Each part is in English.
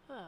Right.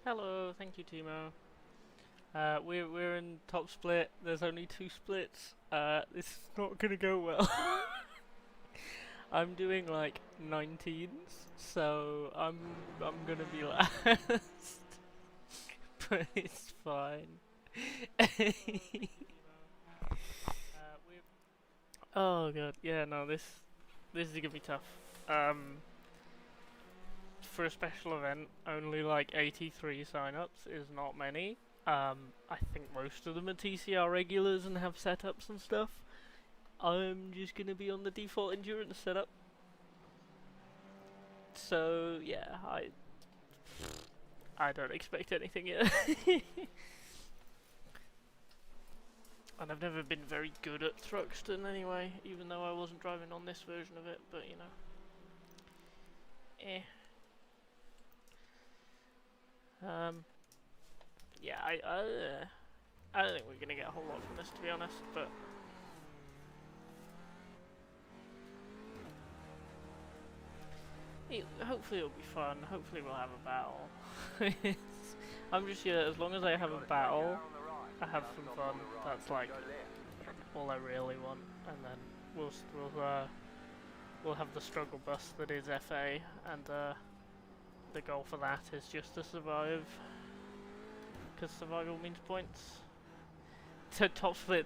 Hello, thank you, Timo. We're in top split. There's only 2 splits. This is not gonna go well. I'm doing like 19s, so I'm gonna be last, but it's fine. Oh god, yeah, no, this is gonna be tough. For a special event, only like 83 sign-ups is not many. I think most of them are TCR regulars and have setups and stuff. I'm just gonna be on the default endurance setup. So yeah, I don't expect anything yet. And I've never been very good at Thruxton anyway, even though I wasn't driving on this version of it, but you know. Eh. Yeah, I don't think we're gonna get a whole lot from this, to be honest, but hopefully it'll be fun. Hopefully we'll have a battle. I'm just here, as long as I have a battle, I have some fun. That's like all I really want, and then we'll have the struggle bus that is FA, and the goal for that is just to survive, because survival means points. So top split.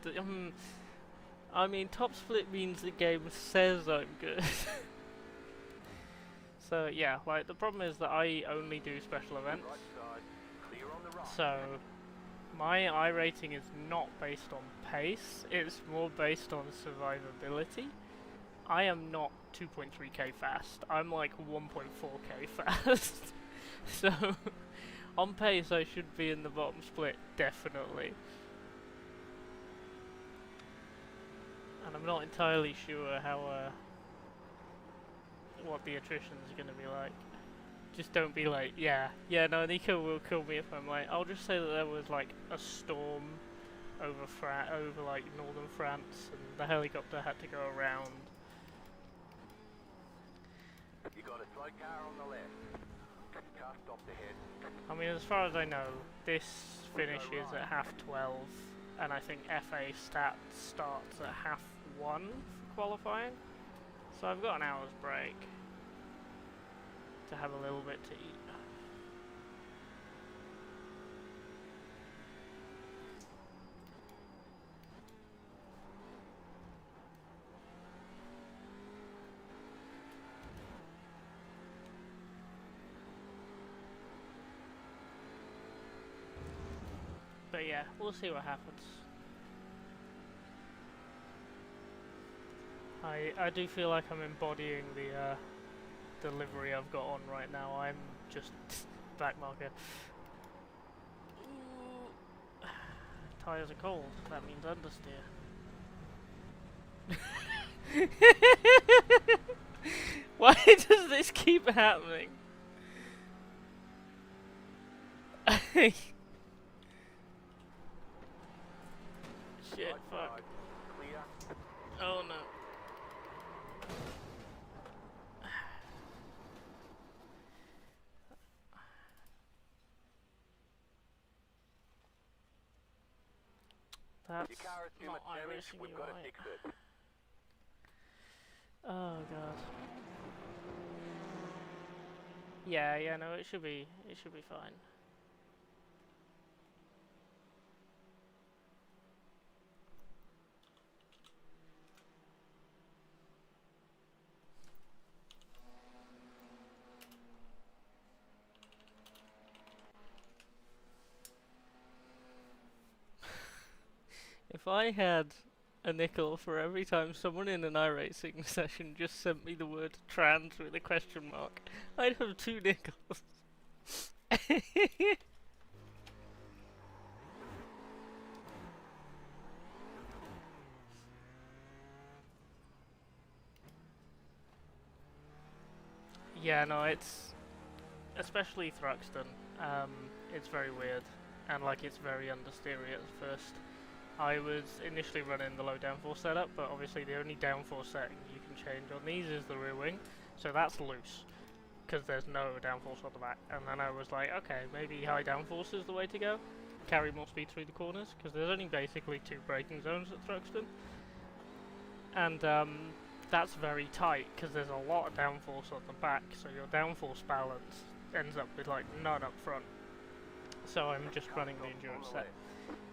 I mean, top split means the game says I'm good. So yeah, like the problem is that I only do special events. So my iRating is not based on pace, it's more based on survivability. I am not 2.3k fast, I'm like 1.4k fast. So on pace I should be in the bottom split, definitely. And I'm not entirely sure how what the attrition is going to be like. Just don't be like, yeah, no, Nico will kill me if I'm like, I'll just say that there was like a storm over like northern France and the helicopter had to go around. You got a slow car on the left. Car stopped ahead. I mean, as far as I know, this finishes at half 12, and I think FA starts at half 1 for qualifying. So I've got an hour's break to have a little bit to eat. But yeah, we'll see what happens. I do feel like I'm embodying the delivery I've got on right now. I'm just back marker. Ooh. Tires are cold. That means understeer. Why does this keep happening? Shit, fuck. Clear. Oh no. That's Your car is too not much damage. iRacing We've got to UI. fix it. Oh god. Yeah, no, it should be fine. If I had a nickel for every time someone in an iRacing session just sent me the word trans with a question mark, I'd have 2 nickels. Yeah, no, it's especially Thruxton. It's very weird, and like it's very understeery at first. I was initially running the low downforce setup, but obviously the only downforce setting you can change on these is the rear wing, so that's loose, because there's no downforce on the back. And then I was like, okay, maybe high downforce is the way to go. Carry more speed through the corners, because there's only basically 2 braking zones at Thruxton. And that's very tight, because there's a lot of downforce on the back, so your downforce balance ends up with like none up front. So I'm just running the endurance set,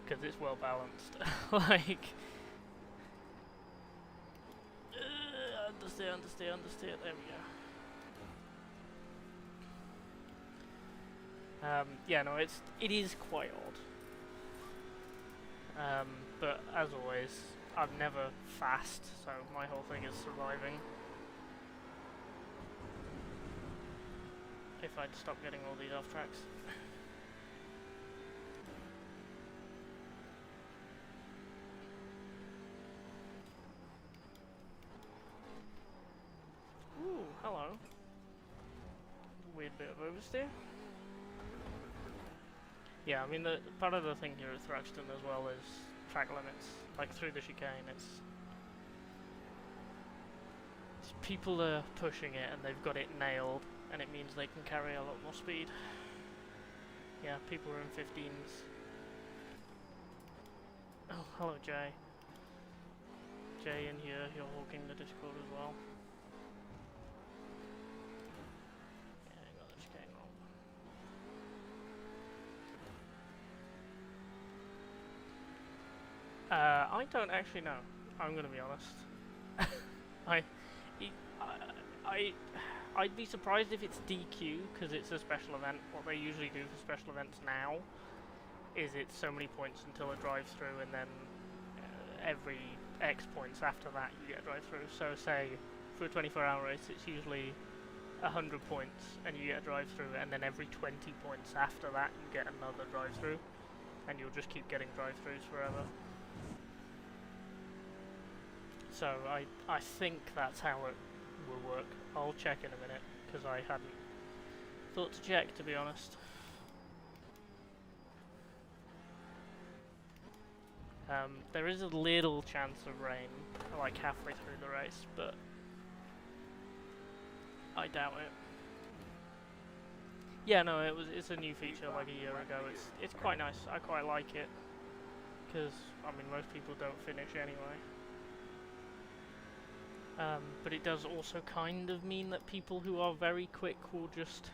because it's well balanced. Like, understeer, there we go. Yeah, no, it is quite odd. But as always, I'm never fast, so my whole thing is surviving. If I'd stop getting all these off tracks. Ooh, hello. Weird bit of oversteer. Yeah, I mean, the part of the thing here at Thruxton as well is track limits. Like through the chicane, it's people are pushing it and they've got it nailed, and it means they can carry a lot more speed. Yeah, people are in 15s. Oh, hello Jay. Jay in here, you're hawking the Discord as well. Yeah, I got the chicane wrong. I don't actually know. I'm gonna be honest. I'd be surprised if it's DQ, because it's a special event. What they usually do for special events now is it's so many points until a drive-through, and then every X points after that you get a drive-through. So say for a 24-hour race it's usually 100 points and you get a drive-through, and then every 20 points after that you get another drive-through, and you'll just keep getting drive-throughs forever. So I think that's how it will work. I'll check in a minute, because I hadn't thought to check, to be honest. There is a little chance of rain, like halfway through the race, but I doubt it. Yeah, no, it's a new feature like a year ago. It's quite nice. I quite like it, because I mean most people don't finish anyway. But it does also kind of mean that people who are very quick will just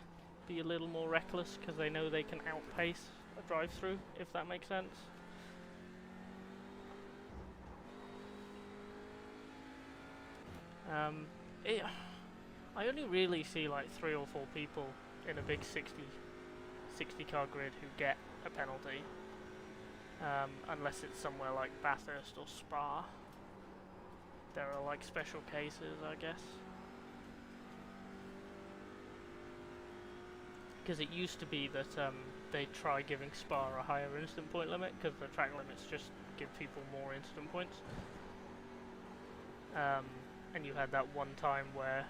be a little more reckless, because they know they can outpace a drive-through, if that makes sense. I only really see like 3 or 4 people in a big 60 car grid who get a penalty, unless it's somewhere like Bathurst or Spa. there are like special cases, I guess. Because it used to be that they try giving Spa a higher instant point limit, because the track limits just give people more instant points. And you had that one time where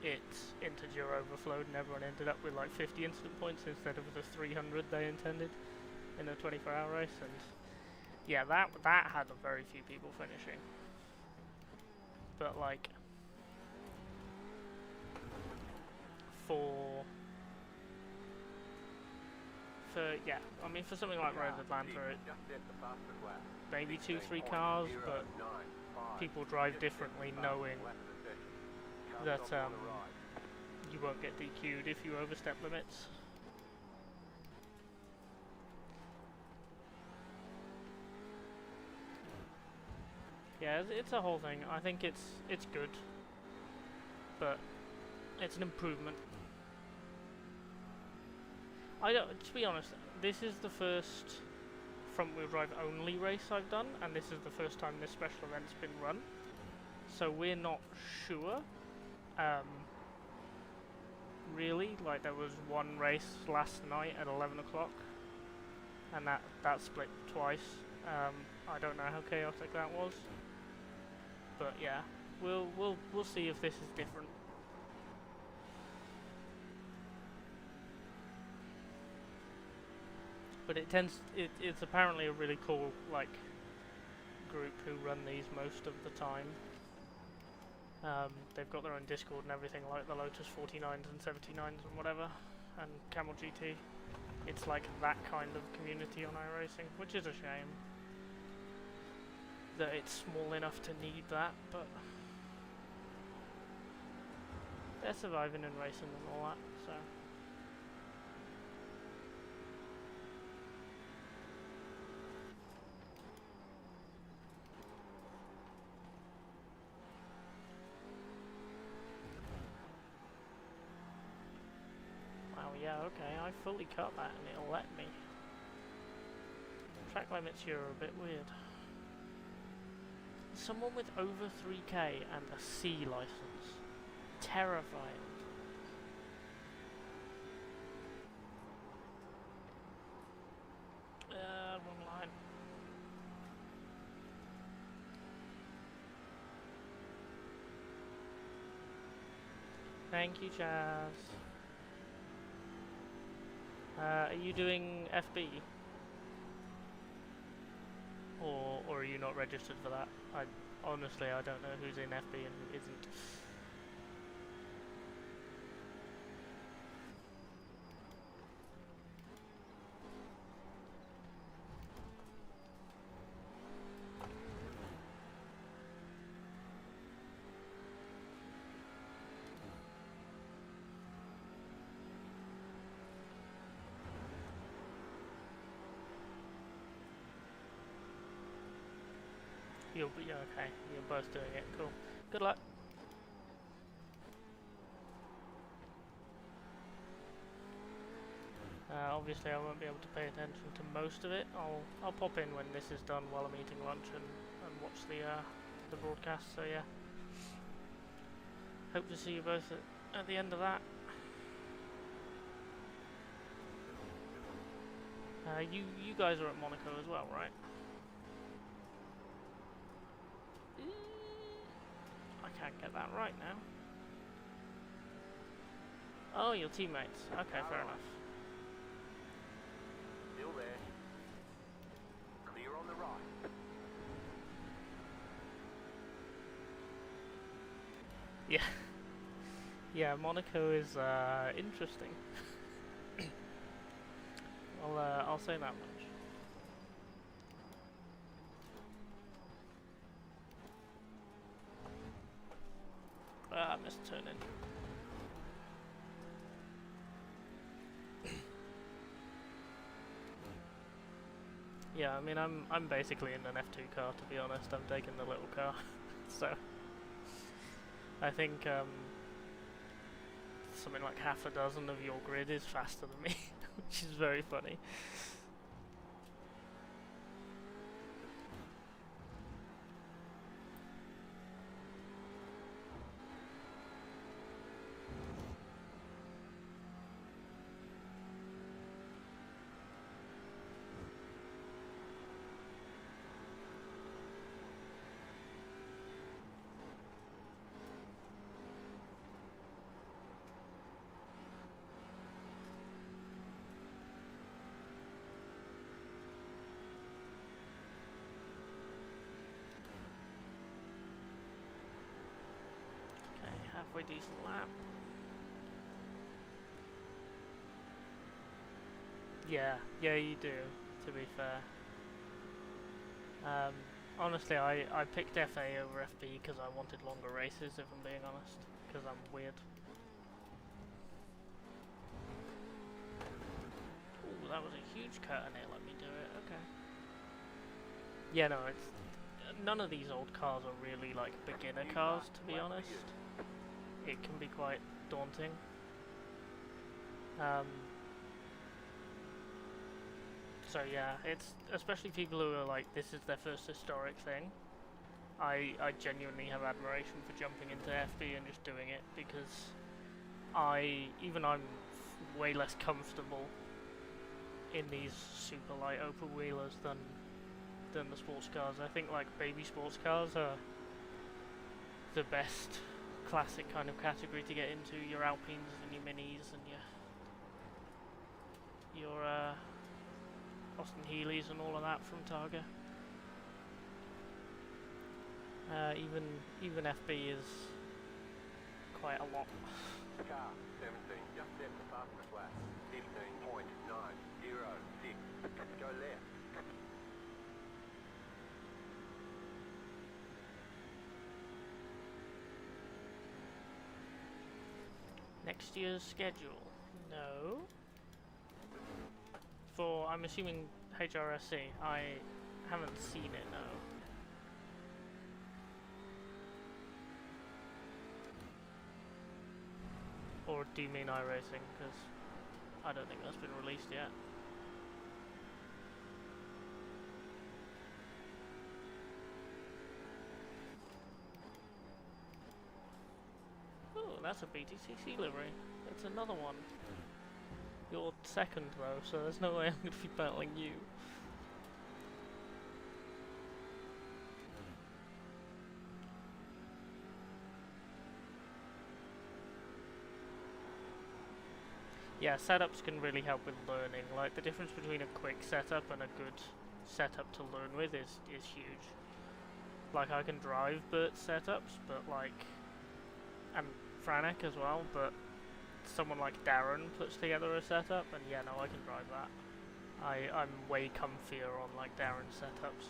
its integer overflowed and everyone ended up with like 50 instant points instead of the 300 they intended in a 24-hour race, and yeah, that had a very few people finishing. But like for yeah, I mean for something like Road Atlanta, it maybe 2-3 cars, but people drive differently knowing that you won't get DQ'd if you overstep limits. Yeah, it's a whole thing. I think it's good, but it's an improvement. To be honest, this is the first front-wheel drive only race I've done, and this is the first time this special event's been run. So we're not sure. Really, like there was one race last night at 11 o'clock, and that split twice. I don't know how chaotic that was, but yeah, we'll see if this is different. But it's apparently a really cool like group who run these most of the time. They've got their own Discord and everything, like the Lotus 49s and 79s and whatever, and Camel GT. It's like that kind of community on iRacing, which is a shame that it's small enough to need that, but they're surviving and racing and all that, so. Yeah, okay, I fully cut that and it'll let me. Track limits here are a bit weird. Someone with over 3k and a C license. Terrifying. Wrong line. Thank you, Chaz. Are you doing FB? Or are you not registered for that? Honestly, I don't know who's in FB and who isn't. You'll be okay. You're both doing it. Cool. Good luck. Obviously, I won't be able to pay attention to most of it. I'll pop in when this is done while I'm eating lunch and watch the broadcast. So yeah. Hope to see you both at the end of that. You guys are at Monaco as well, right? I can't get that right now. Oh, your teammates. Okay, fair enough. Still there. Clear on the right. Yeah. Yeah, Monaco is interesting. I'll say that much. I missed turn in. Yeah, I mean I'm basically in an F2 car, to be honest. I'm taking the little car, so I think something like half a dozen of your grid is faster than me, which is very funny. halfway decent lap. Yeah, you do, to be fair. Honestly, I picked FA over FB because I wanted longer races, if I'm being honest, because I'm weird. Ooh, that was a huge cut and it let me do it, okay. Yeah, no, it's... None of these old cars are really like beginner cars, to be honest. It can be quite daunting. So yeah, it's especially people who are like, this is their first historic thing. I genuinely have admiration for jumping into FB and just doing it, because I'm way less comfortable in these super light open wheelers than the sports cars. I think like baby sports cars are the best classic kind of category to get into. Your Alpines and your Minis and your Austin Healey's and all of that from Targa. Even FB is quite a lot. Car 17 just set the fastest lap. 15.906. Go left. Next year's schedule? No. For, I'm assuming HRSC. I haven't seen it, no. Or do you mean iRacing? Because I don't think that's been released yet. Oh, that's a BTCC livery. It's another one. You're second though, so there's no way I'm going to be battling you. Yeah, setups can really help with learning. Like, the difference between a quick setup and a good setup to learn with is huge. Like, I can drive Bert setups, but like, and Franek as well, but someone like Darren puts together a setup, and yeah, no, I can drive that. I'm way comfier on like Darren's setups.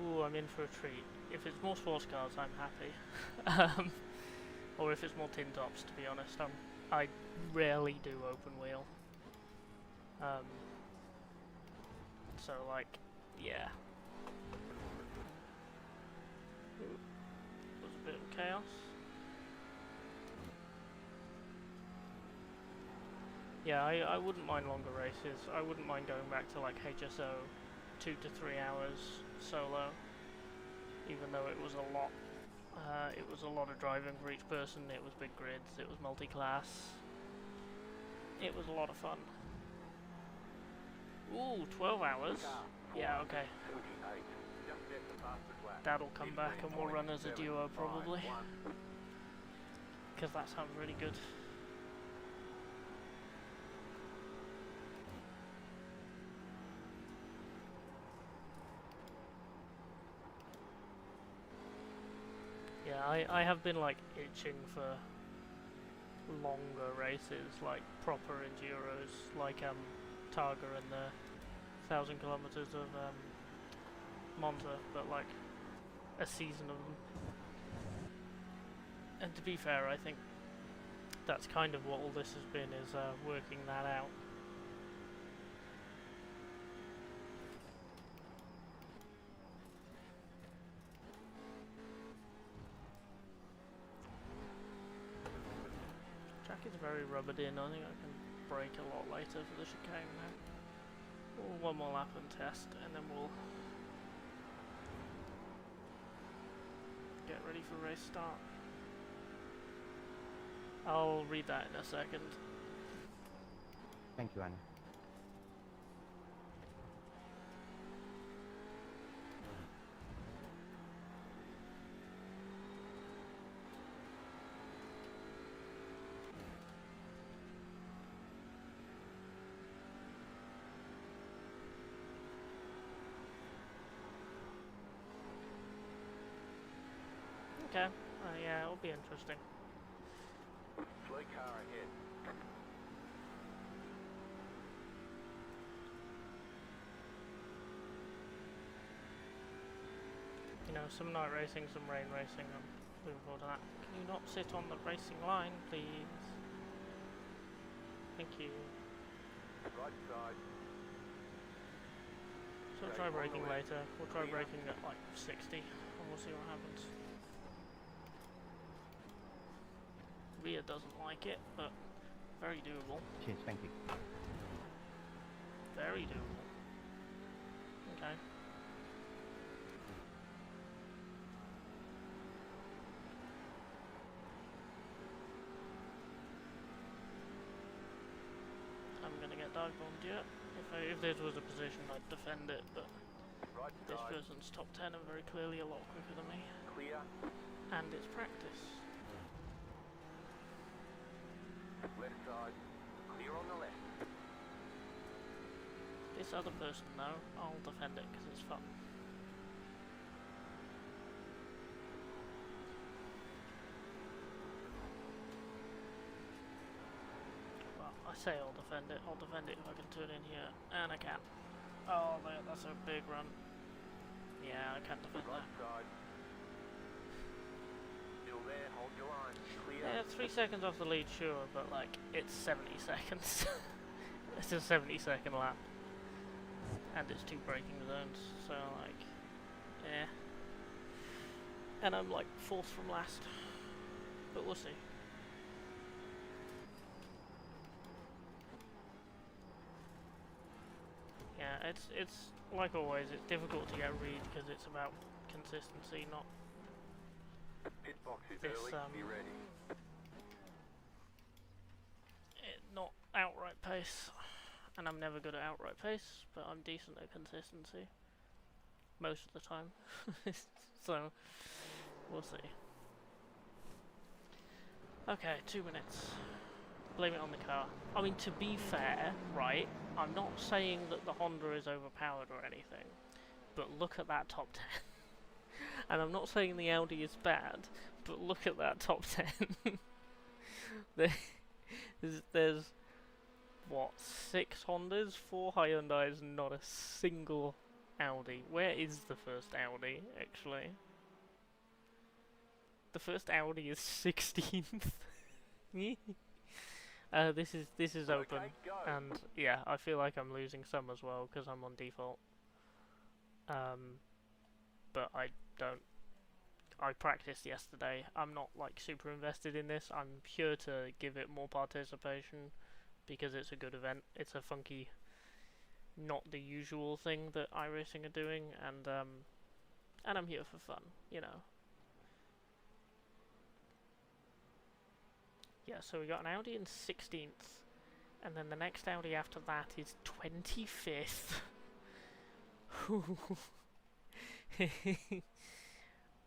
Ooh, I'm in for a treat. If it's more sports cars, I'm happy. Or if it's more tin tops, to be honest. I rarely do open wheel. So like, yeah. Ooh, was a bit of chaos. Yeah, I wouldn't mind longer races. I wouldn't mind going back to like HSO 2 to 3 hours solo, even though it was a lot. It was a lot of driving for each person. It was big grids. It was multi-class. It was a lot of fun. Ooh, 12 hours. Yeah, okay. That'll come back and we'll run as a duo probably, because that sounds really good. Yeah, I have been like itching for longer races, like proper enduros, like Targa and the 1,000 kilometers of Monza, but like a season of them. And to be fair, I think that's kind of what all this has been, is working that out. Track is very rubbered in. I think I can brake a lot later for the chicane now. One more lap and test, and then we'll get ready for race start. I'll read that in a second. Thank you, Anna. Okay. Yeah, it'll be interesting. Slow car ahead. You know, some night racing, some rain racing. I'm looking forward to that. Can you not sit on the racing line, please? Thank you. Right side. So we'll try braking later. We'll try braking at like 60 and we'll see what happens. Rear doesn't like it, but very doable. Cheers, thank you. Very doable. Okay. I'm gonna get dive bombed yet. If this was a position, I'd defend it, but Right this side. person's top 10 and very clearly a lot quicker than me. Clear. And it's practice. Left side. Clear on the left. This other person, though, I'll defend it because it's fun. Well, I say I'll defend it. I'll defend it if I can turn in here, and I can. Oh, that's a big run. Yeah, I can't defend Right that. side. Still there. Hold your line. Clear. Yeah, 3 seconds off the lead, sure, but like, it's 70 seconds. It's a 70-second lap. And it's 2 braking zones, so like, yeah. And I'm like 4th from last. But we'll see. Yeah, it's like always, it's difficult to get a read because it's about consistency, not Pit box is this, early. Be ready. not outright pace. And I'm never good at outright pace, but I'm decent at consistency. Most of the time. So, we'll see. Okay, 2 minutes. Blame it on the car. I mean, to be fair, right, I'm not saying that the Honda is overpowered or anything, but look at that top 10. And I'm not saying the Audi is bad, but look at that top 10. there's what, 6 Hondas, 4 Hyundais, not a single Audi. Where is the first Audi, actually? The first Audi is 16th. This is open, Okay, go. and yeah, I feel like I'm losing some as well because I'm on default. But I don't. I practiced yesterday. I'm not like super invested in this. I'm here to give it more participation because it's a good event. It's a funky, not the usual thing that iRacing are doing, and I'm here for fun, you know. Yeah, so we got an Audi in 16th, and then the next Audi after that is 25th.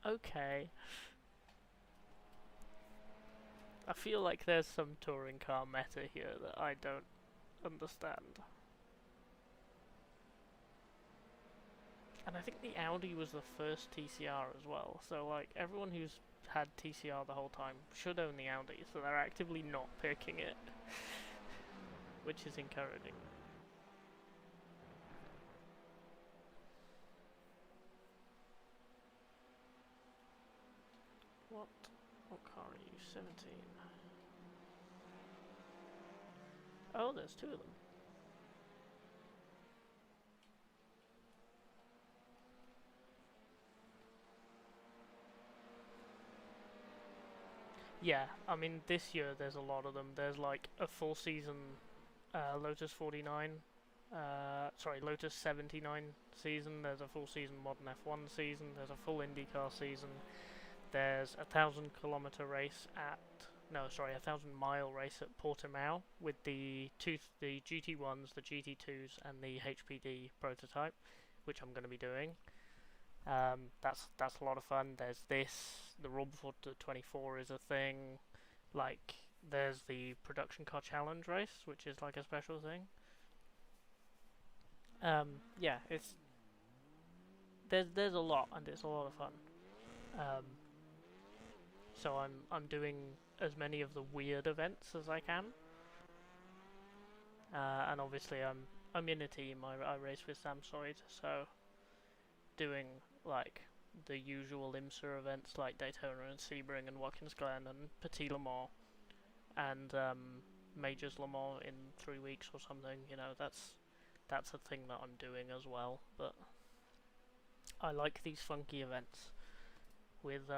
Okay. I feel like there's some touring car meta here that I don't understand. And I think the Audi was the first TCR as well, so like everyone who's had TCR the whole time should own the Audi, so they're actively not picking it, which is encouraging. What car are you? 17. Oh, there's 2 of them. Yeah, I mean, this year there's a lot of them. There's like a full season Lotus 49, Lotus 79 season, there's a full season Modern F1 season, there's a full IndyCar season, there's a 1,000-kilometer race at, no, sorry, a 1,000-mile race at Portimao with the GT1s, the GT2s, and the HPD prototype, which I'm going to be doing. That's a lot of fun. There's this, the Robford 24 is a thing, like, there's the Production Car Challenge race, which is like a special thing. Yeah, there's a lot, and it's a lot of fun. So I'm doing as many of the weird events as I can. And obviously I'm in a team. I race with Samsoid, so doing like the usual IMSA events like Daytona and Sebring and Watkins Glen and Petit Le Mans and Majors Le Mans in 3 weeks or something. You know, that's a thing that I'm doing as well. But I like these funky events with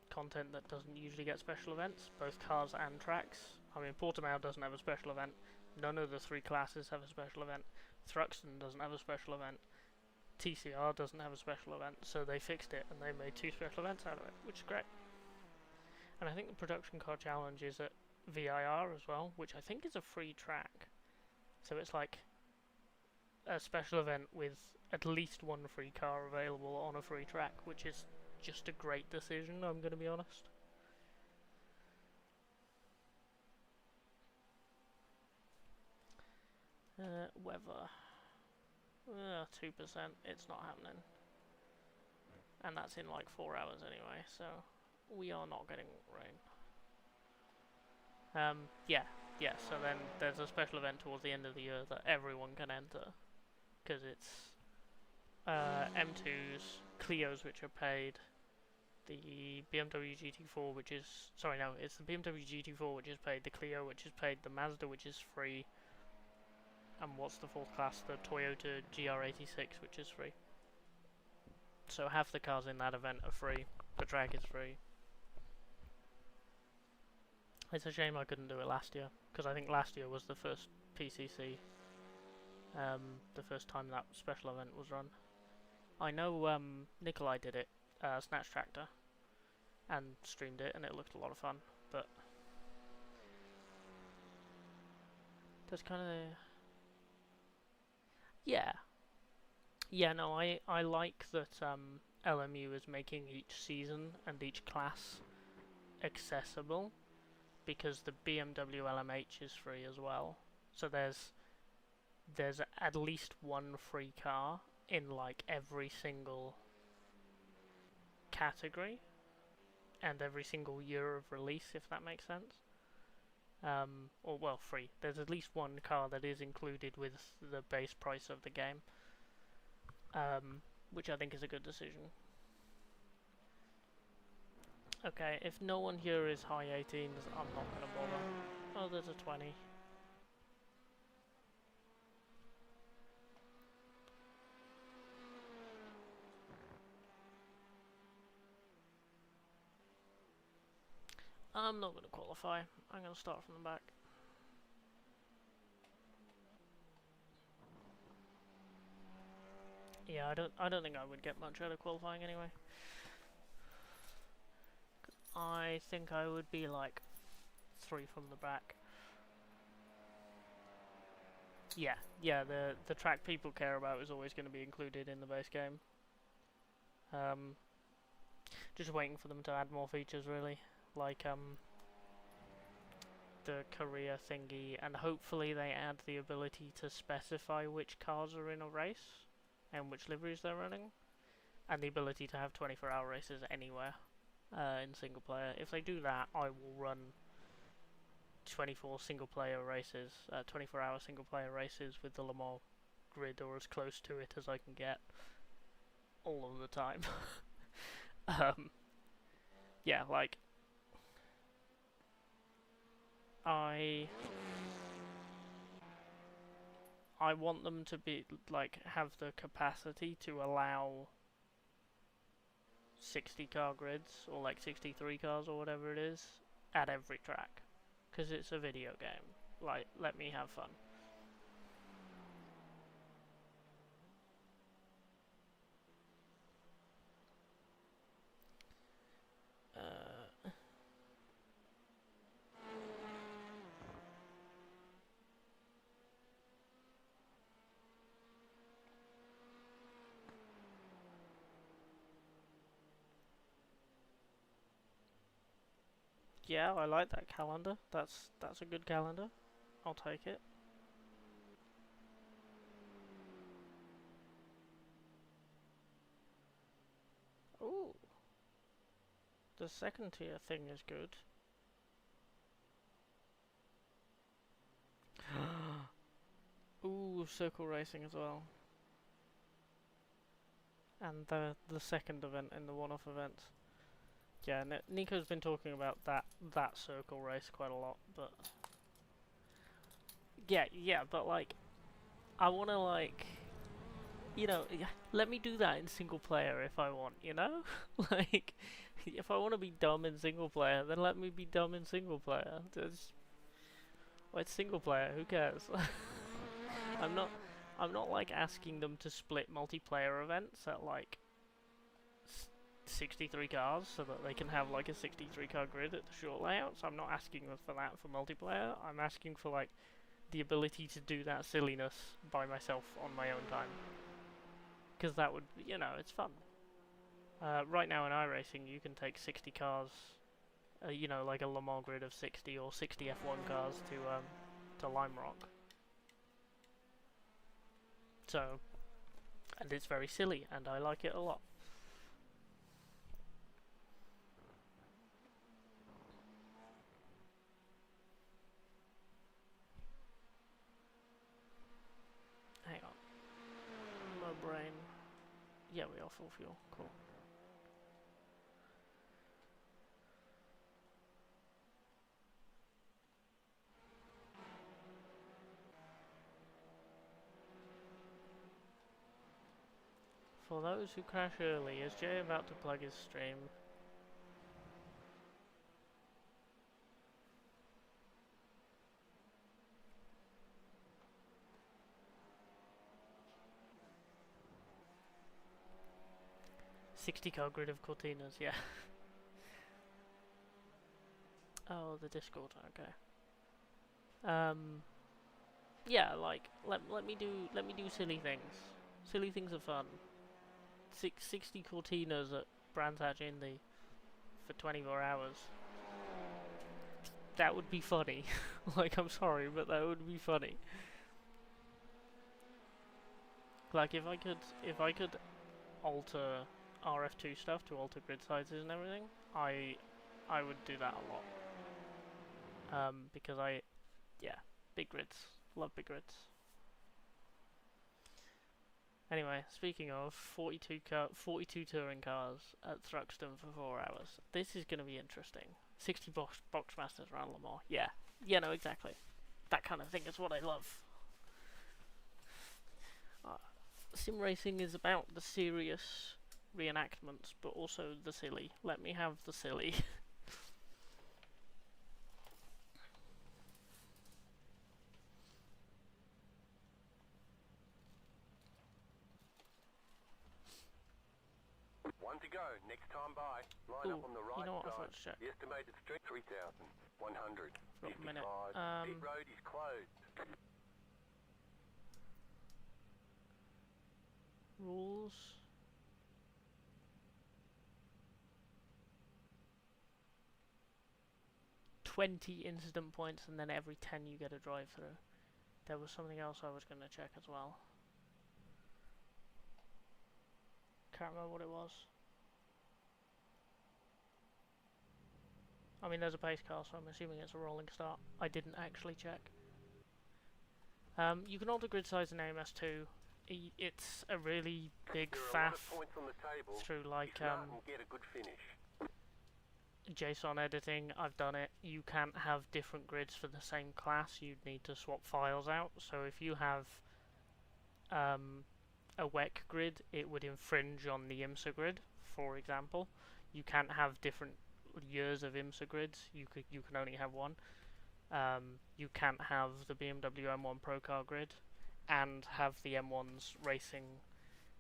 content that doesn't usually get special events, both cars and tracks. I mean, Portimao doesn't have a special event. None of the 3 classes have a special event. Thruxton doesn't have a special event. TCR doesn't have a special event, so they fixed it and they made 2 special events out of it, which is great. And I think the Production Car Challenge is at VIR as well, which I think is a free track. So it's like a special event with at least 1 free car available on a free track, which is just a great decision, I'm going to be honest. Weather. 2%, it's not happening. And that's in like 4 hours anyway, so we are not getting rain. Yeah, so then there's a special event towards the end of the year that everyone can enter. Because it's M2s, Clios which are paid, the BMW GT4 which is... Sorry, no, it's the BMW GT4 which is paid, the Clio which is paid, the Mazda which is free, and what's the 4th class? The Toyota GR86 which is free. So half the cars in that event are free, the track is free. It's a shame I couldn't do it last year, because I think last year was the first PCC, the first time that special event was run. I know Nikolai did it, Snatch Tractor, and streamed it, and it looked a lot of fun, but there's kind of... Yeah, no, I like that LMU is making each season and each class accessible, because the BMW LMH is free as well. So there's at least 1 free car in like every single category and every single year of release, if that makes sense. Or well, free. There's at least 1 car that is included with the base price of the game, which I think is a good decision. Okay, if no one here is high 18s, I'm not going to bother. Oh, there's a 20. I'm not going to qualify. I'm going to start from the back. Yeah, I don't think I would get much out of qualifying anyway. I think I would be like 3 from the back. Yeah, the track people care about is always going to be included in the base game. Just waiting for them to add more features, really, like the career thingy, and hopefully they add the ability to specify which cars are in a race and which liveries they're running, and the ability to have 24-hour races anywhere in single player. If they do that, I will run 24 single player races, 24-hour single player races with the Le Mans grid, or as close to it as I can get, all of the time. Yeah, like I want them to be like have the capacity to allow 60 car grids, or like 63 cars or whatever it is, at every track, because it's a video game. Like, let me have fun. Yeah, I like that calendar. That's a good calendar. I'll take it. Ooh. The second tier thing is good. Ooh, circle racing as well. And the second event in the one-off event. Yeah, Nico's been talking about that circle race quite a lot, but yeah, but like, I want to like, you know, let me do that in single player if I want, you know? Like, if I want to be dumb in single player, then let me be dumb in single player. Well, it's single player, who cares? I'm not like asking them to split multiplayer events at like 63 cars so that they can have like a 63 car grid at the short layouts. I'm not asking them for that for multiplayer. I'm asking for like the ability to do that silliness by myself on my own time. Because that would, you know, it's fun. Right now in iRacing you can take 60 cars, you know, like a Le Mans grid of 60 or 60 F1 cars to Lime Rock. So, and it's very silly, and I like it a lot. Hang on. My brain. Yeah, we are full fuel. Cool. For those who crash early, is Jay about to plug his stream? '60 car grid of Cortinas, yeah. Oh, the Discord, okay. Yeah, like let me do silly things. Silly things are fun. 60 Cortinas at Brands Hatch Indy for 24 hours. That would be funny. Like, I'm sorry, but that would be funny. Like, if I could alter RF2 stuff to alter grid sizes and everything, I would do that a lot. Because yeah, big grids. Love big grids. Anyway, speaking of 42 touring cars at Thruxton for 4 hours. This is going to be interesting. 60 Boxmasters around Le Mans. Yeah, no, exactly. That kind of thing is what I love. Sim racing is about the serious reenactments, but also the silly. Let me have the silly. One to go. Next time by. Line up on the right you know what, I side. forgot to check. The estimated street 3,100. Got a minute. Pit road is closed. Rules. $20 incident points, and then every 10 you get a drive through. There was something else I was going to check as well. Can't remember what it was. I mean, there's a pace car, so I'm assuming it's a rolling start. I didn't actually check. You can alter grid size in AMS2. It's a really big faff through like get a good finish. JSON editing. I've done it. You can't have different grids for the same class. You'd need to swap files out. So if you have a WEC grid, it would infringe on the IMSA grid, for example. You can't have different years of IMSA grids. You can only have one. You can't have the BMW M1 Pro Car grid and have the M1s racing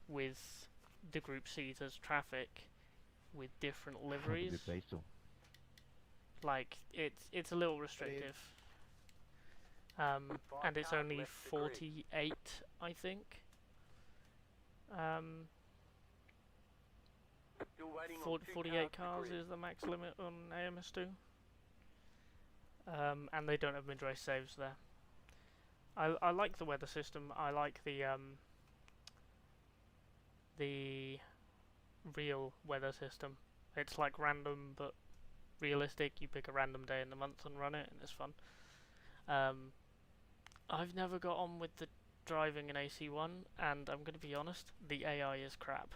with the Group C's as traffic with different liveries. Like, it's a little restrictive. And it's only 48, I think. 48 cars is the max limit on AMS2. And they don't have mid-race saves there. I like the weather system. I like the real weather system. It's like random but realistic. You pick a random day in the month and run it, and it's fun. I've never got on with the driving in AC1, and I'm going to be honest, the AI is crap.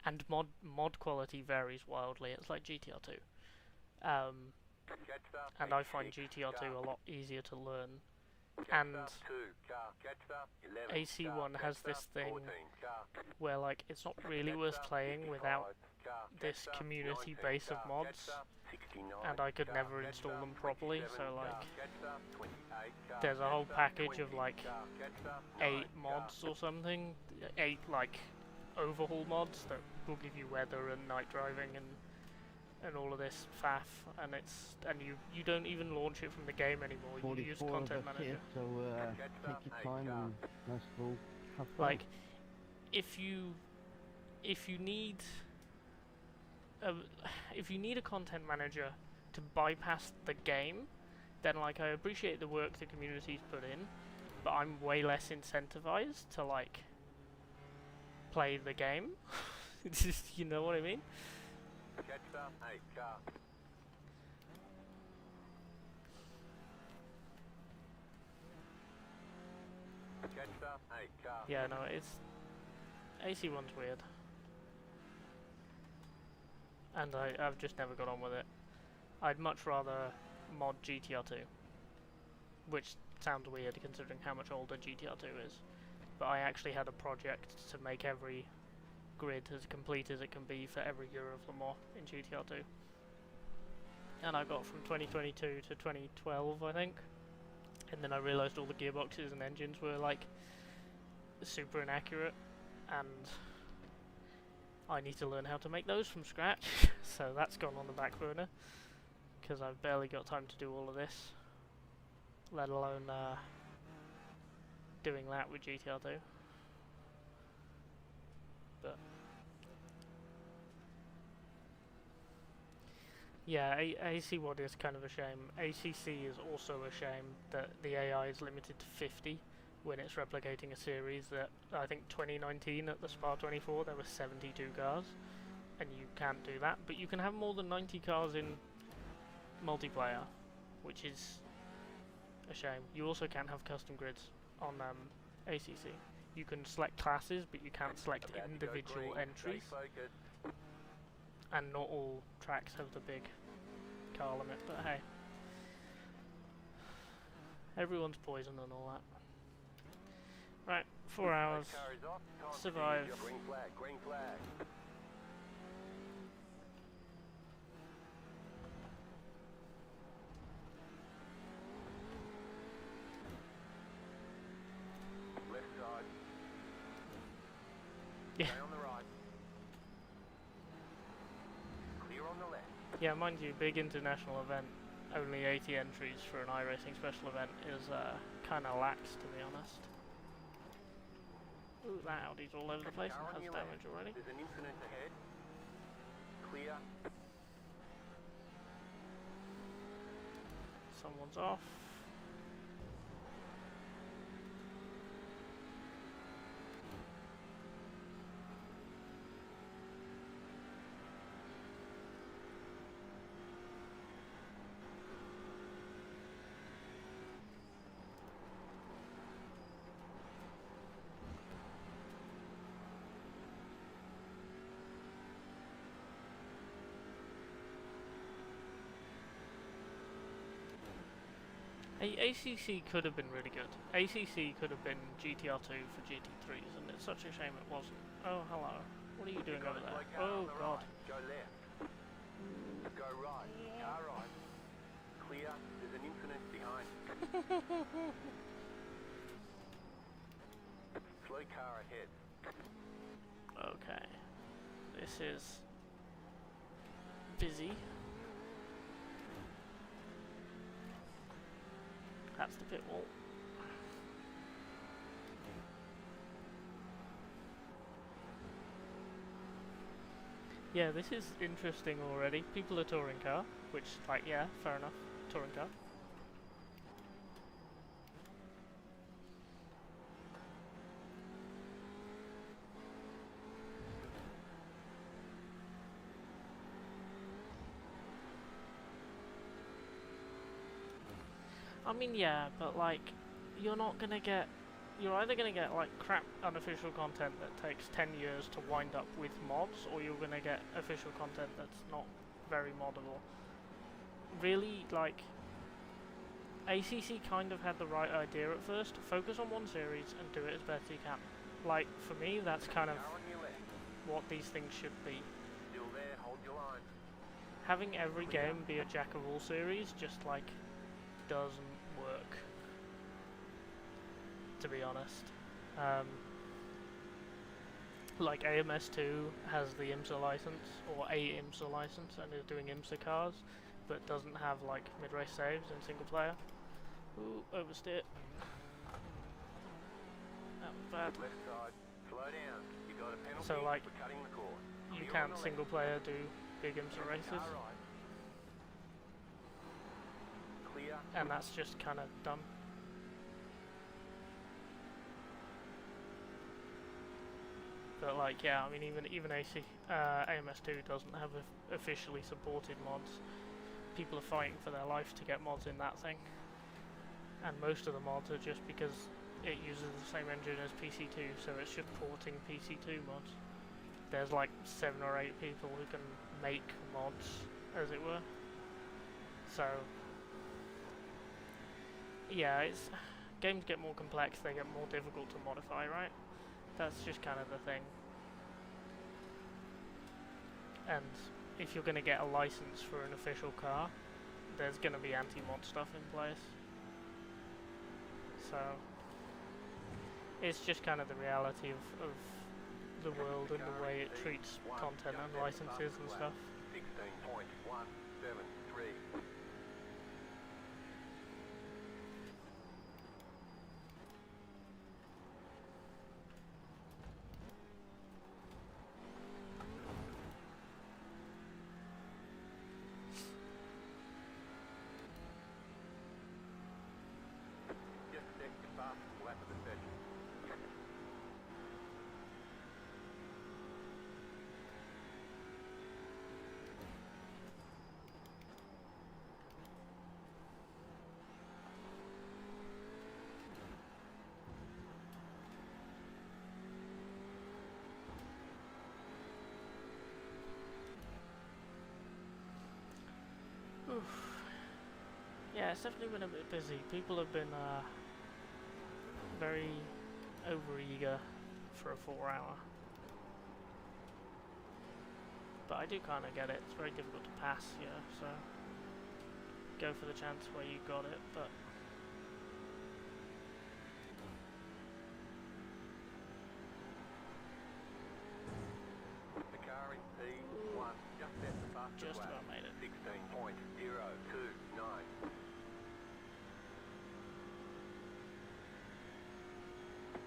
And mod quality varies wildly. It's like GTR2. And I find GTR2 a lot easier to learn. And AC1 has this thing where like it's not really worth playing without this community base of mods, and I could never install them properly, so like there's a whole package of like 8 mods or something, 8 like overhaul mods that will give you weather and night driving and all of this faff, and you don't even launch it from the game anymore. You use Content Manager. Here, so take your time and first of all, have fun. Like if you need a content manager to bypass the game, then like I appreciate the work the community's put in, but I'm way less incentivized to like play the game. It's just, you know what I mean? Yeah, no, it's AC1's weird, and I've just never got on with it. I'd much rather mod GTR2, which sounds weird considering how much older GTR2 is, but I actually had a project to make every grid as complete as it can be for every year of Le Mans in GTR2, and I got from 2022 to 2012, I think, and then I realised all the gearboxes and engines were like super inaccurate, and I need to learn how to make those from scratch. So that's gone on the back burner because I've barely got time to do all of this, let alone doing that with GTR2. But yeah, AC1 is kind of a shame. ACC is also a shame that the AI is limited to 50 when it's replicating a series that, I think 2019 at the Spa 24 there were 72 cars, and you can't do that, but you can have more than 90 cars in multiplayer, which is a shame. You also can't have custom grids on ACC. You can select classes, but you can't select individual entries, and not all tracks have the big car limit, but hey, everyone's poison and all that. Right, 4 hours, survive. Green flag. Left side. Yeah. Stay on the right. Clear on the left. Yeah, mind you, big international event, only 80 entries for an iRacing special event is kind of lax, to be honest. Ooh, that Audi's all over the place and has damage already. There's an incident ahead. Clear. Someone's off. ACC could have been really good. ACC could have been GTR2 for GT3s, and it's such a shame it wasn't. Oh, hello. What are you doing over there? Oh, God. Go left. Go right. Car right. Clear. There's an incident behind. Slow car ahead. Okay. This is busy. That's the pit wall. Yeah, this is interesting already. People are touring car, which, like, yeah, fair enough. Touring car. I mean, yeah, but like, you're not gonna get. You're either gonna get like crap unofficial content that takes 10 years to wind up with mods, or you're gonna get official content that's not very moddable. Really, like, ACC kind of had the right idea at first. Focus on one series and do it as best you can. Like, for me, that's kind of Car on your left. what these things should be. Still there, hold your line. Having every game be a jack of all series just like doesn't work, to be honest. Like AMS2 has the IMSA license, or a IMSA license, and is doing IMSA cars, but doesn't have like mid-race saves in single player. Ooh, oversteer. That was bad. Left side, slow down. You got a penalty So like, for cutting the course. you Clear on can't the single left. player do big IMSA races, Car right. Clear. and that's just kind of dumb. But like, yeah, I mean, even AMS2 doesn't have officially supported mods. People are fighting for their life to get mods in that thing, and most of the mods are just because it uses the same engine as PC2, so it's just porting PC2 mods. There's like 7 or 8 people who can make mods, as it were. So yeah, it's games get more complex, they get more difficult to modify, right? That's just kind of the thing. And if you're going to get a license for an official car, there's going to be anti-mod stuff in place. So it's just kind of the reality of the world and the way it treats content and licenses and stuff. 16.173. Just set your fastest lap of the session. Yeah, it's definitely been a bit busy. People have been very over-eager for a 4-hour. But I do kind of get it. It's very difficult to pass, yeah, so go for the chance where you got it, but The car in P1 just set the fastest just lap. about made it. 16.029.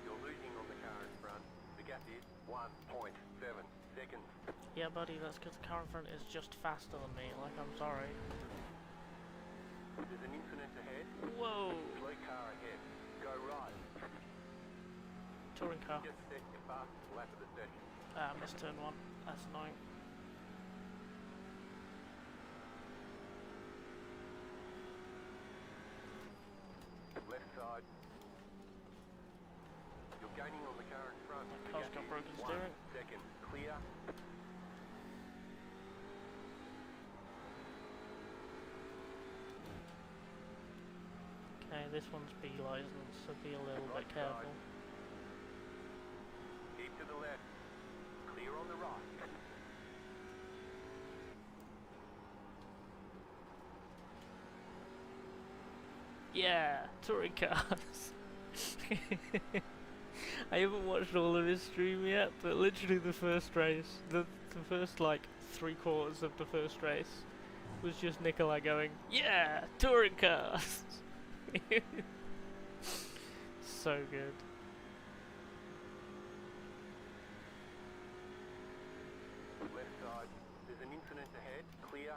You're losing on the car in front. The gap is 1.7 seconds. Yeah, buddy, that's because the car in front is just faster than me, like, I'm sorry. There's an incident ahead. Whoa! Slow car ahead. Go right. Touring car. Just set your fastest lap of the session. Missed turn 1. That's annoying. Left side. You're gaining on the car in front. My The car's gap got is broken 1 steering. second. Clear. Okay, this one's B license, so be a little bit careful. Keep to the left. Clear on the right. Yeah, touring cars. I haven't watched all of his stream yet, but literally the first race, the first like 3/4 of the first race was just Nikolai going, yeah, touring cars. So good. Left side. There's an incident ahead. Clear.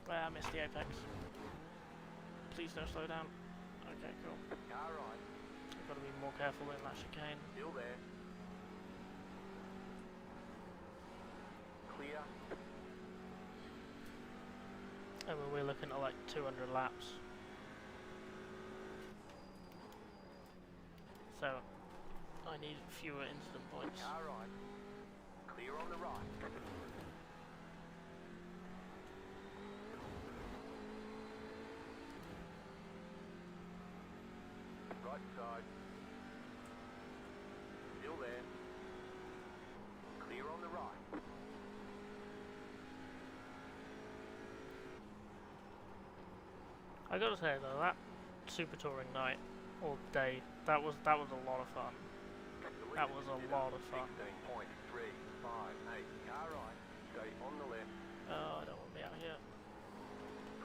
I missed the apex. Please don't slow down. Okay, cool. Car right. I've got to be more careful in that chicane. Still there. Clear. I mean, we're looking at like 200 laps. So, I need fewer incident points. Car right. Clear on the right. Right side. Still there. Clear on the right. I gotta say though, that super touring night or day, that was a lot of fun. That was a lot of fun. 16.358. Car right. Stay on the left. Oh, I don't want to be out here.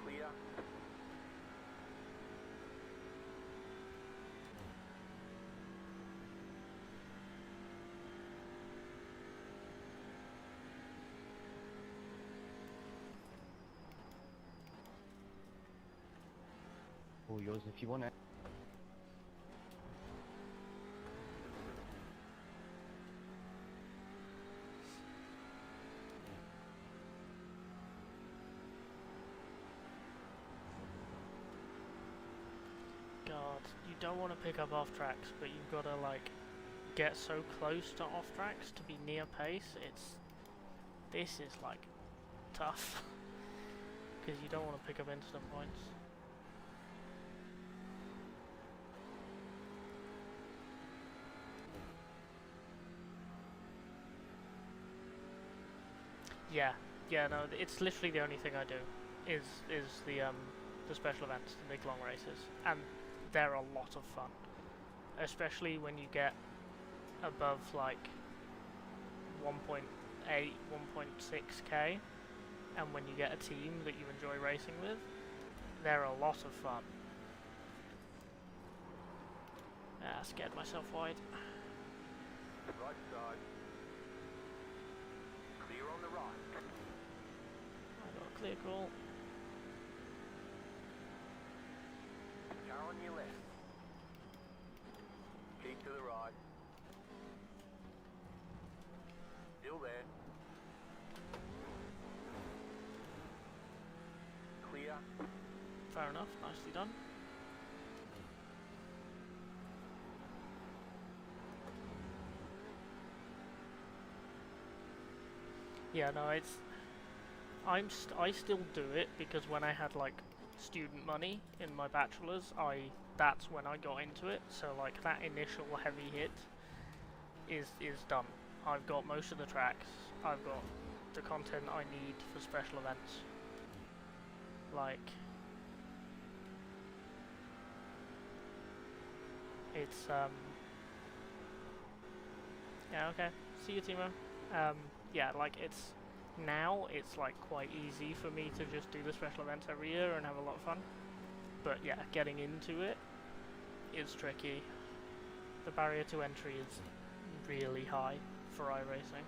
Clear. All yours if you want it. God, you don't want to pick up off tracks, but you've got to like get so close to off tracks to be near pace. This is like tough because you don't want to pick up instant points. Yeah, no, it's literally the only thing I do is the special events, the big long races, and they're a lot of fun, especially when you get above like 1.8, 1.6k, and when you get a team that you enjoy racing with, they're a lot of fun. Ah, scared myself wide. Right side. Clear on the right. I got a clear call. Car on your left. Keep to the right. Still there. Clear. Fair enough, nicely done. Yeah, no, I still do it because when I had like student money in my bachelor's, that's when I got into it. So like that initial heavy hit is done. I've got most of the tracks. I've got the content I need for special events. Like it's yeah, okay. See you, Timo. Yeah, like it's like quite easy for me to just do the special events every year and have a lot of fun. But yeah, getting into it is tricky. The barrier to entry is really high for iRacing.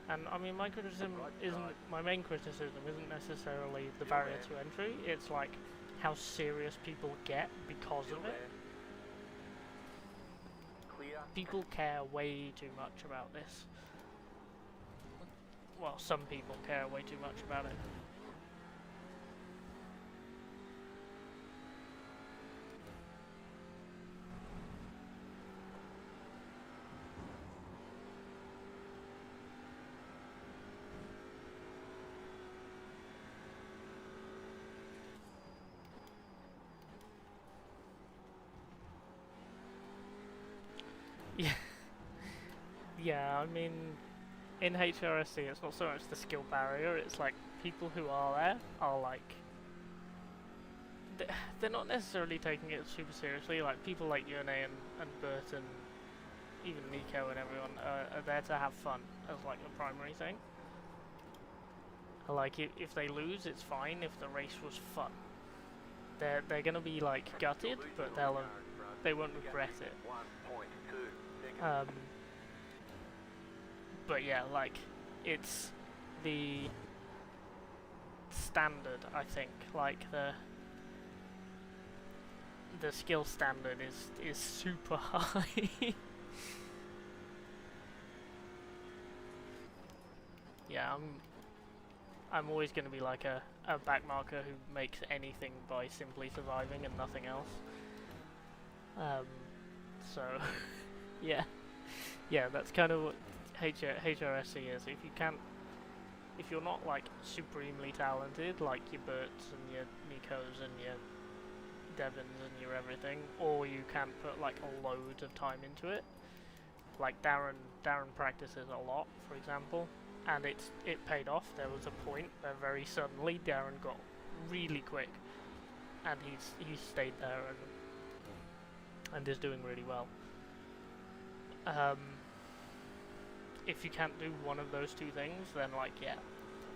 And I mean, my main criticism isn't necessarily the barrier to entry. It's like how serious people get because of it. People care way too much about this. Well, some people care way too much about it. Yeah. Yeah, I mean, in HRSC it's not so much the skill barrier, it's like people who are there are like they're not necessarily taking it super seriously. Like people like Yone and Bert and even Nico and everyone are there to have fun as like a primary thing. Like if they lose, it's fine. If the race was fun, they're gonna be like gutted, but they won't regret it. But yeah, like it's the standard. I think like the skill standard is super high. yeah, I'm always going to be like a backmarker who makes anything by simply surviving and nothing else. So, yeah, that's kind of what HRSC is. If you're not like supremely talented, like your Berts and your Nikos and your Devons and your everything, or you can't put like a load of time into it, like Darren practices a lot, for example, and it paid off. There was a point where very suddenly Darren got really quick, and he's stayed there and is doing really well. If you can't do one of those two things, then like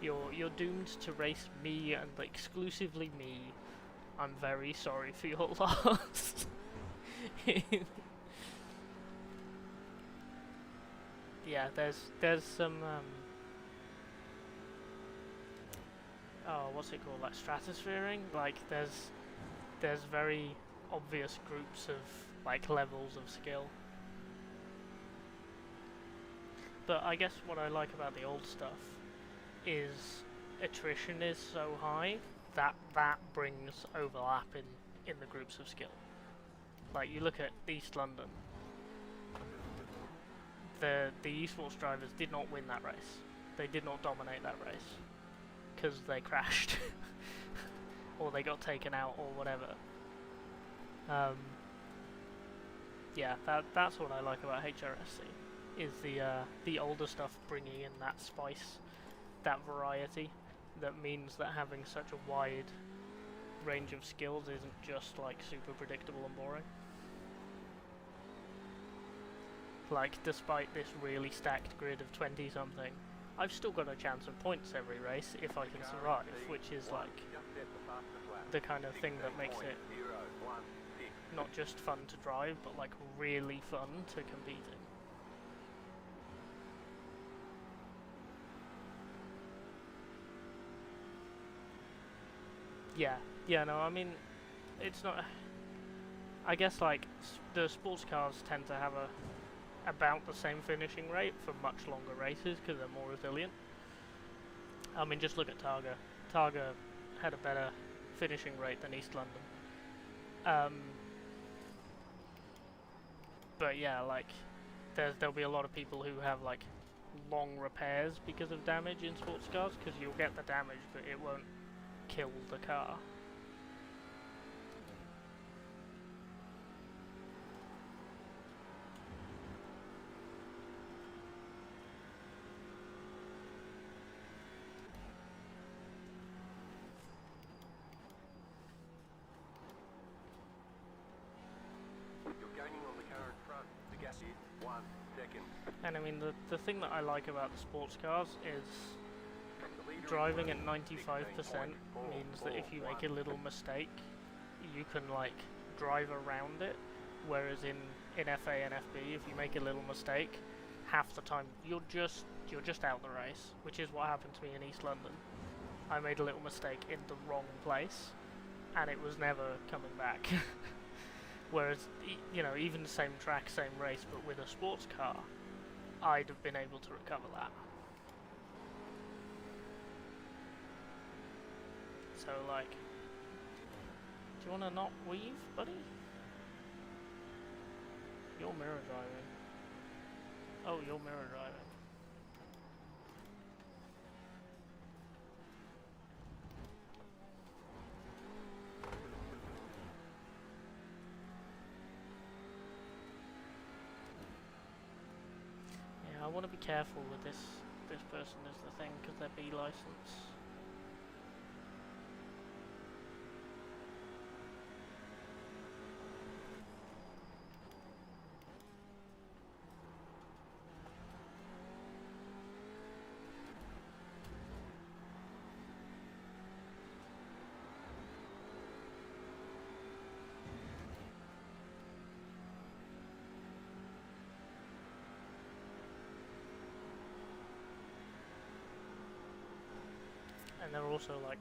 you're doomed to race me and exclusively me. I'm very sorry for your loss. Yeah, there's some oh, what's it called, like stratusphering? Like there's very obvious groups of like levels of skill. But I guess what I like about the old stuff is attrition is so high that brings overlap in the groups of skill. Like you look at East London, the esports drivers did not win that race. They did not dominate that race because they crashed or they got taken out or whatever. Yeah, that's what I like about HRSC. Is the older stuff bringing in that spice, that variety, that means that having such a wide range of skills isn't just like super predictable and boring. Like, despite this really stacked grid of 20 something, I've still got a chance of points every race if I can survive, which is like the kind of thing that makes it not just fun to drive, but like really fun to compete in. Yeah, no, I mean, it's not. I guess like the sports cars tend to have about the same finishing rate for much longer races because they're more resilient. I mean, just look at Targa. Targa had a better finishing rate than East London. But yeah, like there'll be a lot of people who have like long repairs because of damage in sports cars, because you'll get the damage, but it won't kill the car. And I mean, the thing that I like about the sports cars is driving at 95% means that if you make a little mistake, you can like drive around it. Whereas in FA and FB, if you make a little mistake, half the time you're just out the race, which is what happened to me in East London. I made a little mistake in the wrong place, and it was never coming back. Whereas, you know, even the same track, same race, but with a sports car, I'd have been able to recover that. So, like, do you want to not weave, buddy? You're mirror driving. Oh, you're mirror driving. I want to be careful with this person is the thing, because they're B license. And they're also like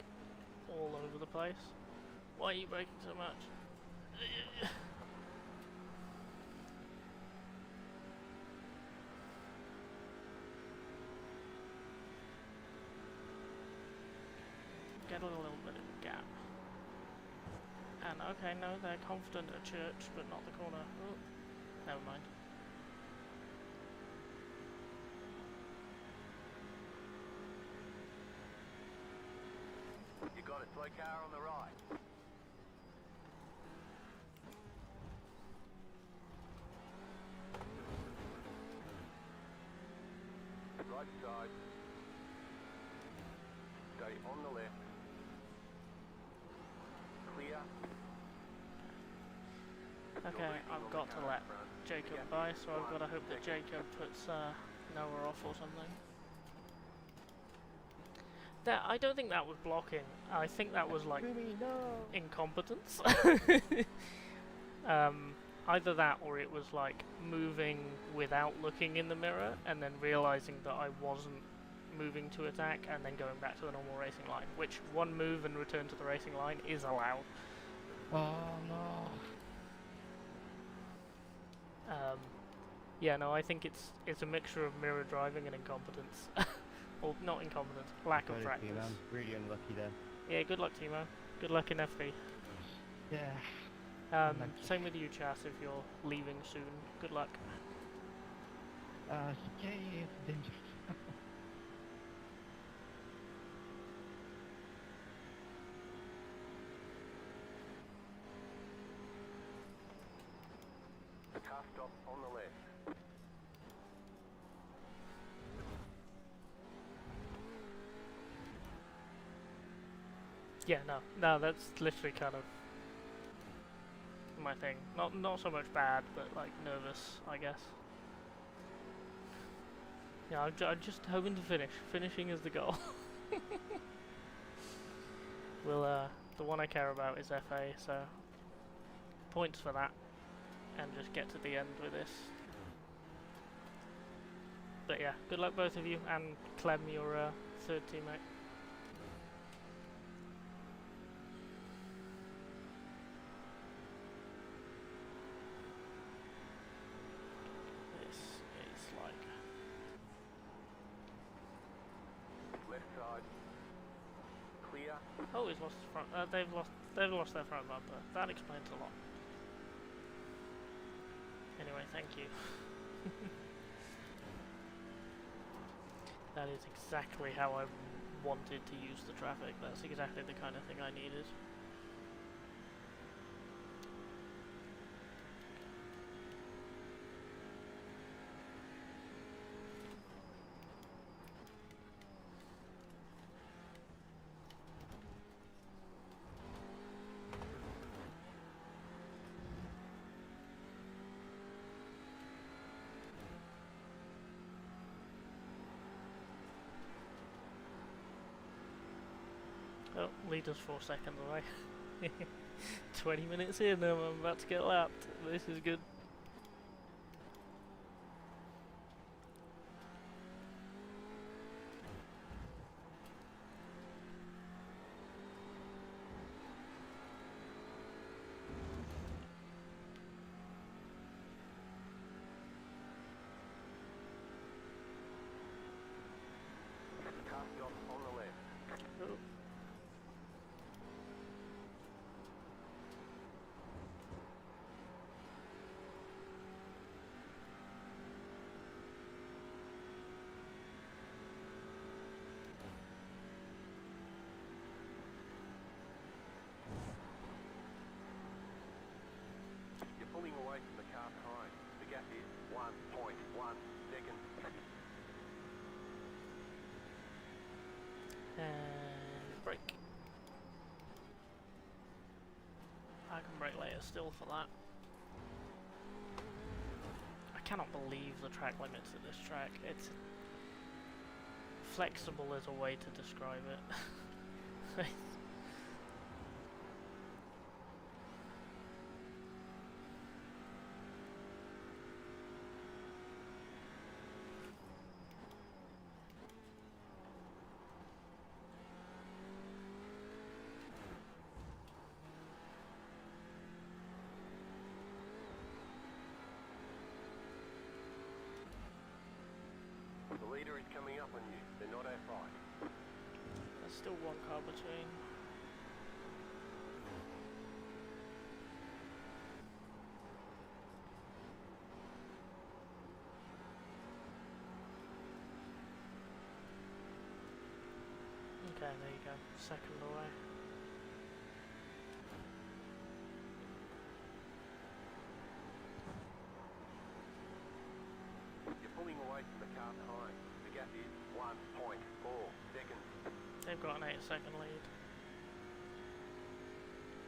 all over the place. Why are you braking so much? And okay, no, they're confident at church, but not the corner. Oh, never mind. You got a slow car on the right. Right side. Stay on the left. Clear. Okay, I've got to let Jacob by, so I've got to hope that Jacob puts Noah off or something. That, I don't think that was blocking. I think that was like incompetence. Either that or it was like moving without looking in the mirror and then realizing that I wasn't moving to attack and then going back to the normal racing line, which one move and return to the racing line is allowed. Oh no. Yeah, no, I think it's a mixture of mirror driving and incompetence. Well, not incompetence, lack of practice. Man. Really unlucky then. Yeah, good luck, Timo. Good luck in FV. Yeah. Same with you, Chas, if you're leaving soon. Good luck. Yeah, danger. Car stop on the left. Yeah, no, that's literally kind of my thing. Not so much bad, but like nervous, I guess. Yeah, I'm just hoping to finish. Finishing is the goal. The one I care about is FA, so points for that, and just get to the end with this. But yeah, good luck both of you, and Clem, your third teammate. This is like Left side. Clear. oh, he's lost his front. They've lost their front bumper. That explains a lot. Anyway, thank you. That is exactly how I wanted to use the traffic. That's exactly the kind of thing I needed. Oh, leader's 4 seconds away. 20 minutes in, I'm about to get lapped. This is good. Car stop on the left. Oh. You're pulling away from the car behind. The gap is 1.1 seconds. And brake. I can brake later still for that. I cannot believe the track limits at this track. It's flexible is a way to describe it. The leader is coming up on you. They're not F5. There's still one car between. there you go. Second away. You're pulling away from the car behind. The gap is 1.4 seconds. They've got an 8-second lead.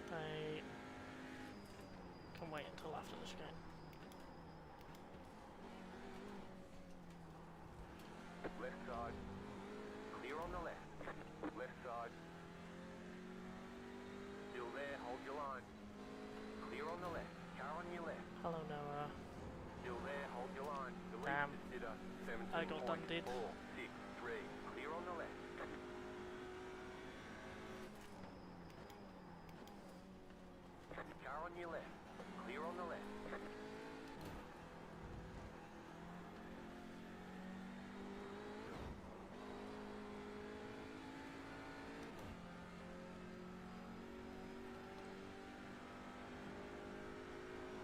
They can wait until after the chicane. Left side. Clear on the left. Left side. Still there, hold your line. Clear on the left. Car on your left. Hello, Noah. Still there, hold your line. The Damn. lead consider I got done, did. 17.463. Clear on the left. Car on your left. Clear on the left.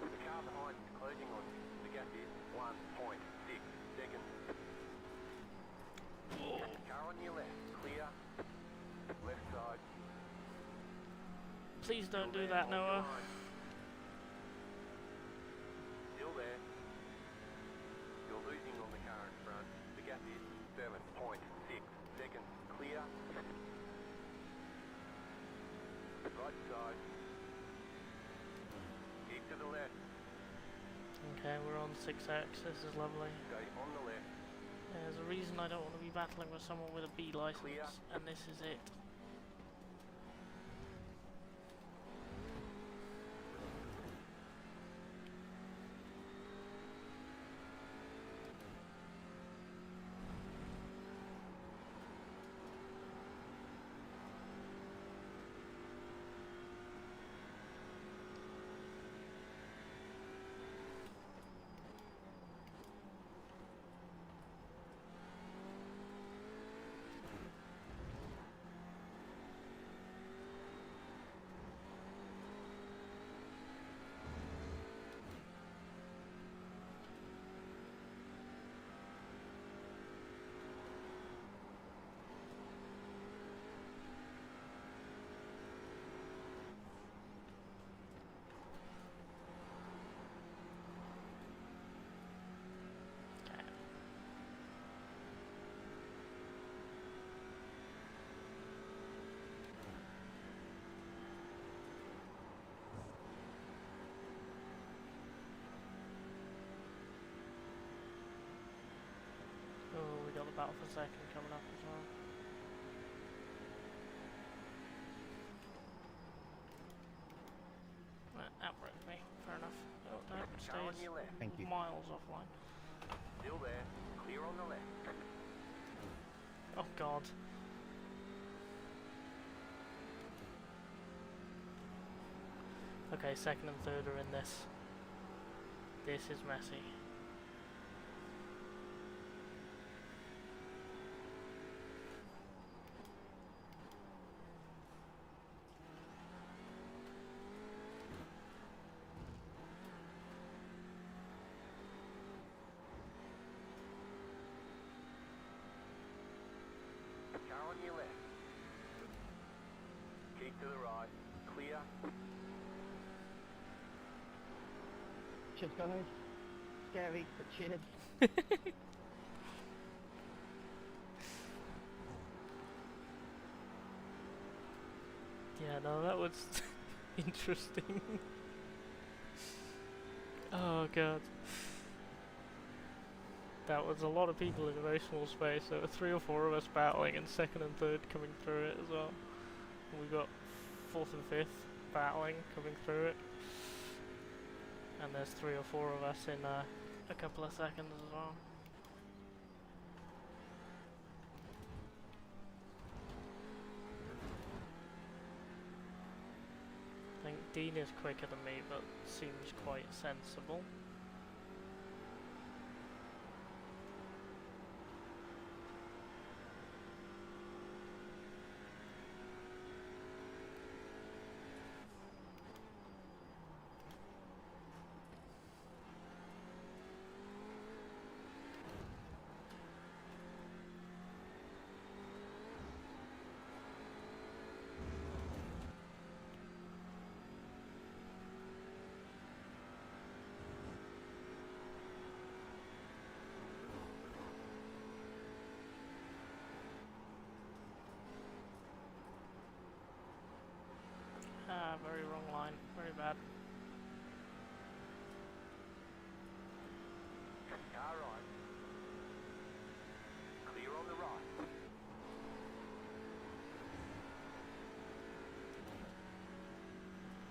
The car behind is closing on you. The gap is 1.6 seconds. Car on your left. Clear. Left side. Please don't Still do there, that, hold your Noah. line. Still there. You're losing on the car in front. The gap is 7.6 seconds. Clear. Right side. Keep to the left. Okay, we're on 6X. This is lovely. Stay on the left. There's a reason I don't want to be battling with someone with a B license, Clear. and this is it. Oh, we got the battle for second coming up as well. Outbreak me, fair enough. Oh, that Car on stays your left. Thank you. miles offline. Still there. Clear on the left. Oh god. Okay, second and third are in this. This is messy. Car on your left. Keep to the right. Clear. Cheers, guys. Scary, but cheers. Yeah, no, that was interesting. Oh god. That was a lot of people in a very small space. There were 3 or 4 of us battling and second and third coming through it as well. And we got 4th and 5th battling coming through it. And there's 3 or 4 of us in a couple of seconds as well. I think Dean is quicker than me, but seems quite sensible. very wrong line. Very bad. Car right. Clear on the right.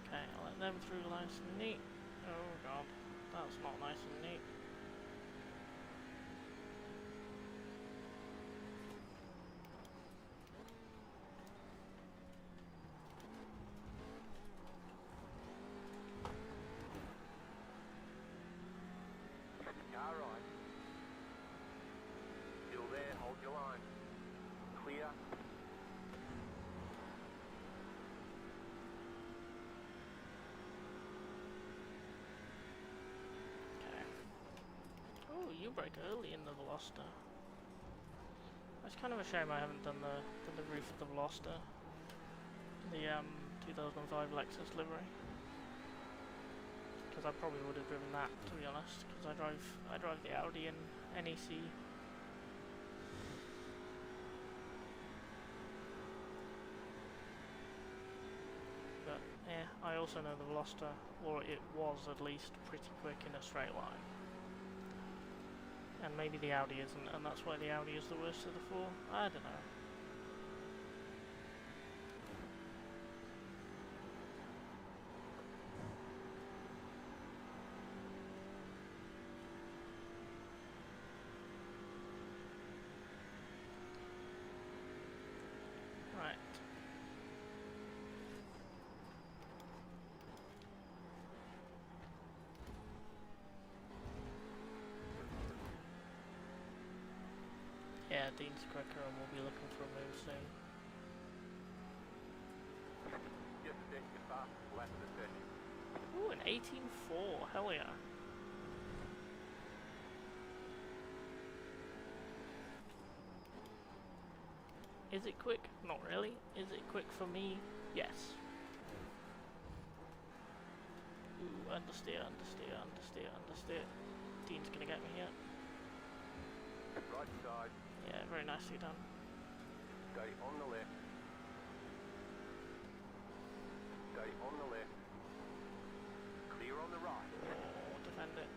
Okay, I'll let them through nice and neat. Oh god, that's not nice and neat. Car right. Still there, hold your line. Clear. Okay. Oh, you brake early in the Veloster. It's kind of a shame I haven't done the roof of the Veloster. The 2005 Lexus livery. Because I probably would have driven that, to be honest. Because I drive the Audi in NEC. But yeah, I also know the Veloster, or it was at least pretty quick in a straight line. And maybe the Audi isn't, and that's why the Audi is the worst of the four. I don't know. Right. Yeah, Dean's quicker and we'll be looking for a move soon. Just a second fast, lap of the session. Ooh, an 18.4, hell yeah. Is it quick? Not really. Is it quick for me? Yes. Ooh, understeer, understeer, understeer, understeer. Dean's gonna get me here. Right side. Yeah, very nicely done. Stay on the left. Stay on the left. Clear on the right. Oh, defend it.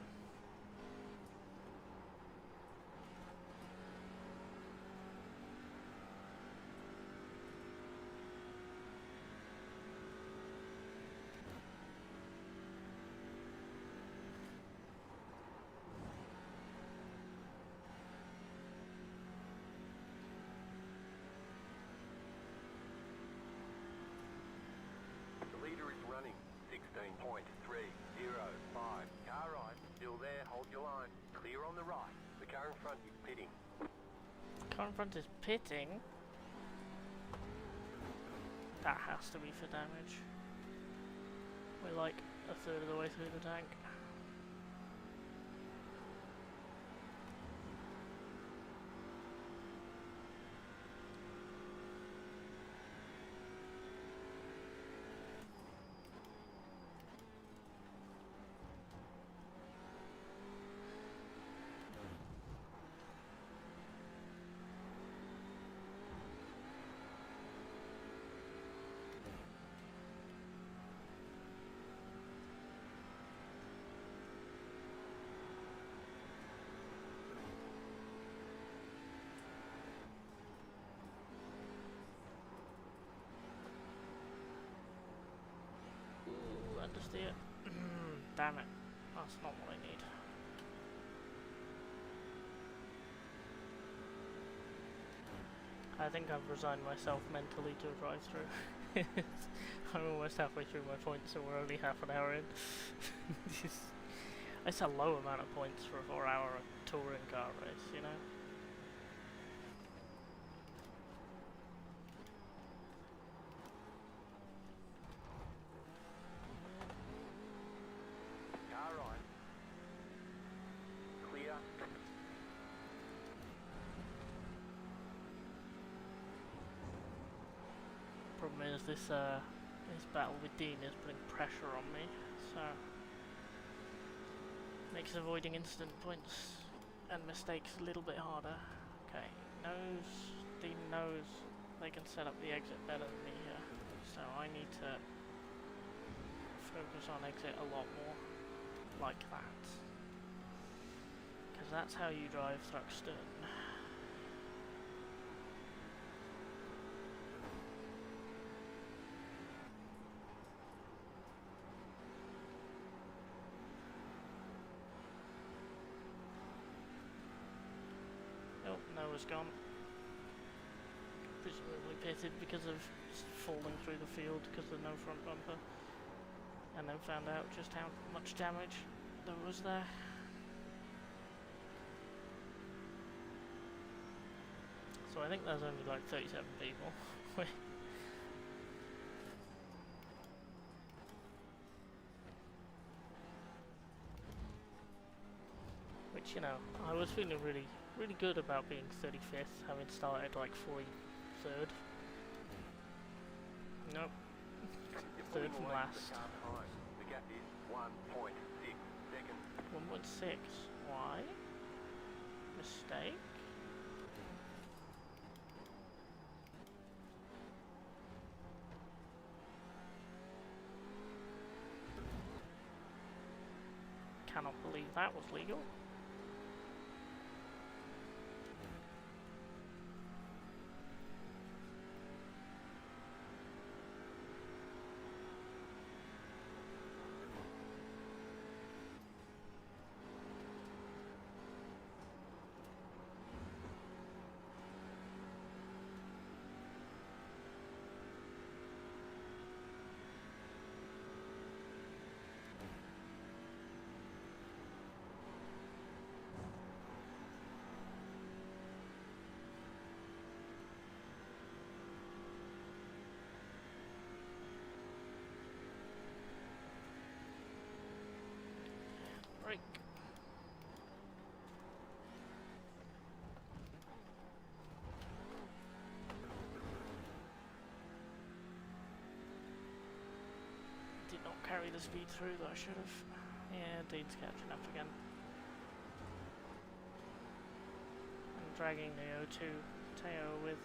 The leader is running. 16.305. Car right. Still there, hold your line. Clear on the right. The car in front is pitting. Car in front is pitting. That has to be for damage. We're like a third of the way through the tank. Ooh, understeer. Damn it. That's not what I need. I think I've resigned myself mentally to a drive-through. I'm almost halfway through my points, so we're only half an hour in. It's a low amount of points for a 4-hour touring car race, you know? Car right. Clear. Problem is this battle with Dean is putting pressure on me, so makes avoiding instant points and mistakes a little bit harder. Okay, Dean knows they can set up the exit better than me here, so I need to focus on exit a lot more, like that. Because that's how you drive Thruxton. Oh, Noah's gone. Presumably pitted because of falling through the field because there's no front bumper. And then found out just how much damage there was there. So I think there's only like 37 people. Which, you know, I was feeling really good about being 35th, having started like 43rd. Nope. Third from last. The gap is 1.6 seconds. 1.6. Why? Mistake? Cannot believe that was legal. Break. Did not carry the speed through that I should have. Yeah, Dean's catching up again. I'm dragging the O2 Teo with.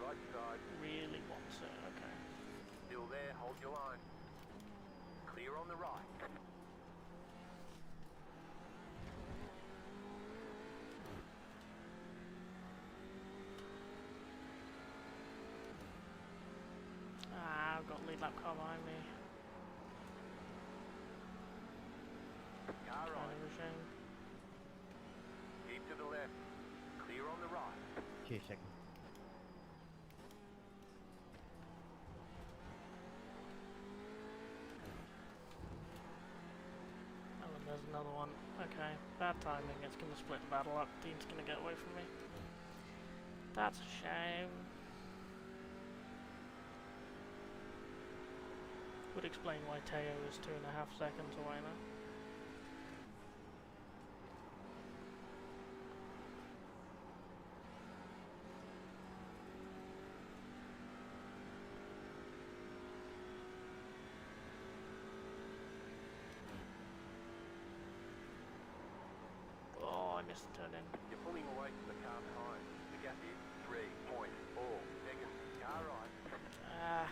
Right side. Really wants it, okay. Still there, hold your line. Clear on the right. Ah, I've got lead lap car behind me. Car Kind right. of a shame. Keep to the left. Clear on the right. 2 seconds. Oh, and there's another one. Okay, bad timing. It's going to split the battle up. Dean's going to get away from me. That's a shame. Would explain why Teo is 2.5 seconds away now. Oh, I missed the turn in. You're pulling away from the car behind. The gap is 3.4 seconds. Car right. Ah.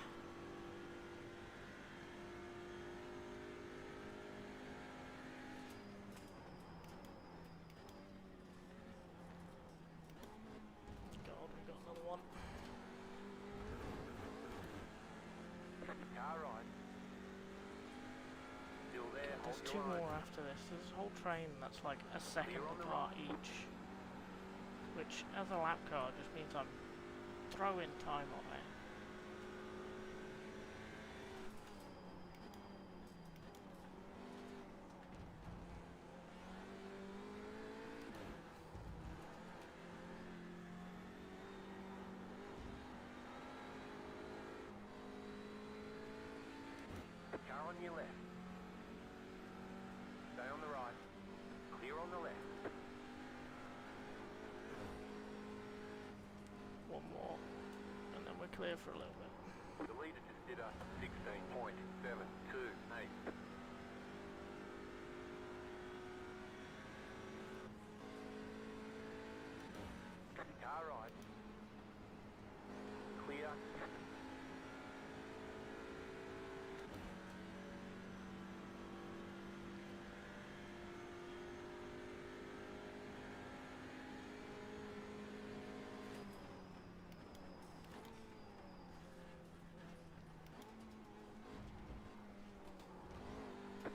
God, we got another one. Car right. Still there. there's two more after this. There's a whole train that's like a second apart each. Which, as a lap car, just means I'm throwing time on it. Car on your left. Stay on the right. Clear on the left. One more, and then we're clear for a little bit. The leader just did a 16.728. Car right. Clear.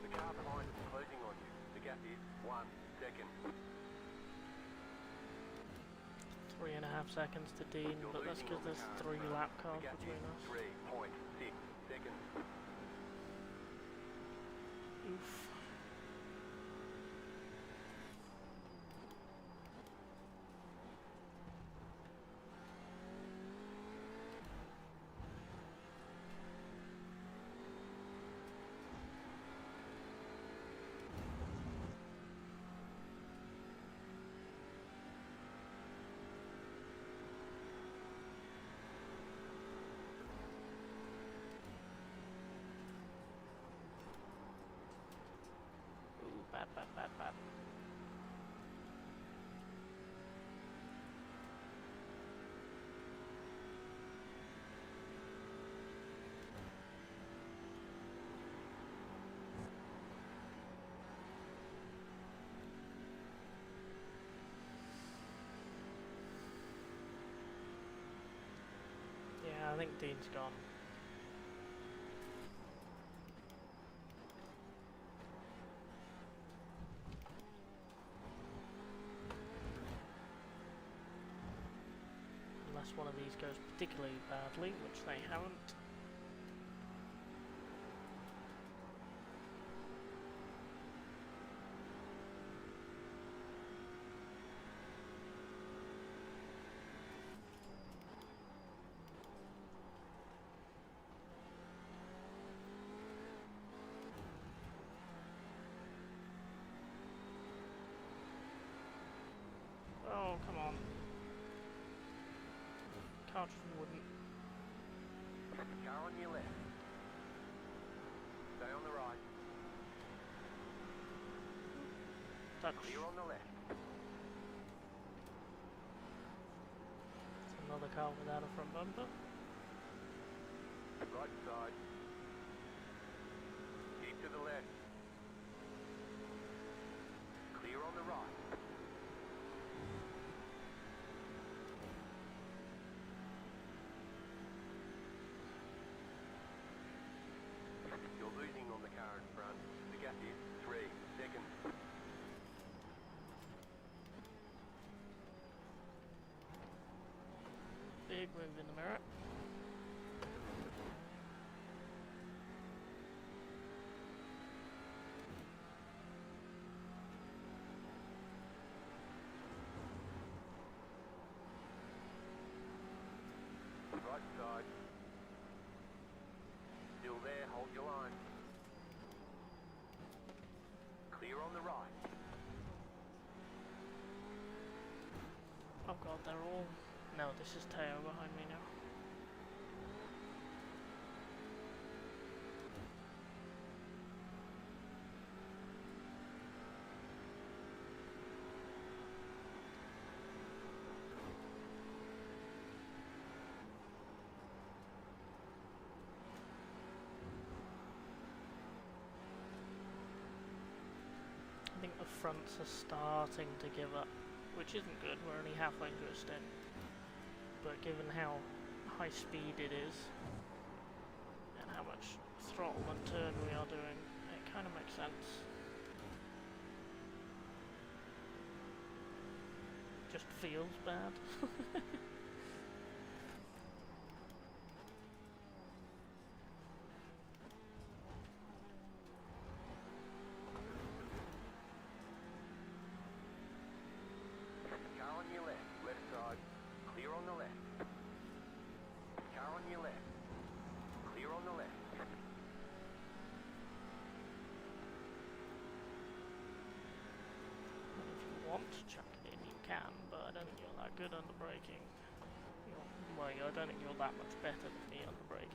The car behind is closing on you. The gap is 1 second. 3.5 seconds to Dean, but that's because there's 3 lap cars The gap between is us. 3.6 seconds. Oof. Ooh, bad, bad, bad, bad. Yeah, I think Dean's gone. Unless one of these goes particularly badly, which they haven't. Oh, come on. Car just wouldn't. Car on your left. Stay on the right. Touch. Clear on the left. It's another car without a front bumper. Right side. Keep to the left. Clear on the right. You're losing on the car in front. The gap is 3 seconds. Big move in the mirror. Right side. Still there, hold your line. Clear on the right. Oh god, they're all... No, this is Teo behind me now. I think the fronts are starting to give up, which isn't good. We're only halfway through a stint. But given how high speed it is, and how much throttle and turn we are doing, it kind of makes sense. Just feels bad. Car on your left, left side, clear on the left. Car on your left, clear on the left. If you want to chuck it in, you can, but I don't think you're that good under braking. Well, I don't think you're that much better than me under braking.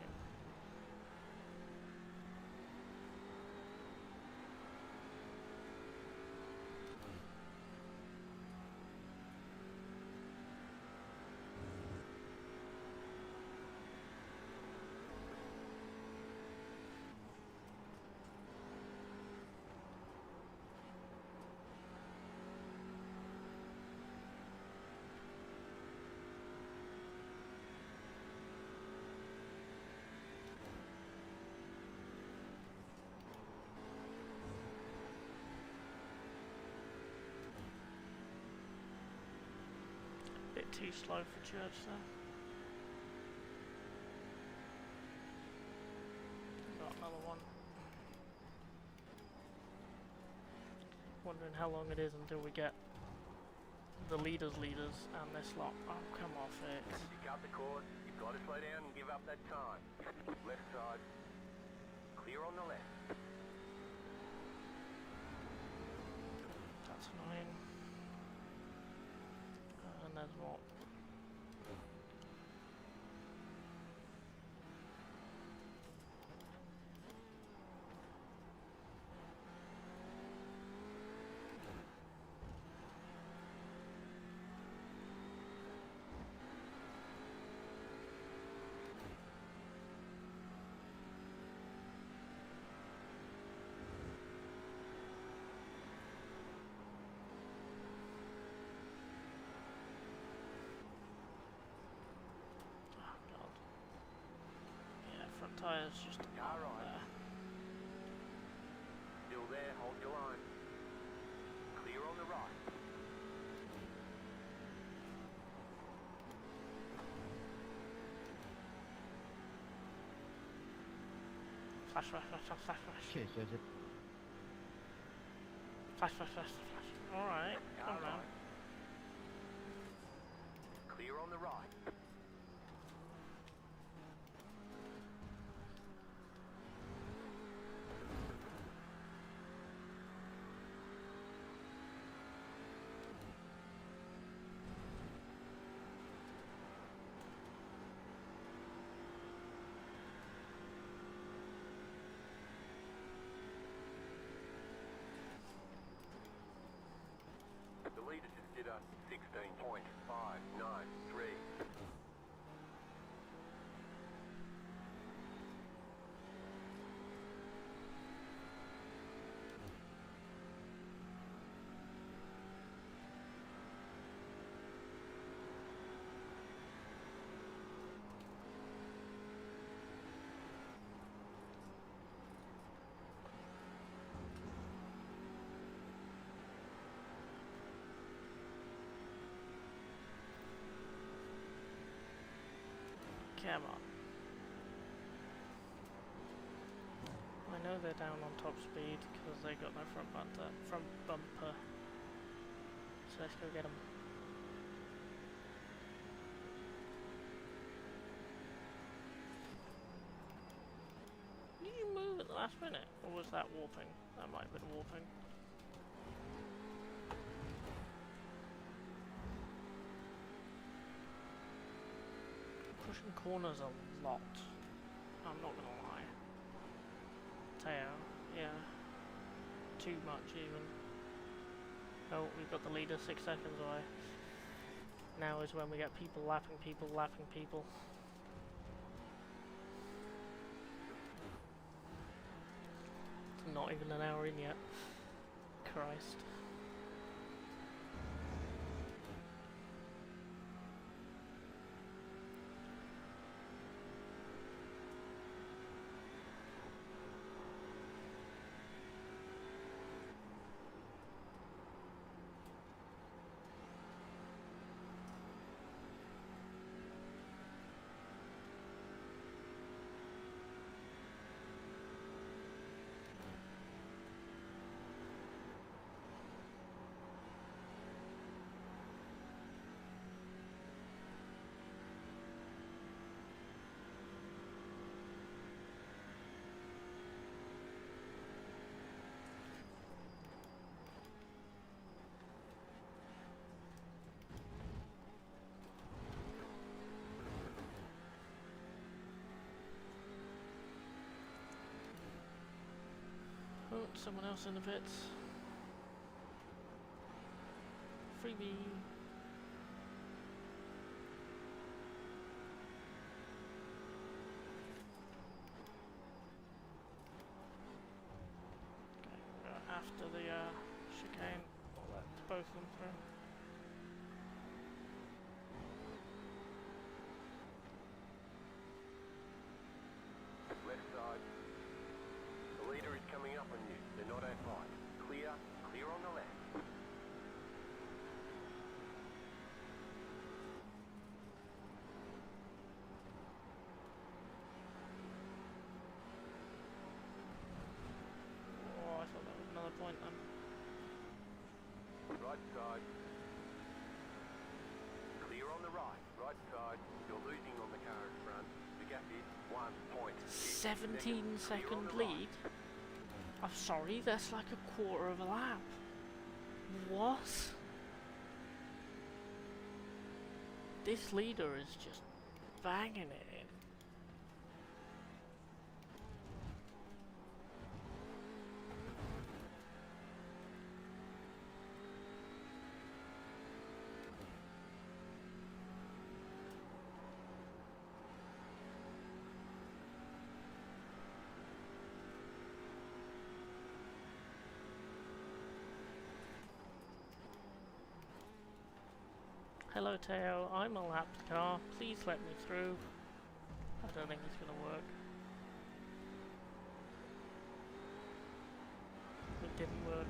Bit too slow for church though. Got another one. Wondering how long it is until we get the leaders and this lot. Oh, come off it. Pick up the course, you've got to slow down and give up that time. Left side, clear on the left. That's annoying. And there's more. Tyres just Car right. there. Still there, hold your line. Clear on the right. Flash, flash, flash, flash, flash, flash. Cheers, Joseph. Flash, flash, flash, flash. Alright, calm down. Clear on the right. The leader just did a 16.593. Come on. I know they're down on top speed because they got no front bumper. So let's go get them. Did you move at the last minute? Or was that warping? That might have been warping. Pushing corners a lot. I'm not gonna lie. Teo, yeah. Too much even. Oh, we've got the leader 6 seconds away. Now is when we get people lapping people, lapping people. It's not even an hour in yet. Christ. someone else in the pits. Freebie. Okay, we'll go after the chicane. We'll let both of them through. Left side. The leader is coming up on you. They're not at fight. Clear. Clear on the left. Oh, I thought that was another point then. Right side. Clear on the right. Right side. You're losing on the car in front. The gap is 1.6 17-second lead? I'm sorry, that's like a quarter of a lap. What? This leader is just banging it in. Hello Teo, I'm a lapped car, please let me through. I don't think it's gonna work. It didn't work.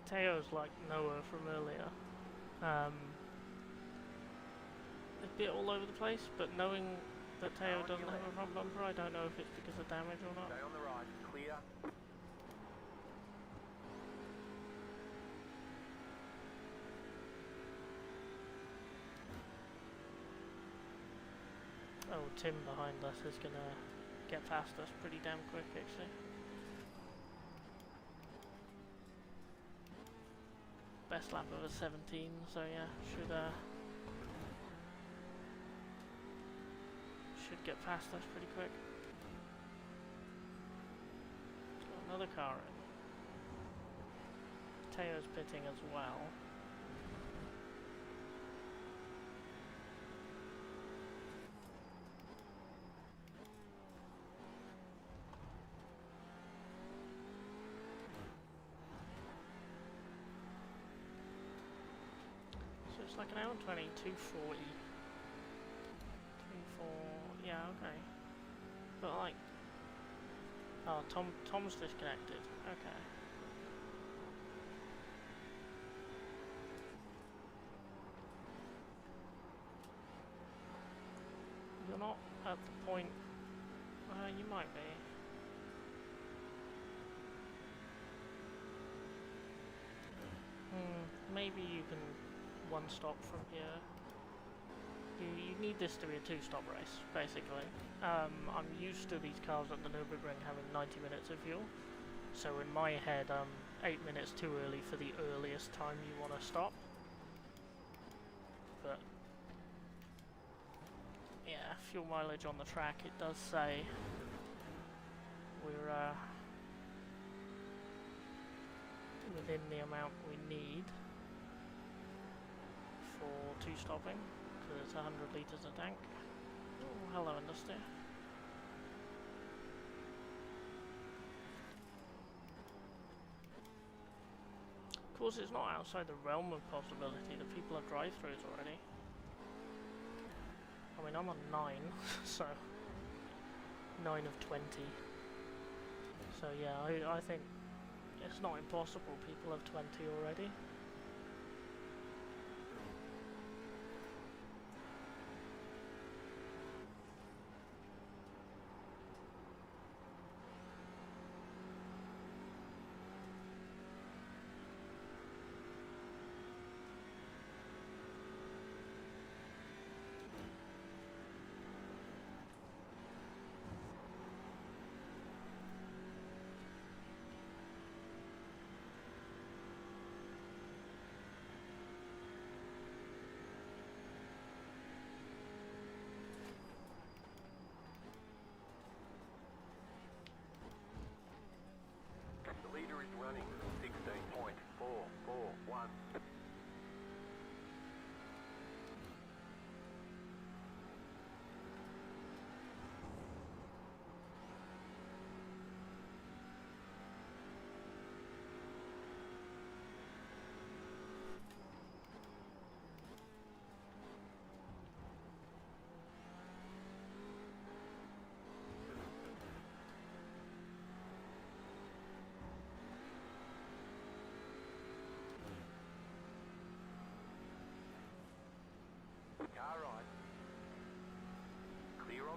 Teo's like Noah from earlier. A bit all over the place, but knowing that Teo doesn't have a front bumper, I don't know if it's because of damage or not. Stay on the right. Clear. Oh, Tim behind us is gonna get past us pretty damn quick, actually. Best lap of a 17, so yeah, should get past us pretty quick. Got another car in. Teo's pitting as well. So it's like an hour 20, 240. 24, yeah, okay. But like, oh, Tom's disconnected. Okay. You're not at the point. You might be. Maybe you can one stop from here. You need this to be a two-stop race, basically. I'm used to these cars at the Nürburgring having 90 minutes of fuel, so in my head I'm 8 minutes too early for the earliest time you want to stop. But yeah, fuel mileage on the track, it does say we're within the amount we need for two-stopping. It's 100 litres a tank. Oh, hello, Industry. Of course, it's not outside the realm of possibility that people have drive-thrus already. I mean, I'm on 9, so 9 of 20. So yeah, I think it's not impossible people have 20 already.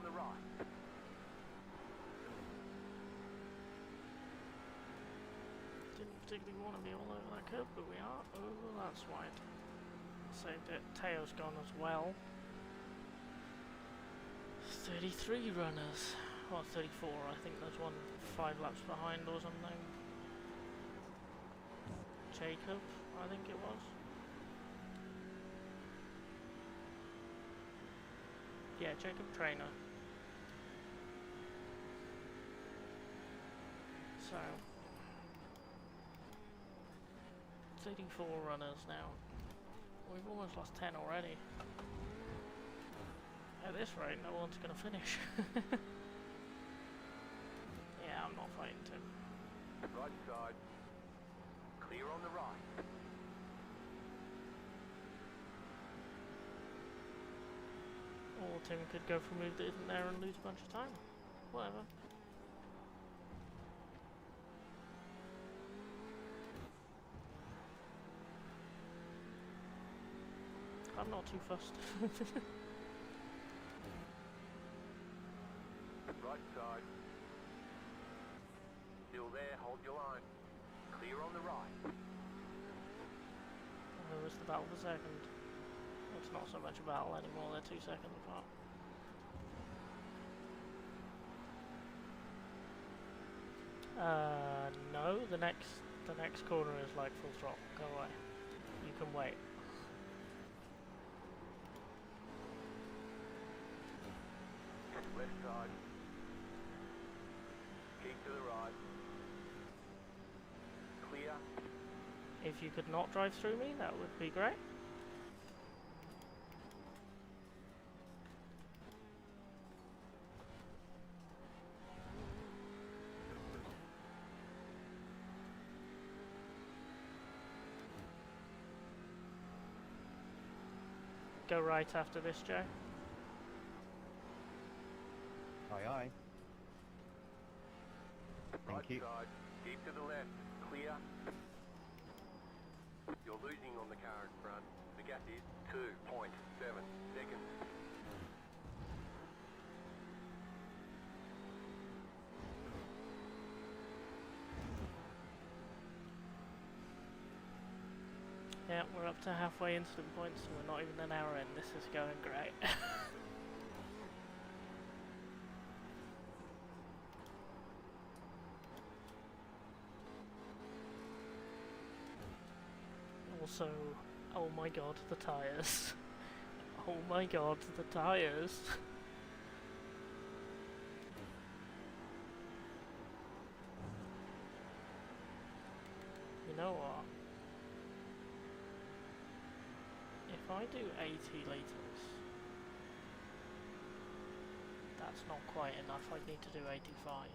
on the right. Didn't particularly want to be all over that curve, but we are. Oh, that's wide. Saved it. Teo's gone as well. 33 runners. Well, 34. I think there's one 5 laps behind or something. Jacob, I think it was. Yeah, Jacob Trainer. So, 34 runners now. We've almost lost 10 already. At this rate, no one's gonna finish. Yeah, I'm not fighting Tim. Right side. Clear on the right. Or Tim could go for a move that isn't there and lose a bunch of time. Whatever. I'm not too fussed. Right side. Still there, hold your line. Clear on the right. Who was the battle for second? It's not so much a battle anymore, they're 2 seconds apart. No, the next corner is like full throttle. Go away. You can wait. Left side. Keep to the right. Clear. If you could not drive through me, that would be great. Go right after this, Joe. Aye aye. Right Thank you. side. Keep to the left. Clear. You're losing on the car in front. The gap is 2.7 seconds. Yeah, we're up to halfway incident points, so we're not even an hour in. This is going great. Also, oh my god, the tyres. Oh my god, the tyres. You know what? If I do 80 litres, that's not quite enough. I need to do 85.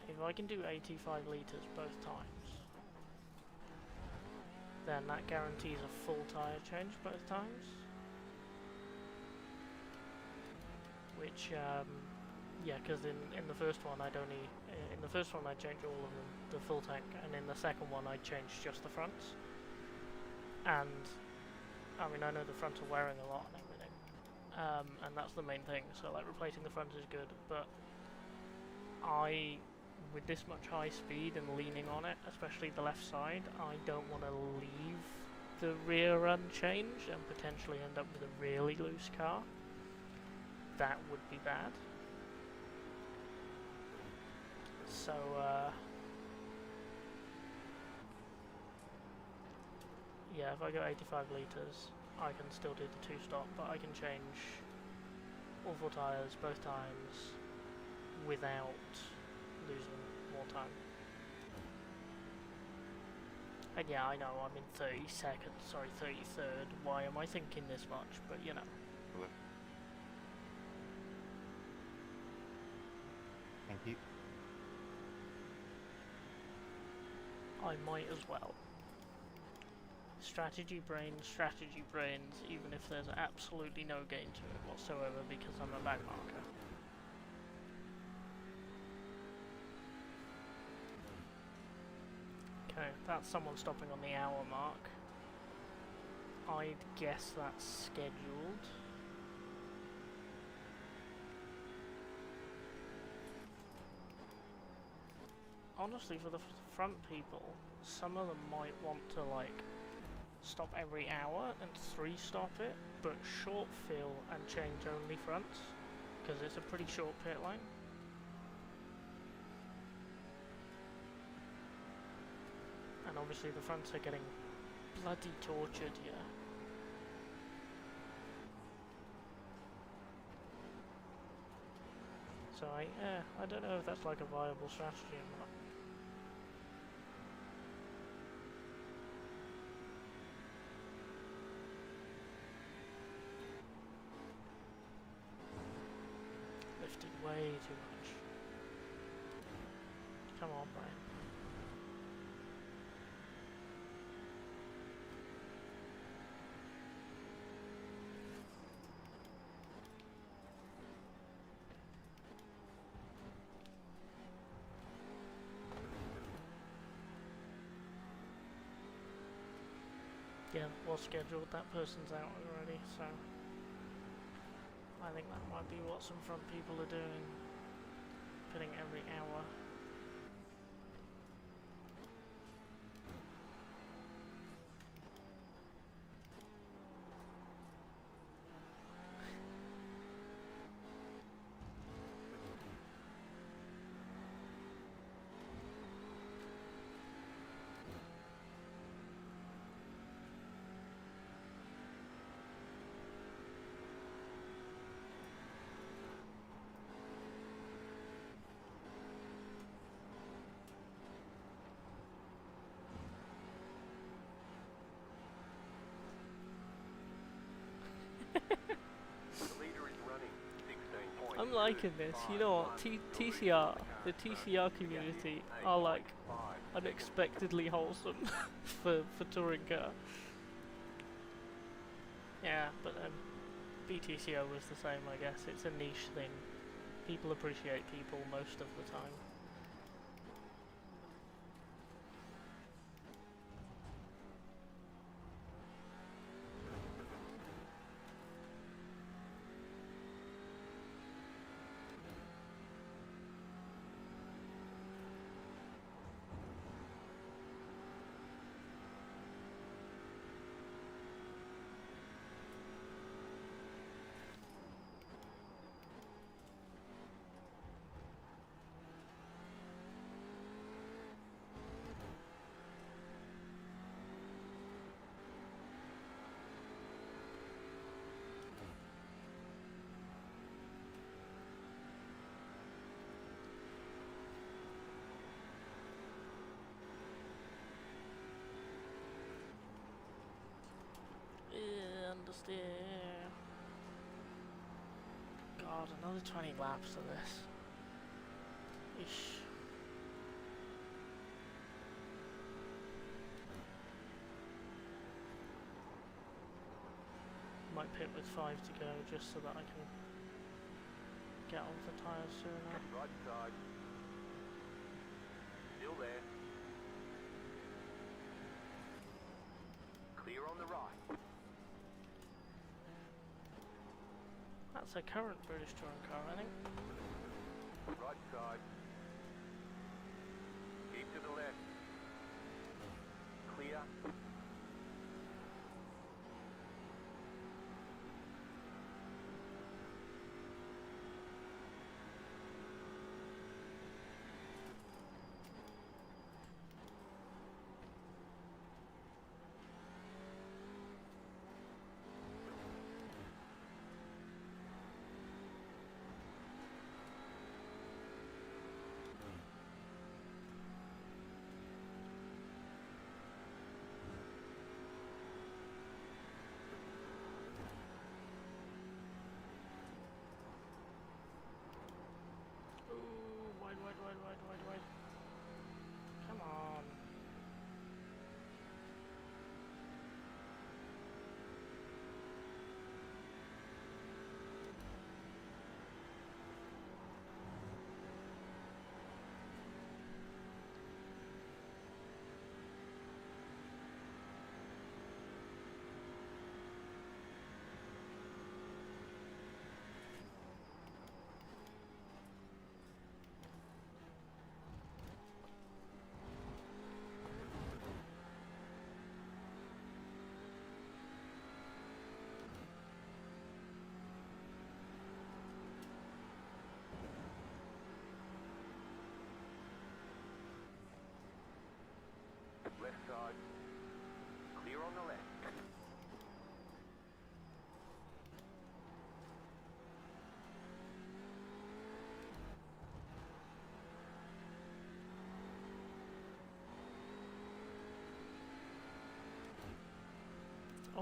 If I can do 85 litres both times, then that guarantees a full tyre change both times. Which, yeah, because in the first one I'd only, in the first one I'd change all of them, the full tank, and in the second one I'd change just the fronts. And, I mean, I know the fronts are wearing a lot and everything, and that's the main thing, so like replacing the fronts is good, but with this much high speed and leaning on it, especially the left side, I don't want to leave the rear unchanged and potentially end up with a really loose car. That would be bad. So, yeah, if I go 85 litres, I can still do the 2-stop, but I can change all 4 tyres both times without losing more time. And yeah, I know, I'm in 32nd, sorry, 33rd. Why am I thinking this much? But you know. Thank you. I might as well. Strategy brains, even if there's absolutely no gain to it whatsoever because I'm a back marker. Okay, that's someone stopping on the hour mark. I'd guess that's scheduled. honestly, for the front people, some of them might want to like stop every hour and 3-stop it, but short fill and change only fronts, because it's a pretty short pit lane. And obviously the fronts are getting bloody tortured here. So I don't know if that's like a viable strategy or not. Lifted way too much. Come on, Brian. Yeah, was scheduled, that person's out already, so I think that might be what some front people are doing, pitting every hour. I'm liking this, you know what, TCR, the TCR community are like unexpectedly wholesome for touring car. Yeah, but BTCO was the same, I guess. It's a niche thing. People appreciate people most of the time. Understeer. God, another 20 laps of this. Ish. Might pit with 5 to go just so that I can get off the tyres sooner. Right side. Still there. Clear on the right. That's a current British touring car, I think. Right side. Keep to the left. Clear.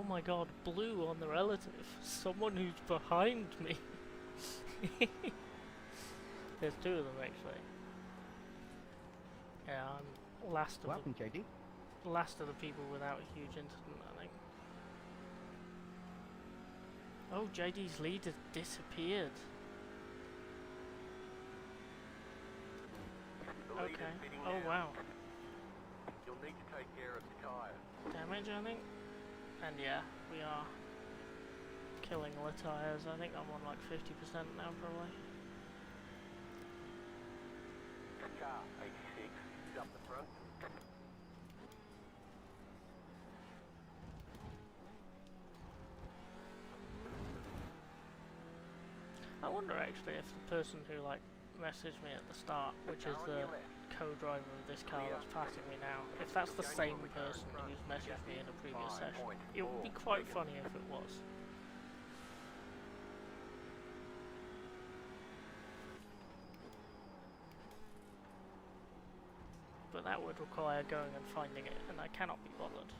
Oh my god, blue on the relative. Someone who's behind me. There's two of them actually. Yeah, I'm last What of happened, JD? the last of the people without a huge incident, I think. Oh, JD's lead has disappeared. The leader's Okay. fitting Oh now. wow. You'll need to take care of the tyre. Damage, I think. And yeah, we are killing the tyres. I think I'm on like 50% now, probably. Car 86 is up the front. I wonder actually if the person who like messaged me at the start, which is the co-driver of this car that's passing me now, if that's the same person who's messaged me in a previous session, it would be quite funny if it was. But that would require going and finding it, and I cannot be bothered.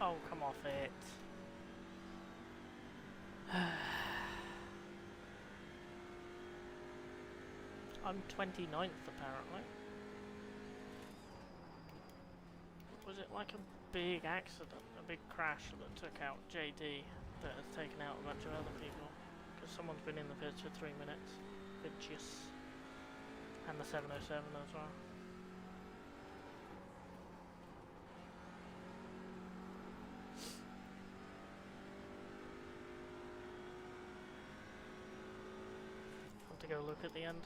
Oh, come off it. I'm 29th apparently. Was it like a big accident, a big crash that took out JD that has taken out a bunch of other people? Because someone's been in the pits for 3 minutes. Vinicius. And the 707 as well. To go look at the end.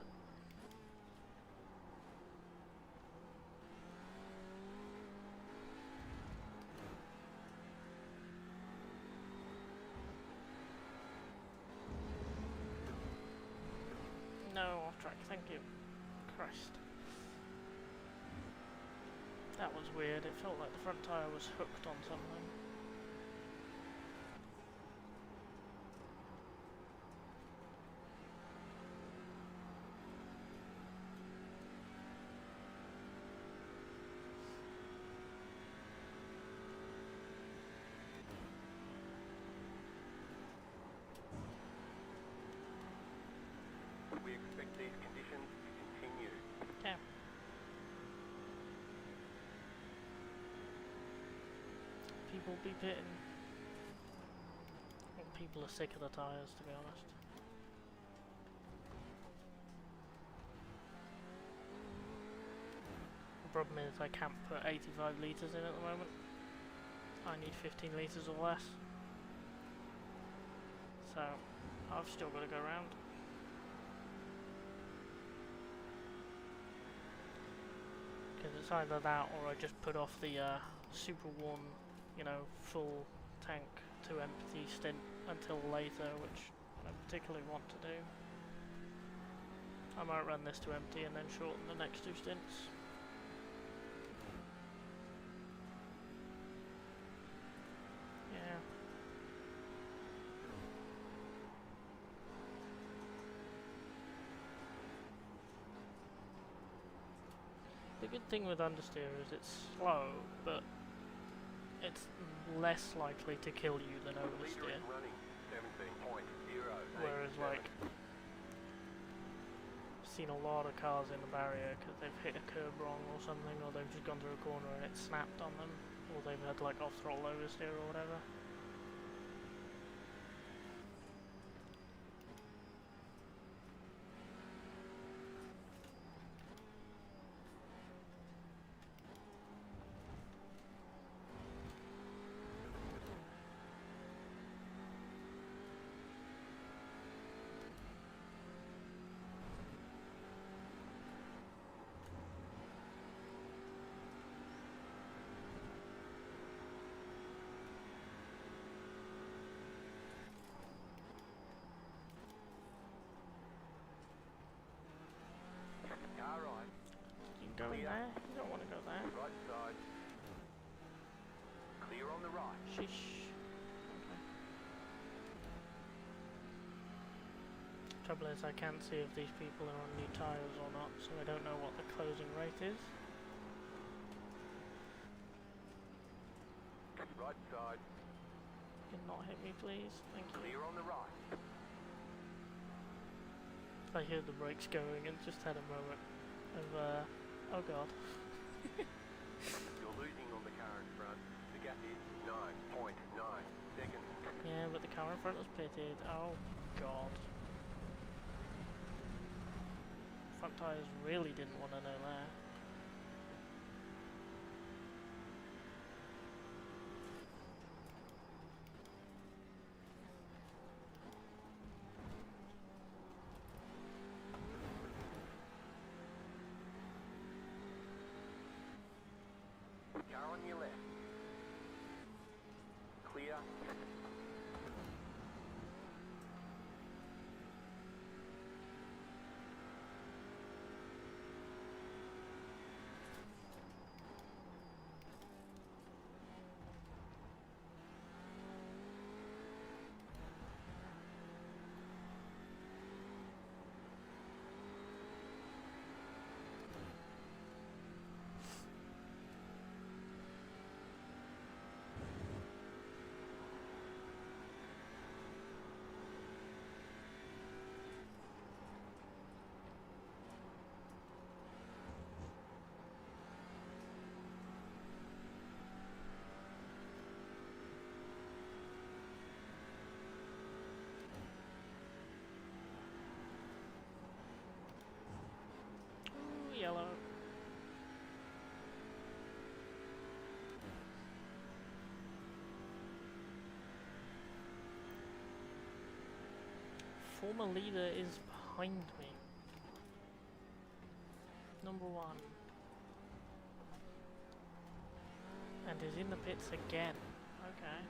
No, off track, thank you. Christ. That was weird, it felt like the front tyre was hooked on something. We expect these conditions to continue. Yeah. People be pitting. I think people are sick of the tyres, to be honest. The problem is I can't put 85 litres in at the moment. I need 15 litres or less. So, I've still got to go round. Because it's either that or I just put off the Super 1, you know, full tank to empty stint until later, which I particularly want to do. I might run this to empty and then shorten the next 2 stints. Yeah. The good thing with understeer is it's slow, but it's less likely to kill you than The leader oversteer. is running 17.0. Whereas, like, I've seen a lot of cars in the barrier because they've hit a curb wrong or something, or they've just gone through a corner and it snapped on them, or they've had like off-throttle oversteer or whatever. Sheesh. Okay. Trouble is, I can't see if these people are on new tyres or not, so I don't know what the closing rate is. Right side, You can not hit me, please. Thank you. clear on the right. I heard the brakes going and just had a moment of, oh god. You're losing on the car in front. The gap is 9.9 seconds. Yeah, but the car in front was pitted. Oh god. Front tyres really didn't want to know that. Car on your left. Clear. Ooh, yellow. Former leader is behind me. Number 1. And is in the pits again. Okay.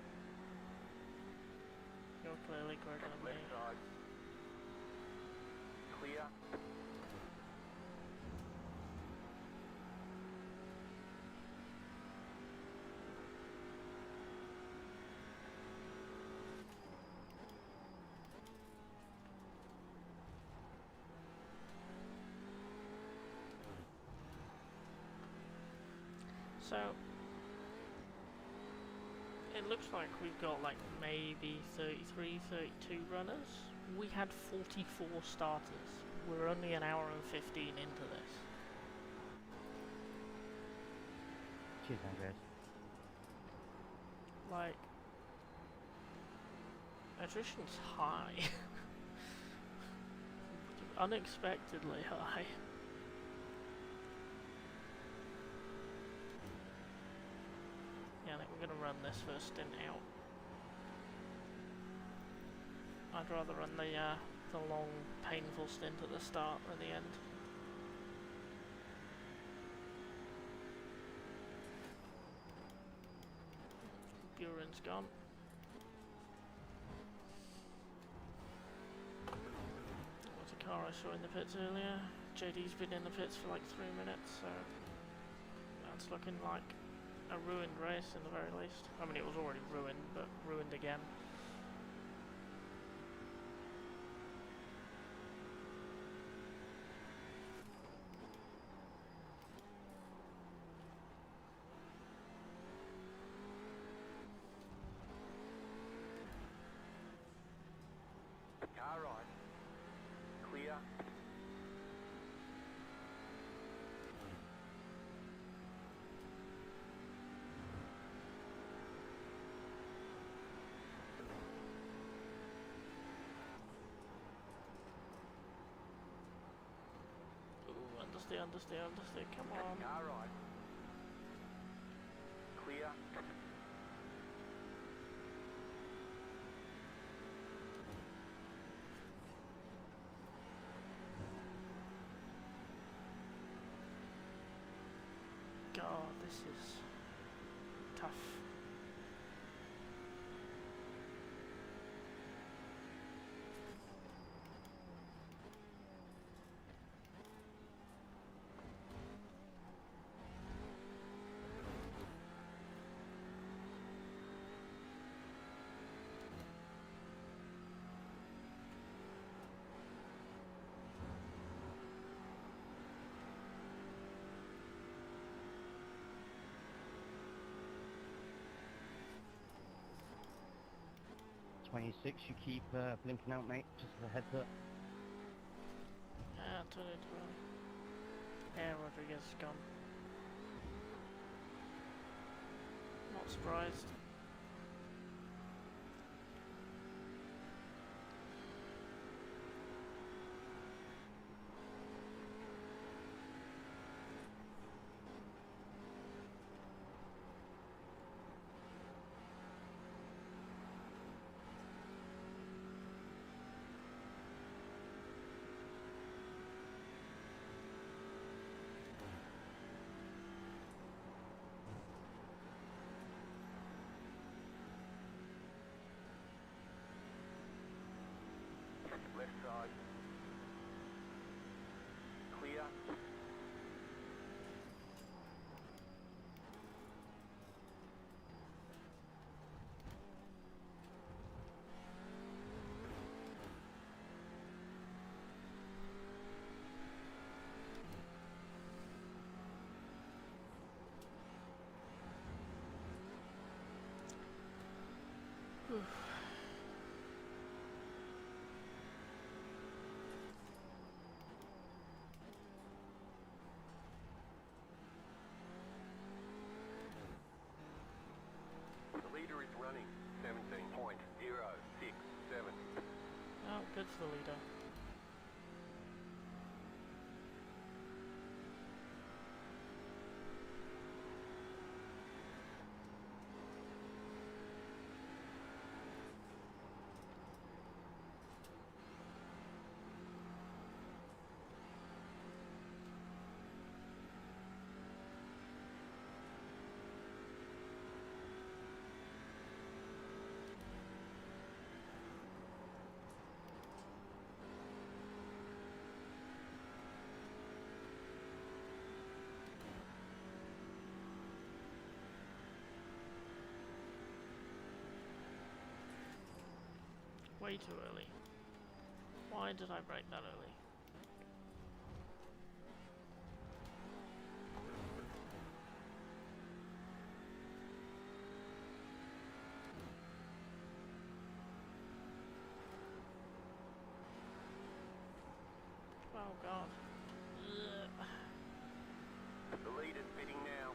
You're clearly quicker than me. Left side. Clear. So, it looks like we've got like maybe 33, 32 runners. We had 44 starters. We're only an hour and 15 into this. Cheers, Andres. Like, attrition's high. Unexpectedly high. Yeah, I think we're gonna run this first stint out. I'd rather run the long, painful stint at the start than the end. Buren's gone. There was a car I saw in the pits earlier. JD's been in the pits for like 3 minutes, so that's looking like a ruined race in the very least. I mean, it was already ruined, but ruined again. Car right. Clear. Ooh, understeer, come on. Car right. Clear. God, this is tough. 26, you keep blinking out, mate, just as a heads up. Yeah, turn it around. Yeah, Rodriguez is gone. Not surprised. Left side. Clear. The leader is running 17.067. Oh, good for the leader. Way too early. Why did I brake that early? Oh god. Ugh. The leader's pitting now.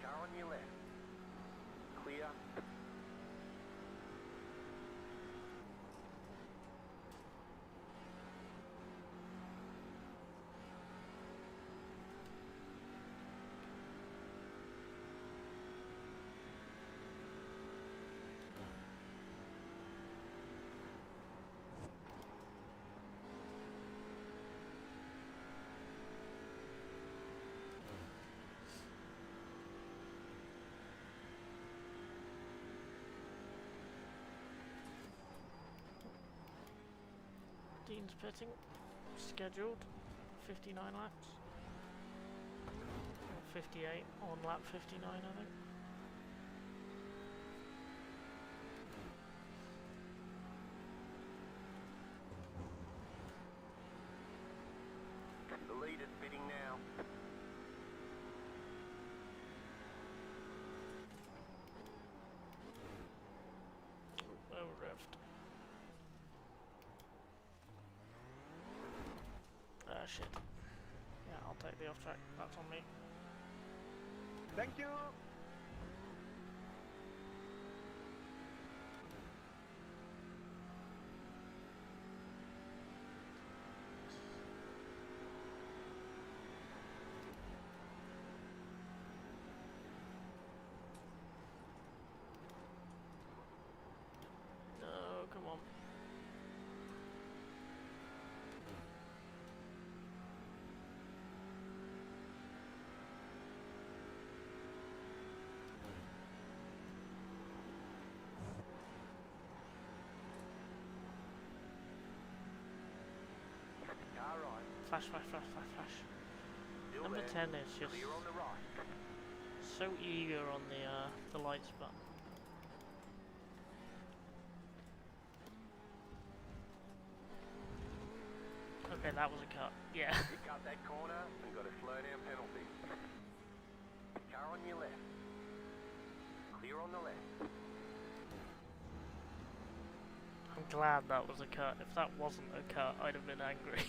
Car on your left. Clear. Dean's pitting. Scheduled. 59 laps. Or 58 on lap 59, I think. The leader's pitting now. Over rift. Ah, shit. Yeah, I'll take the off track. That's on me. Thank you. No, come on. Car right. Flash, flash, flash, flash, flash. Still Number there. 10 is just Clear on the right. so eager on the lights button. Okay, that was a cut. Yeah. You cut that corner and got a slow down penalty. Car on your left. Clear on the left. I'm glad that was a cut. If that wasn't a cut, I'd have been angry.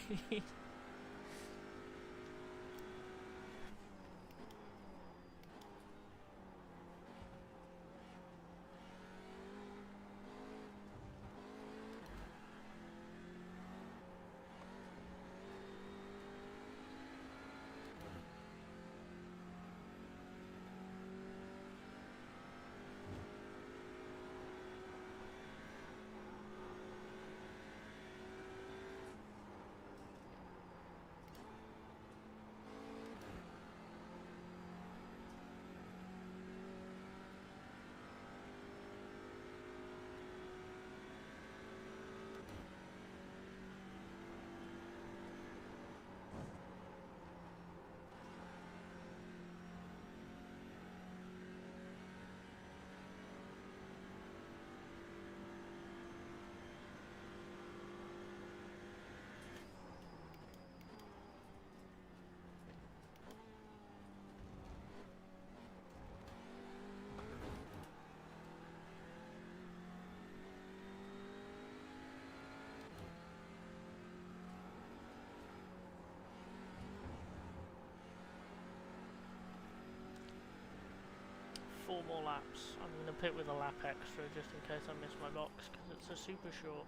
Four more laps. I'm going to pit with a lap extra just in case I miss my box because it's a super short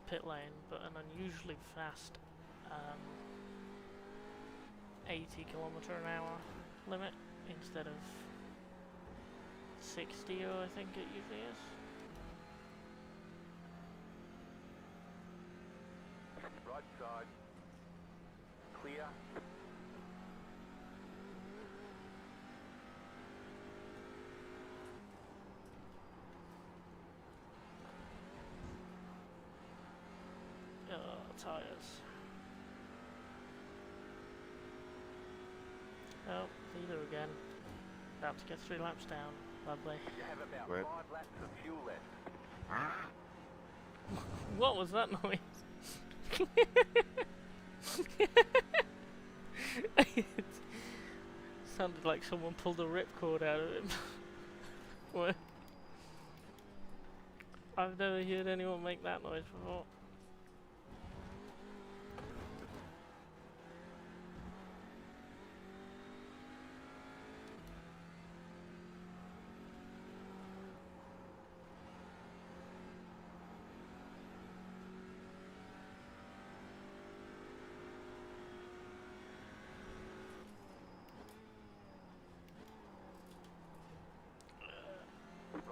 pit lane but an unusually fast 80km/h limit instead of 60 or I think it usually is. Right side. Clear. Tyres. Oh, leader again. About to get 3 laps down. Lovely. You have about Right. 5 laps of fuel left. What was that noise? It sounded like someone pulled a ripcord out of him. What? I've never heard anyone make that noise before.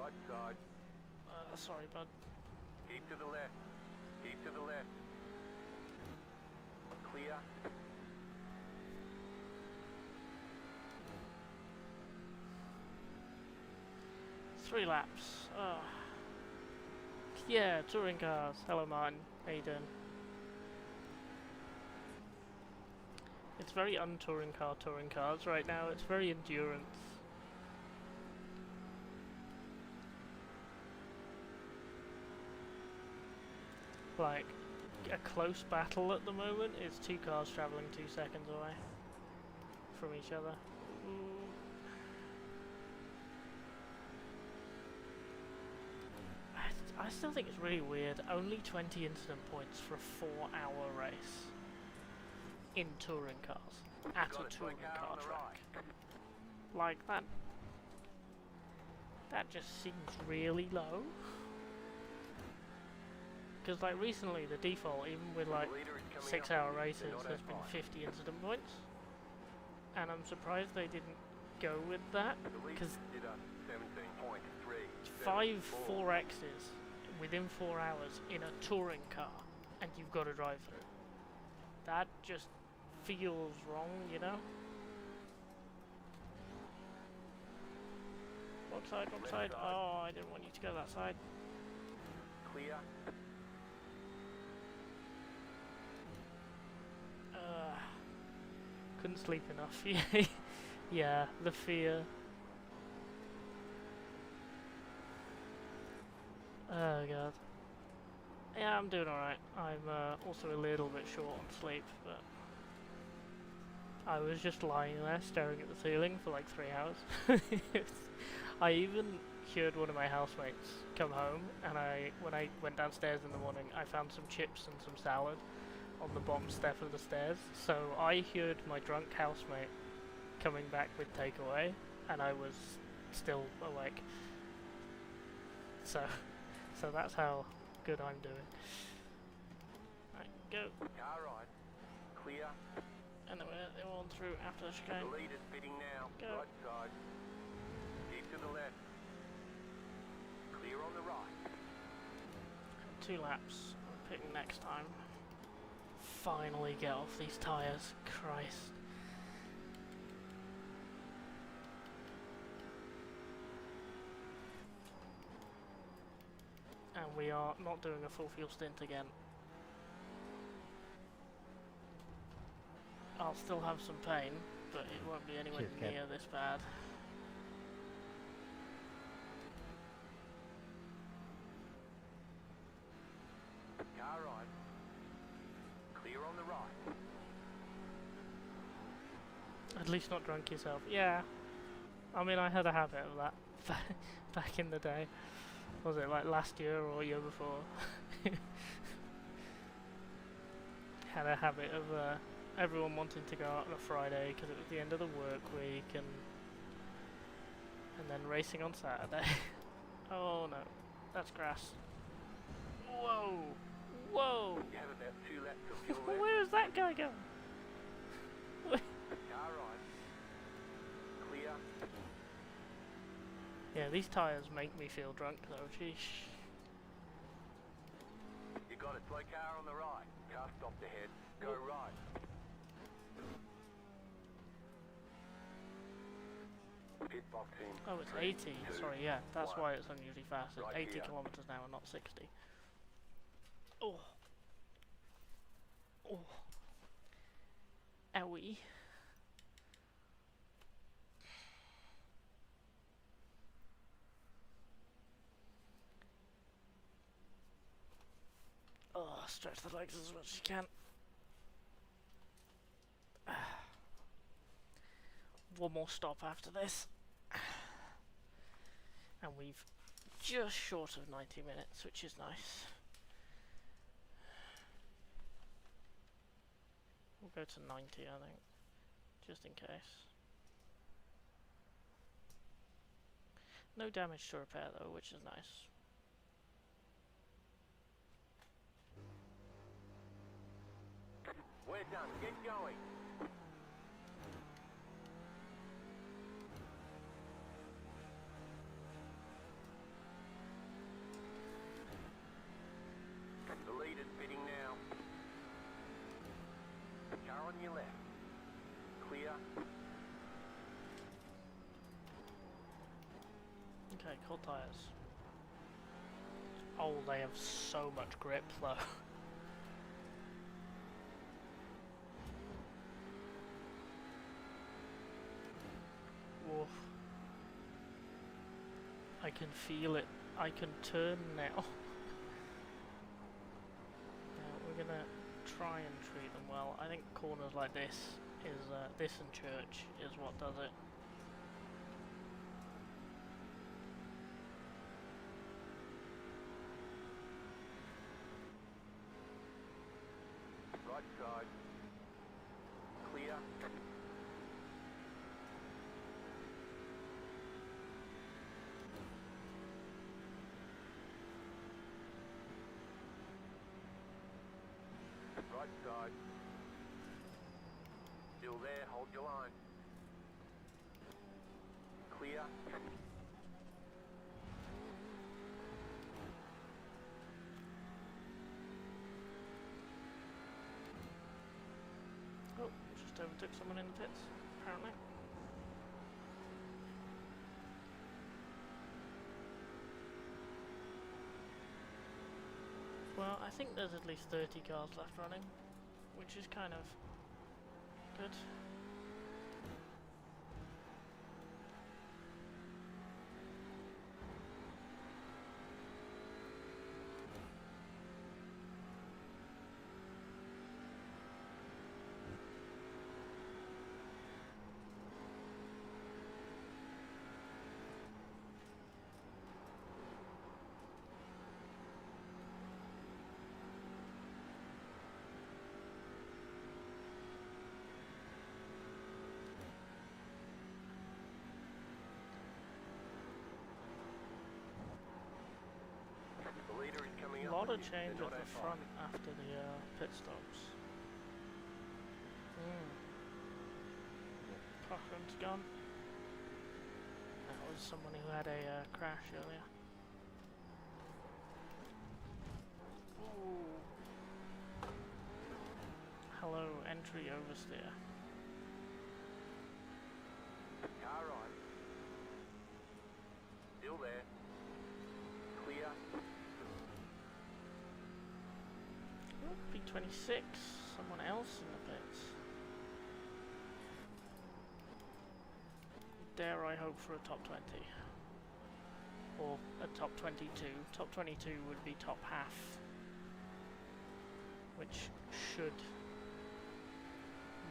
Right side. Sorry, bud. Keep to the left. Keep to the left. Clear. Three laps. Oh. Yeah, touring cars. Hello, Martin. How you doing? It's very untouring cars right now. It's very endurance. Like, a close battle at the moment is 2 cars travelling 2 seconds away from each other. I still think it's really weird. Only 20 incident points for a 4-hour race in touring cars at Got a a touring car car on the track. Like that. That just seems really low. Because like recently the default, even with like The leader is coming 6-hour up. They're races, not has at been 5. 50 incident points. And I'm surprised they didn't go with that. The leader Because did a 17.3. 5 4X's within 4 hours in a touring car, and you've got to drive through. That just feels wrong, you know? What side, what side? Oh, I didn't want you to go that side. Clear. couldn't sleep enough. Yeah, the fear. Oh god. Yeah, I'm doing alright. I'm also a little bit short on sleep, but I was just lying there staring at the ceiling for like 3 hours. I even heard one of my housemates come home, and when I went downstairs in the morning, I found some chips and some salad on the bottom step of the stairs. So I heard my drunk housemate coming back with takeaway, and I was still awake. So that's how good I'm doing. Right, go. Car right. Clear. And then they're on through after the chicane. The leader's fitting now. Go. Right side. Keep to the left. Clear on the right. 2 laps. I'm picking next time. Finally get off these tyres. Christ. And we are not doing a full fuel stint again. I'll still have some pain, but it won't be anywhere Cheers, near this bad. Car right. Clear on the right. At least not drunk yourself. Yeah. I mean, I had a habit of that back in the day. Was it like last year or year before? Had a habit of everyone wanting to go out on a Friday because it was the end of the work week, and then racing on Saturday. Oh no, that's grass. Whoa, whoa! You have about 2 laps of fuel left. Where is that guy going? Car right. Clear. Yeah, these tyres make me feel drunk though, sheesh. You got it. Slow car on the right. Car stopped ahead. Go right. Pit box team. Oh, it's 3, 80. 2, Sorry, yeah, that's 1. why it's unusually fast. It's Right 80 here. kilometers an hour, not 60. Oh. Oh. Owie. Oh, stretch the legs as much as you can. One more stop after this. And we've just short of 90 minutes, which is nice. We'll go to 90, I think, just in case. No damage to repair though, which is nice. We're done. Get going. The leader's fitting now. Car on your left. Clear. Okay, cold tires. Oh, they have so much grip though. Woof. I can feel it. I can turn now. Now we're gonna try and treat them well. I think corners like this is this and church is what does it. Right side. Clear. Right side. Still there, hold your line. Clear. Oh, just overtook someone in the pits, apparently. Well, I think there's at least 30 cars left running, which is kind of good. lot of you. change They're at not the front after the pit stops. Cochrane's gone. That was someone who had a crash earlier. Ooh. Hello, entry oversteer. Car right. Still there. Clear. Oh, P26, someone else in the pits. Dare I hope for a top 20? Or a top 22. Top 22 would be top half. Which should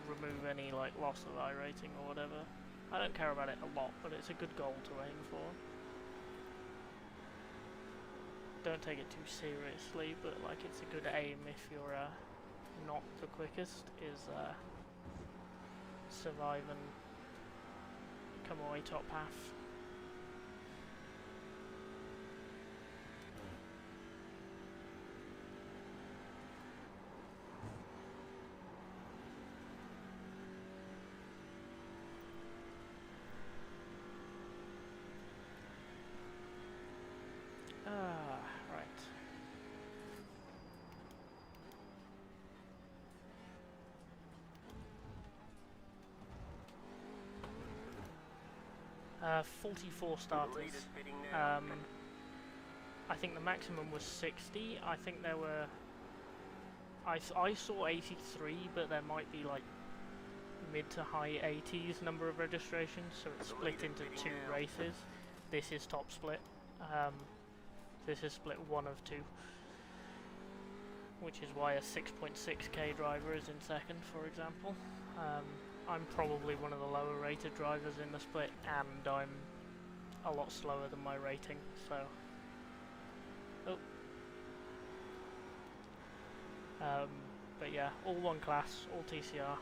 remove any like loss of iRating or whatever. I don't care about it a lot, but it's a good goal to aim for. Don't take it too seriously, but like it's a good aim if you're not the quickest, is survive and come away top half. Right. Uh, 44 starters. The leader's fitting now. I think the maximum was 60. I think there were... I saw 83, but there might be like mid to high 80s number of registrations, so it's split into two races. This is top split. This is split 1 of 2, which is why a 6.6k driver is in second, for example. I'm probably one of the lower rated drivers in the split, and I'm a lot slower than my rating, so... but yeah, all one class, all TCR.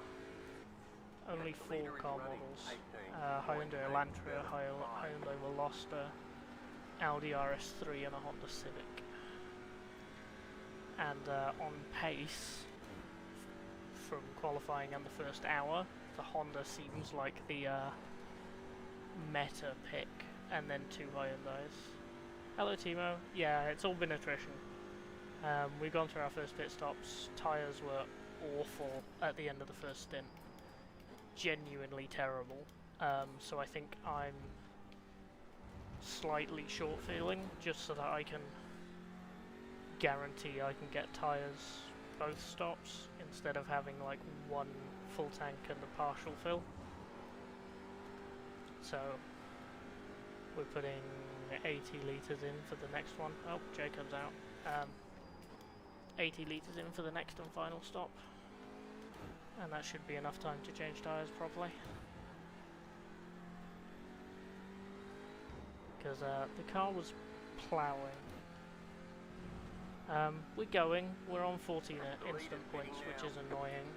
Only 4 car models. Hyundai Elantra, Hyundai Veloster, Audi RS3 and a Honda Civic. And on pace, from qualifying and the first hour, the Honda seems like the meta pick, and then 2 Hyundais. Hello Timo, yeah, it's all been attrition. We've gone through our first pit stops, tyres were awful at the end of the first stint. Genuinely terrible. So I think I'm slightly short feeling, just so that I can guarantee I can get tyres both stops, instead of having like 1 full tank and a partial fill. So we're putting 80 litres in for the next one. Oh, Jacob's out. 80 litres in for the next and final stop, and that should be enough time to change tyres properly, because the car was ploughing. We're on 14 instant points, which is annoying,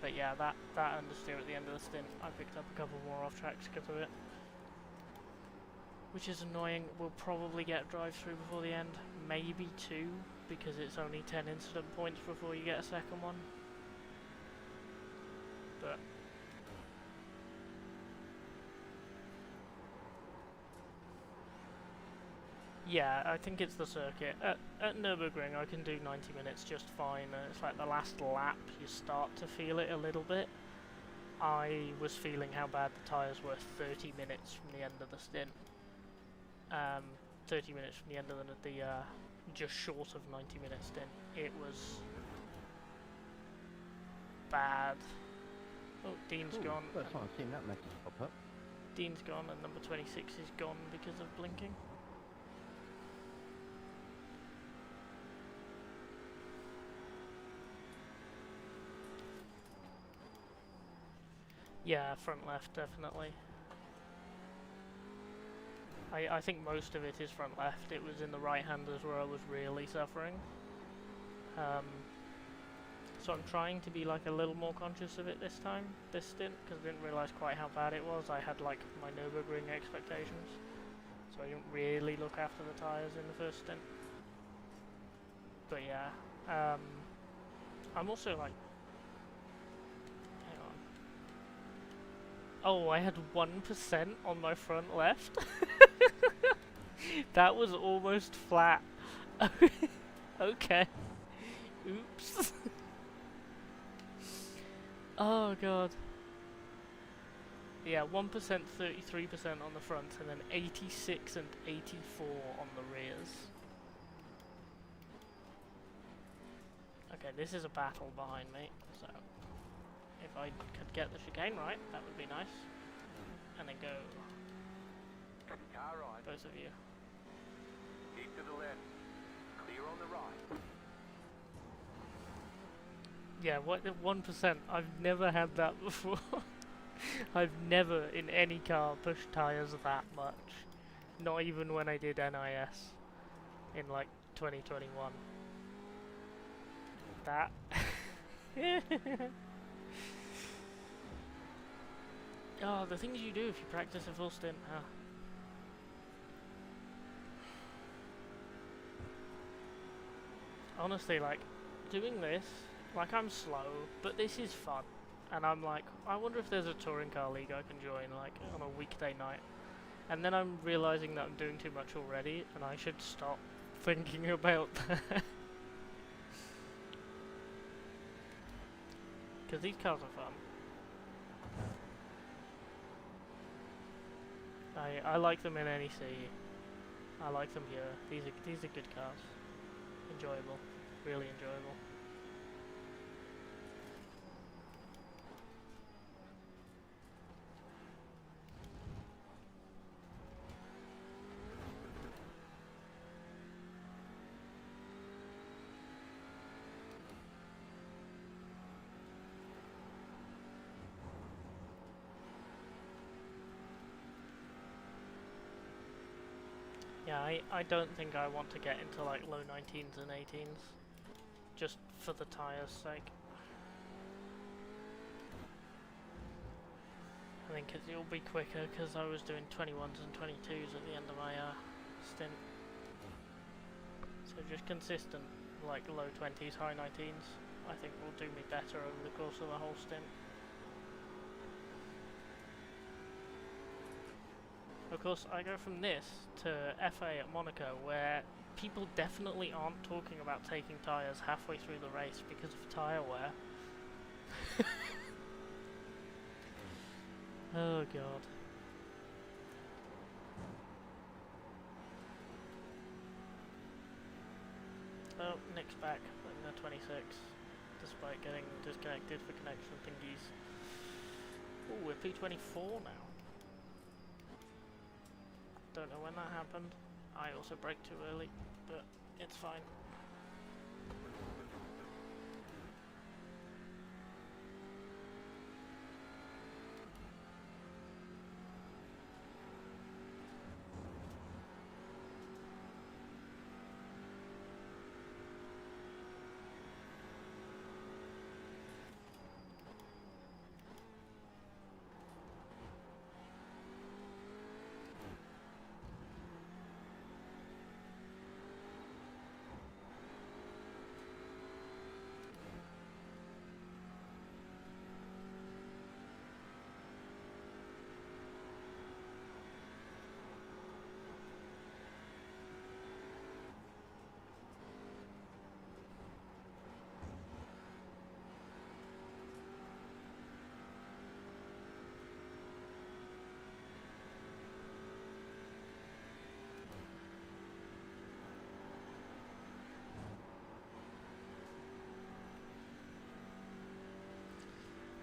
but yeah, that understeer at the end of the stint, I picked up a couple more off tracks because of it, which is annoying. We'll probably get drive-through before the end, maybe 2, because it's only 10 incident points before you get a second one. But yeah, I think it's the circuit. At Nürburgring I can do 90 minutes just fine, and it's like the last lap you start to feel it a little bit. I was feeling how bad the tyres were 30 minutes from the end of the stint. 30 minutes from the end of the just short of 90 minute stint. It was bad. Oh, Dean's gone. First time I've seen that message pop up. Dean's gone and number 26 is gone because of blinking. Yeah, front left, definitely. I think most of it is front left. It was in the right-handers where I was really suffering. So I'm trying to be like a little more conscious of it this stint, because I didn't realise quite how bad it was. I had like my Nürburgring expectations, so I didn't really look after the tyres in the first stint. But yeah, I'm also like, hang on. Oh, I had 1% on my front left. That was almost flat. Okay. Oops. Oh god. Yeah, 1%, 33% on the front, and then 86 and 84 on the rears. Okay, this is a battle behind me, so if I could get the chicane right, that would be nice. And then go. Car right. Both of you. Keep to the left. Clear on the right. Yeah, what 1%? I've never had that before. I've never in any car pushed tyres that much. Not even when I did NIS in like 2021. That. Oh, the things you do if you practice a full stint, huh? Honestly, like, doing this, like, I'm slow, but this is fun. And I'm like, I wonder if there's a touring car league I can join, like, on a weekday night. And then I'm realising that I'm doing too much already, and I should stop thinking about that. Because these cars are fun. I like them in NEC. I like them here. These are good cars. Enjoyable. Really enjoyable. Yeah, I don't think I want to get into like low 19s and 18s. Just for the tyres' sake. I think it'll be quicker because I was doing 21s and 22s at the end of my stint. So just consistent, like low 20s, high 19s, I think will do me better over the course of the whole stint. Of course, I go from this to FA at Monaco, where people definitely aren't talking about taking tyres halfway through the race because of tyre wear. Oh god. Oh, Nick's back in the 26, despite getting disconnected for connection thingies. Oh, we're P24 now. Don't know when that happened. I also braked too early, but it's fine.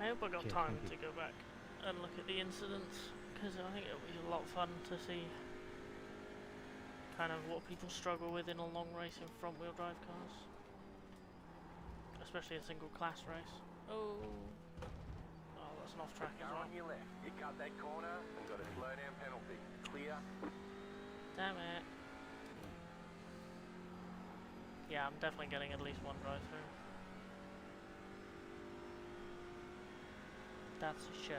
I hope I got time to go back and look at the incidents, because I think it'll be a lot of fun to see kind of what people struggle with in a long race in front wheel drive cars. Especially a single class race. Oh, that's an off track as well. On your left, you cut that corner and got a slow down penalty. Clear. Damn it. Yeah, I'm definitely getting at least one drive through. That's a shame.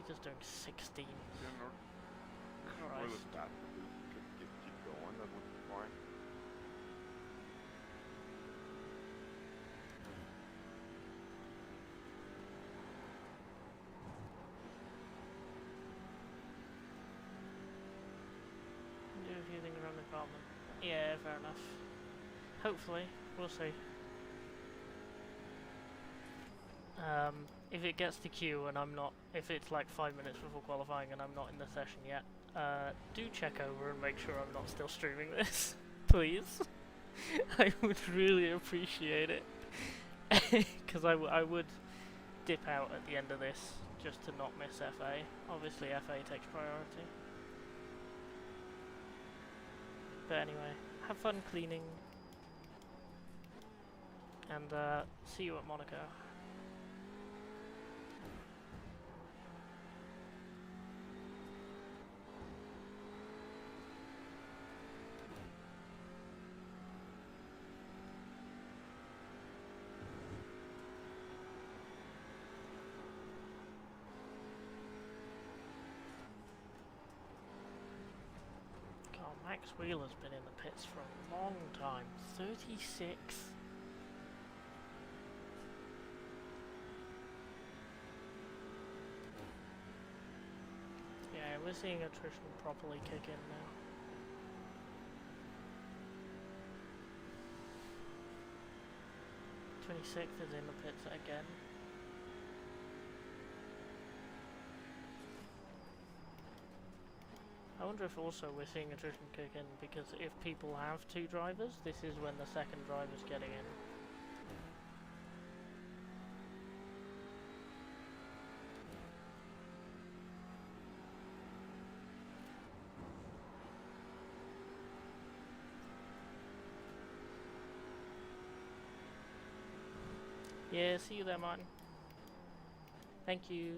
he's just doing 16. Yeah, not really Christ. bad. Keep going, that would be fine. Do a few things around the apartment. Yeah, fair enough. Hopefully, we'll see. If it gets to queue and I'm not, if it's like 5 minutes before qualifying and I'm not in the session yet, do check over and make sure I'm not still streaming this, please. I would really appreciate it, because I would dip out at the end of this just to not miss FA. Obviously FA takes priority. But anyway, have fun cleaning, and see you at Monaco. Max Wheeler's been in the pits for a long time. 36. Yeah, we're seeing attrition properly kick in now. Twenty-sixth is in the pits again. I wonder if also we're seeing attrition kick in because if people have two drivers, this is when the second driver's getting in. Yeah, see you there, Martin. Thank you.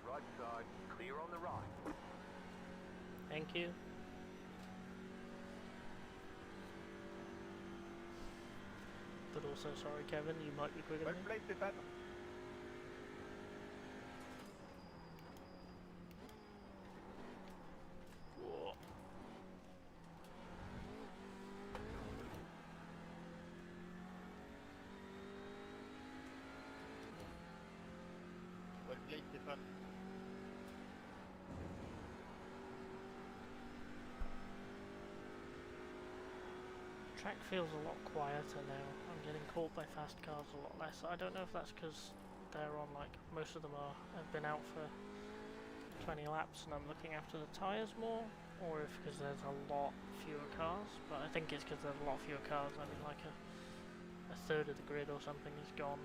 Right side, clear on the right. Thank you. But also, sorry Kevin, you might be quicker than me. Whoa. Track feels a lot quieter now. I'm getting caught by fast cars a lot less. I don't know if that's because they're on, like, most of them have been out for 20 laps and I'm looking after the tyres more, or if because there's a lot fewer cars. But I think it's because there's a lot fewer cars. I mean, like a third of the grid or something is gone.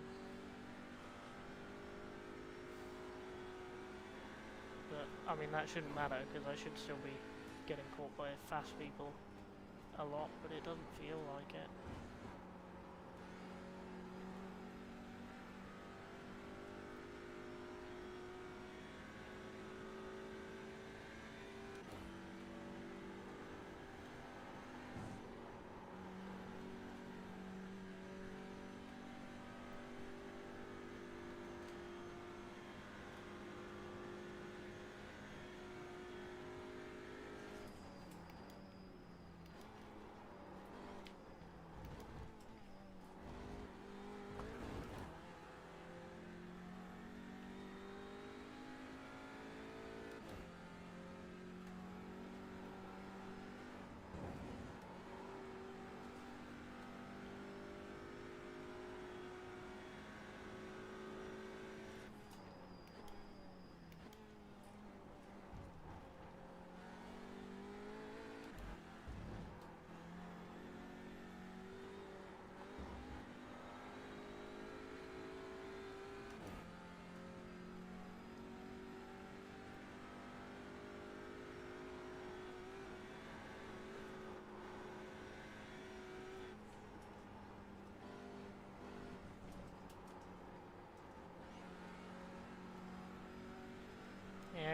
But, I mean, that shouldn't matter because I should still be getting caught by fast people a lot, but it doesn't feel like it.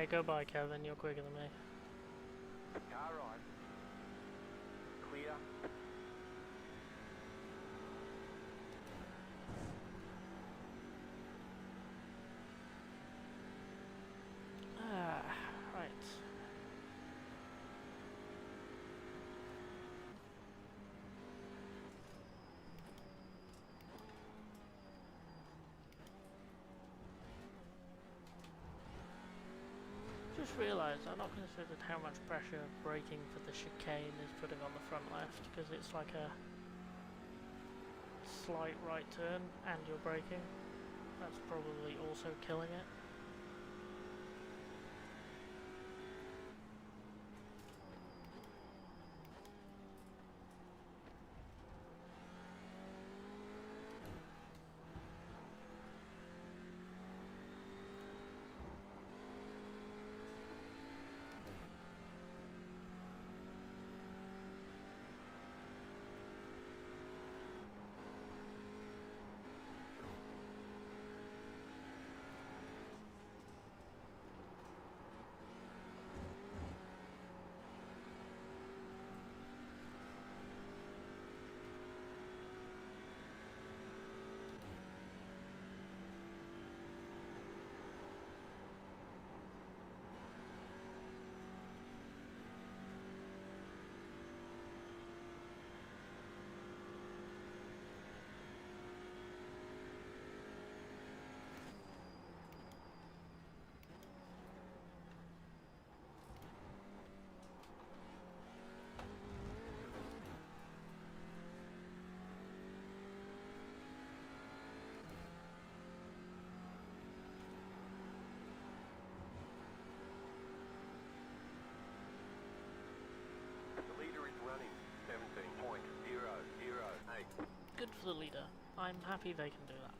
Yeah, go by, Kevin. You're quicker than me. Car right. Clear. Right. Just realised I've not considered how much pressure braking for the chicane is putting on the front left, because it's like a slight right turn and you're braking. That's probably also killing it. The leader is running 17.008. Good for the leader. I'm happy they can do that.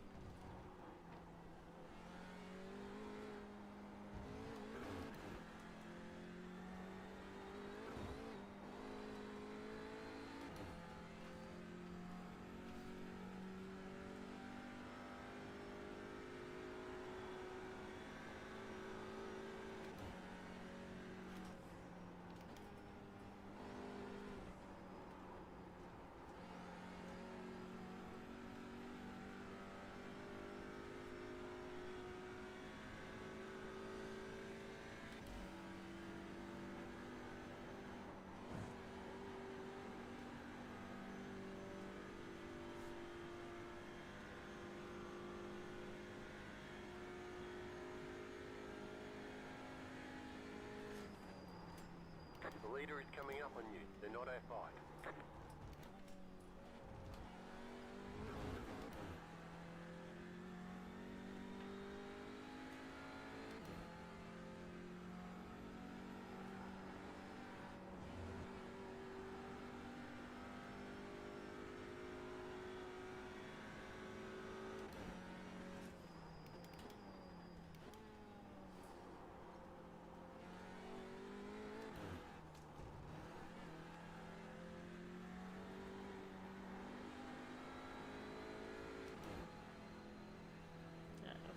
The leader is coming up on you. They're not our fight.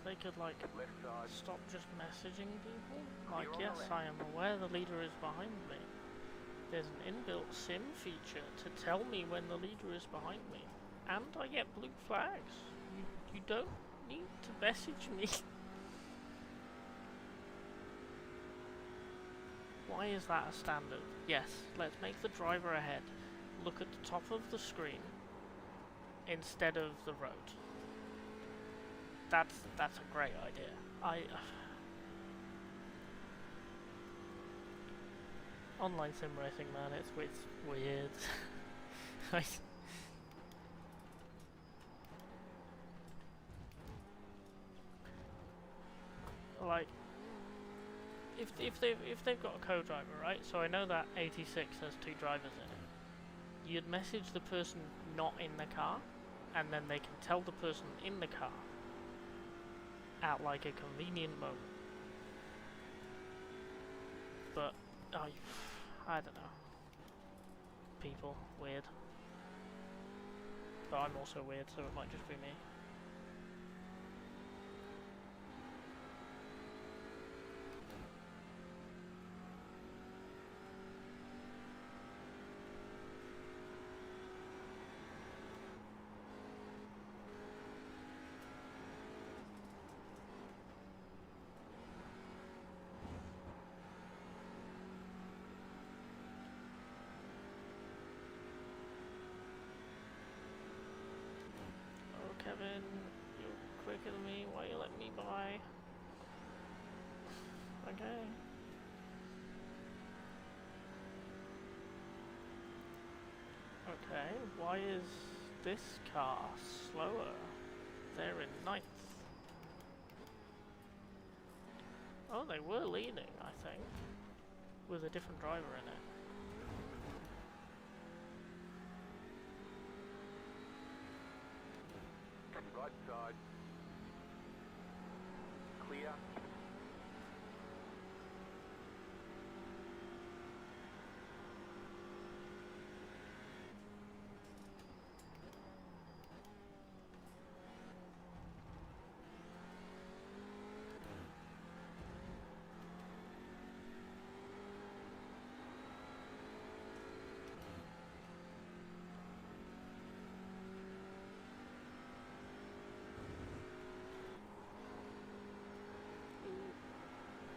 They could, like, Left side. stop just messaging people. Like, Clear on yes, the left. I am aware the leader is behind me. There's an inbuilt sim feature to tell me when the leader is behind me. And I get blue flags. You don't need to message me. Why is that a standard? Yes, let's make the driver ahead look at the top of the screen instead of the road. That's a great idea. Online sim racing, man, it's weird. Like, if they've got a co-driver, right? So I know that 86 has 2 drivers in it. You'd message the person not in the car, and then they can tell the person in the car at like a convenient moment. But I don't know. People weird. But I'm also weird, so it might just be me. in. You're quicker than me. Why you let me by? Okay. Okay, why is this car slower? They're in ninth. Oh, they were leading, I think, with a different driver in it. Right side. Clear.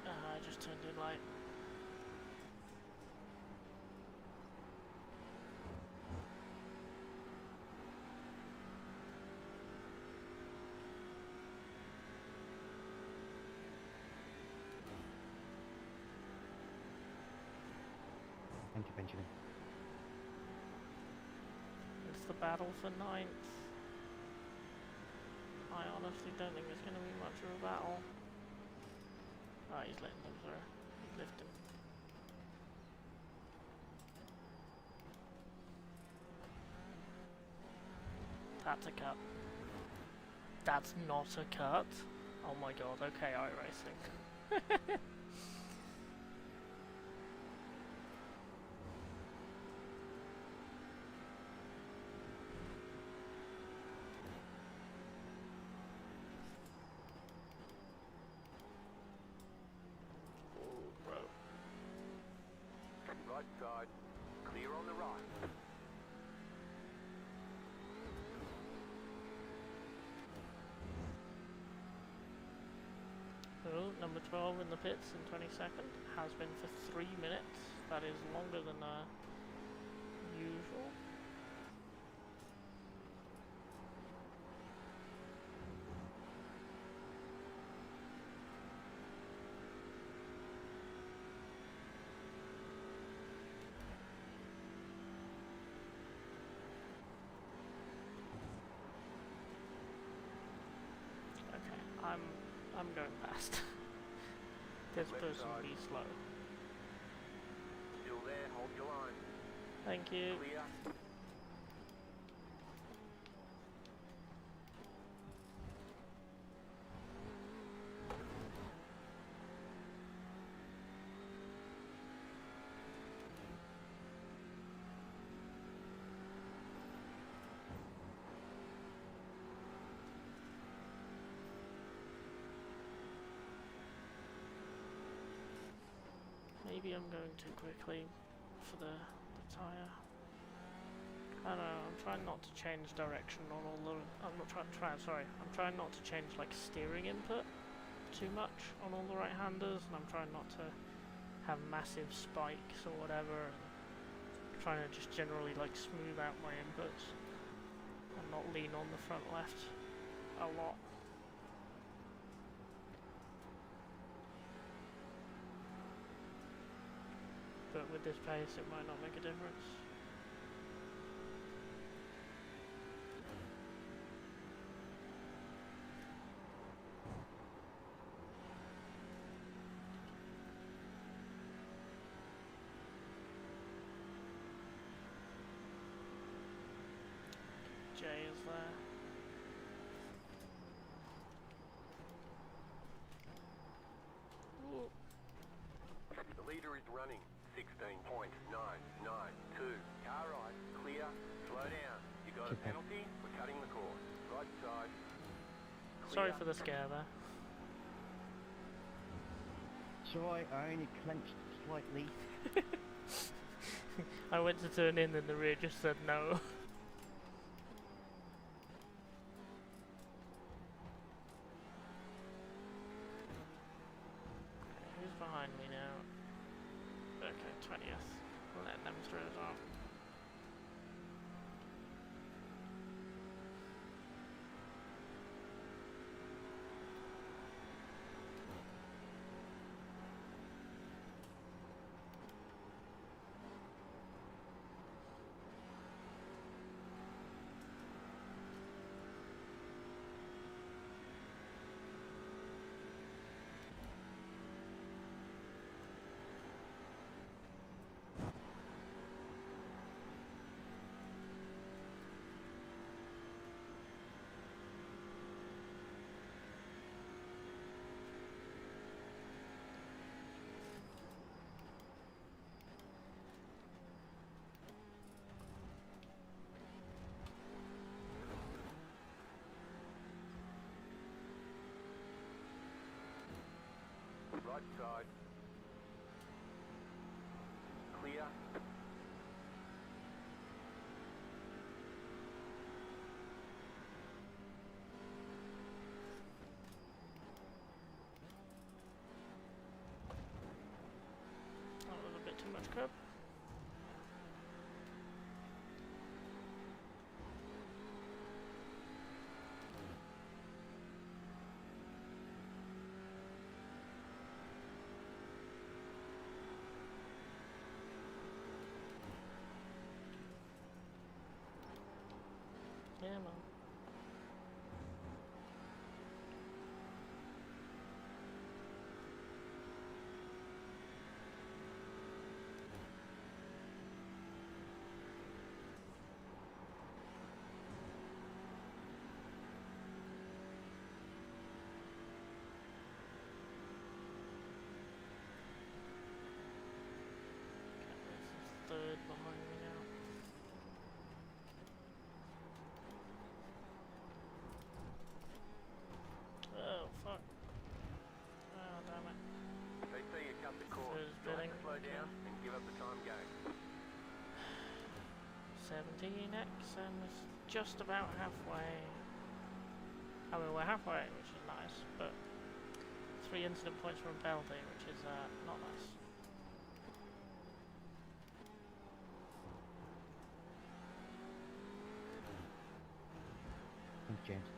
I just turned in light. Thank you, Benjamin. It's the battle for ninth. I honestly don't think it's going to be much of a battle. Oh, he's letting them through. He's lifting. That's a cut. That's not a cut. Oh my god, okay, iRacing. Right side. Clear on the right. Oh, number 12 in the pits in 22nd. Has been for 3 minutes. That is longer than usual. Okay, I'm going fast. This Left person side. be slow. Still there, hold your line. Thank you. Clear. Maybe I'm going too quickly for the tyre. I don't know, I'm trying not to change direction on all the... I'm trying not to change like steering input too much on all the right-handers, and I'm trying not to have massive spikes or whatever, and trying to just generally like smooth out my inputs and not lean on the front left a lot. But with this pace, it might not make a difference. Jay is there. Ooh. The leader is running. 16.992. Car right, clear, slow down. You got a penalty, we're cutting the course. Right side. Clear. Sorry for the scare there. It's alright, I only clenched slightly. I went to turn in and the rear just said no. Who's behind me now? Okay, 20th. We'll let them through as well. Right side. Clear. That was a bit too much curb. Yeah, man. Third behind me now. Oh fuck. Oh damn it. They say you cut the course. First Try bidding, to slow okay. down and give up the time game. 17x and it's just about halfway. I mean we're halfway, which is nice, but 3 incident points from penalty, which is not nice. Thanks, James.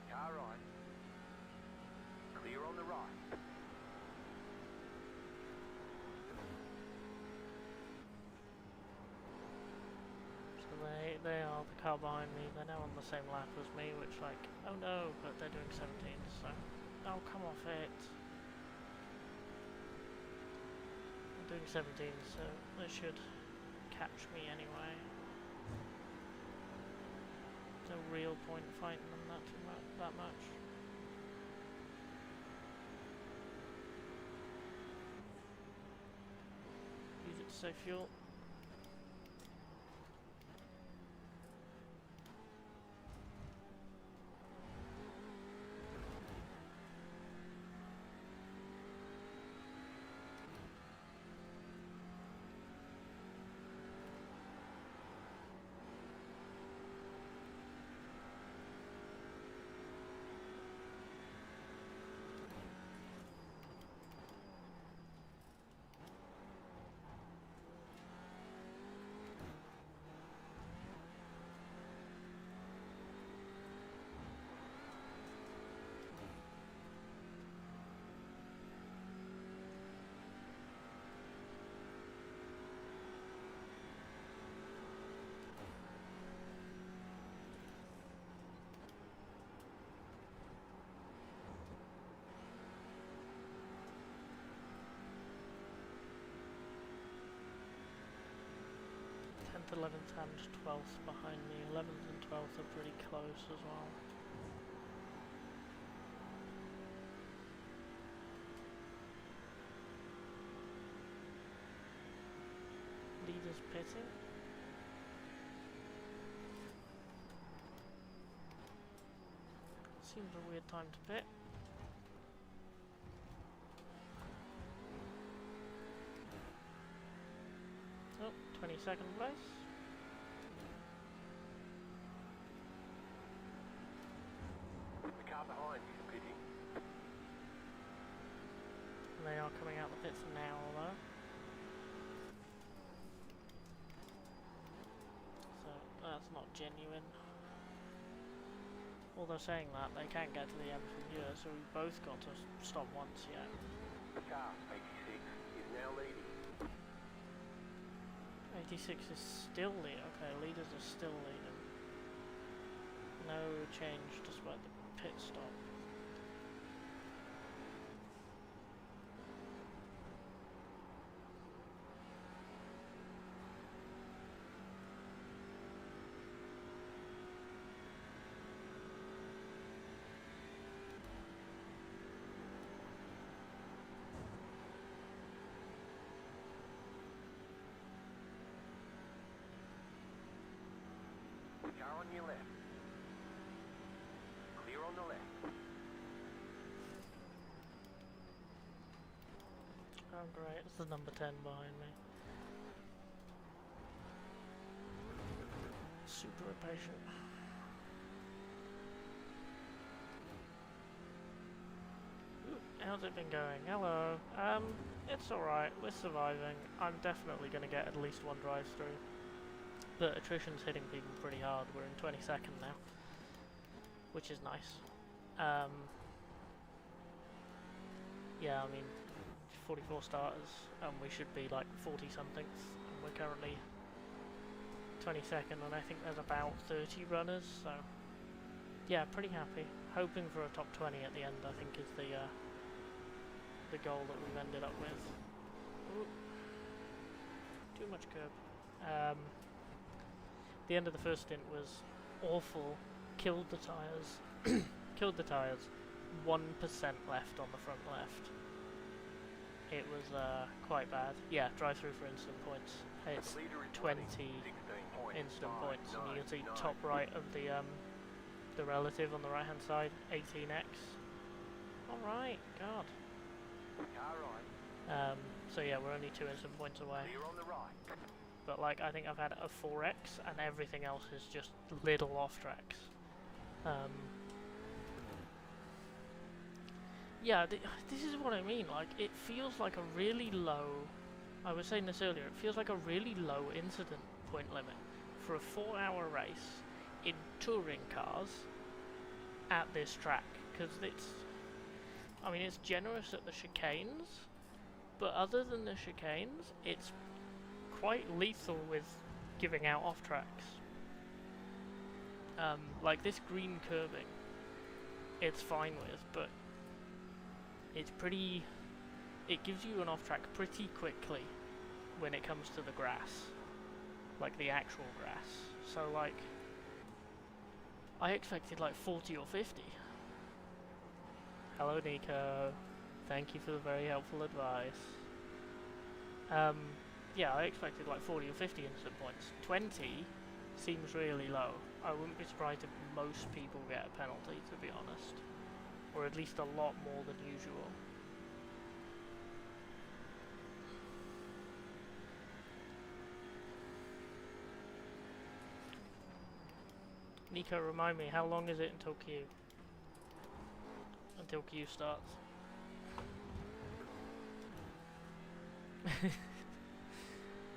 Car right. Clear on the right. So they are the car behind me, they're now on the same lap as me, which like, oh no, but they're doing 17, so, oh come off it. I'm doing 17, so they should catch me anyway. No real point fighting them that much. Use it to save fuel. Tenth, 11th and 12th behind me. 11th and 12th are pretty close as well. Leaders pitting. Seems a weird time to pit. Oh, 22nd place. The car behind is pitting. And they are coming out the pits now, though. So that's not genuine. Although saying that, they can't get to the end from here, so we've both got to stop once yet. The car, 86, is now leading. 86 is still leading. Okay, leaders are still leading. No change despite the pit stop. Car on Oh great, it's the number 10 behind me. Super impatient. Ooh, how's it been going? Hello. It's alright, we're surviving. I'm definitely going to get at least one drive through. But attrition's hitting people pretty hard. We're in 22nd now, which is nice. Yeah, I mean, 44 starters, and we should be like 40-somethings. We're currently 22nd, and I think there's about 30 runners, so yeah, pretty happy. Hoping for a top 20 at the end, I think, is the goal that we've ended up with. Ooh. Too much curb. The end of the first stint was awful. Killed the tyres. Killed the tyres. 1% left on the front left. It was quite bad. Yeah, drive through for instant points. It's 20 instant points, and you can see top right of the relative on the right hand side, 18x. Alright, God. So yeah, we're only 2 instant points away. But like, I think I've had a 4x, and everything else is just little off tracks. Yeah, this is what I mean. Like, it feels like a really low. I was saying this earlier. It feels like a really low incident point limit for a 4-hour race in touring cars at this track, because it's. I mean, it's generous at the chicanes, but other than the chicanes, it's quite lethal with giving out off tracks. Like this green curbing, it's fine with, but it's pretty. It gives you an off track pretty quickly when it comes to the grass, like the actual grass. So like, I expected like 40 or 50. Hello Nico, thank you for the very helpful advice. Yeah, I expected like 40 or 50 instant points. 20 seems really low. I wouldn't be surprised if most people get a penalty, to be honest. Or at least a lot more than usual. Nico, remind me, how long is it until Q? Until Q starts.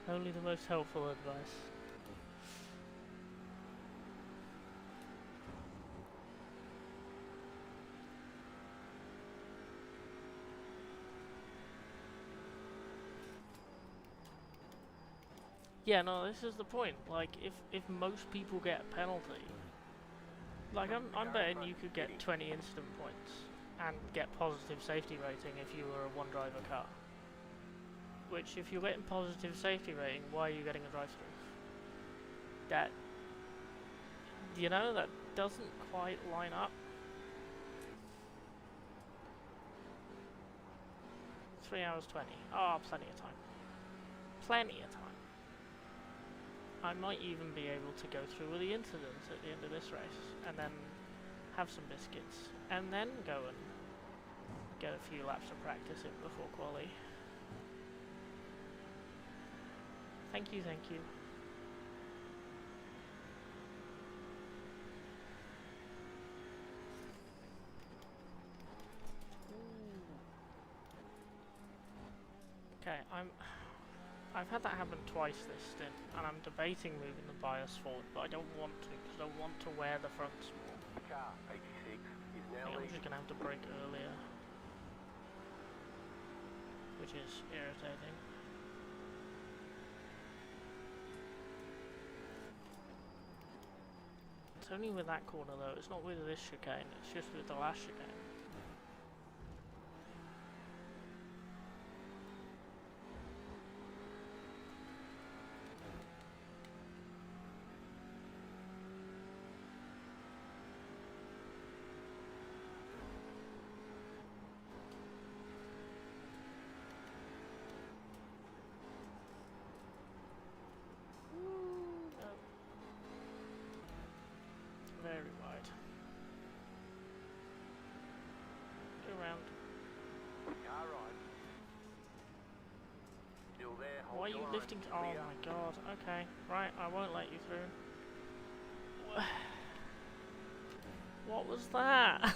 Only the most helpful advice. Yeah, no, this is the point. Like, if most people get a penalty, like I'm betting you could get 20 instant points and get positive safety rating if you were a one-driver car. Which, if you're getting positive safety rating, why are you getting a drive-through? That, you know, that doesn't quite line up. 3 hours 20. Oh, plenty of time. Plenty of time. I might even be able to go through with the incidents at the end of this race, and then have some biscuits, and then go and get a few laps of practice in before quali. Thank you, thank you. Okay, I've had that happen twice this stint, and I'm debating moving the bias forward, but I don't want to, because I want to wear the fronts more. Car 86 is now I'm just going to have to brake earlier, which is irritating. It's only with that corner though, it's not with this chicane, it's just with the last chicane. Very wide. you lifting? Oh my god. Okay, right. I won't let you through. What was that?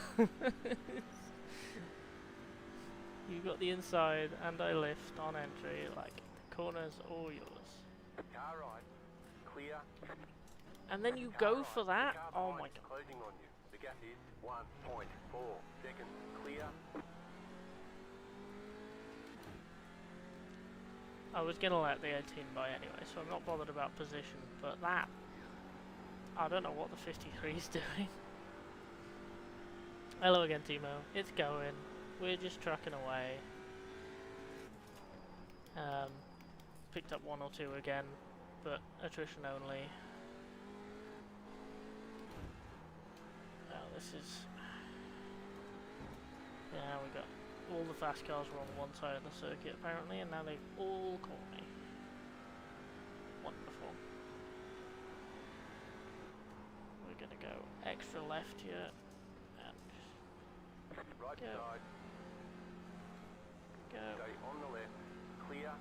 You got the inside, and I lift on entry. Like the corner's all yours. Car right. Clear. And then you Car go right. for that? The car Oh behind my is god. closing on you. The gap is 1.4 seconds. Clear. I was gonna let the 18 by anyway, so I'm not bothered about position, but that... I don't know what the 53's doing. Hello again, Timo. It's going. We're just trucking away. Picked up 1 or 2 again, but attrition only. Oh, this is... Yeah, we got... All the fast cars were on one side of the circuit apparently, and now they've all caught me. Wonderful. We're gonna go extra left here, and Right go, side. go. Stay on the left. Clear.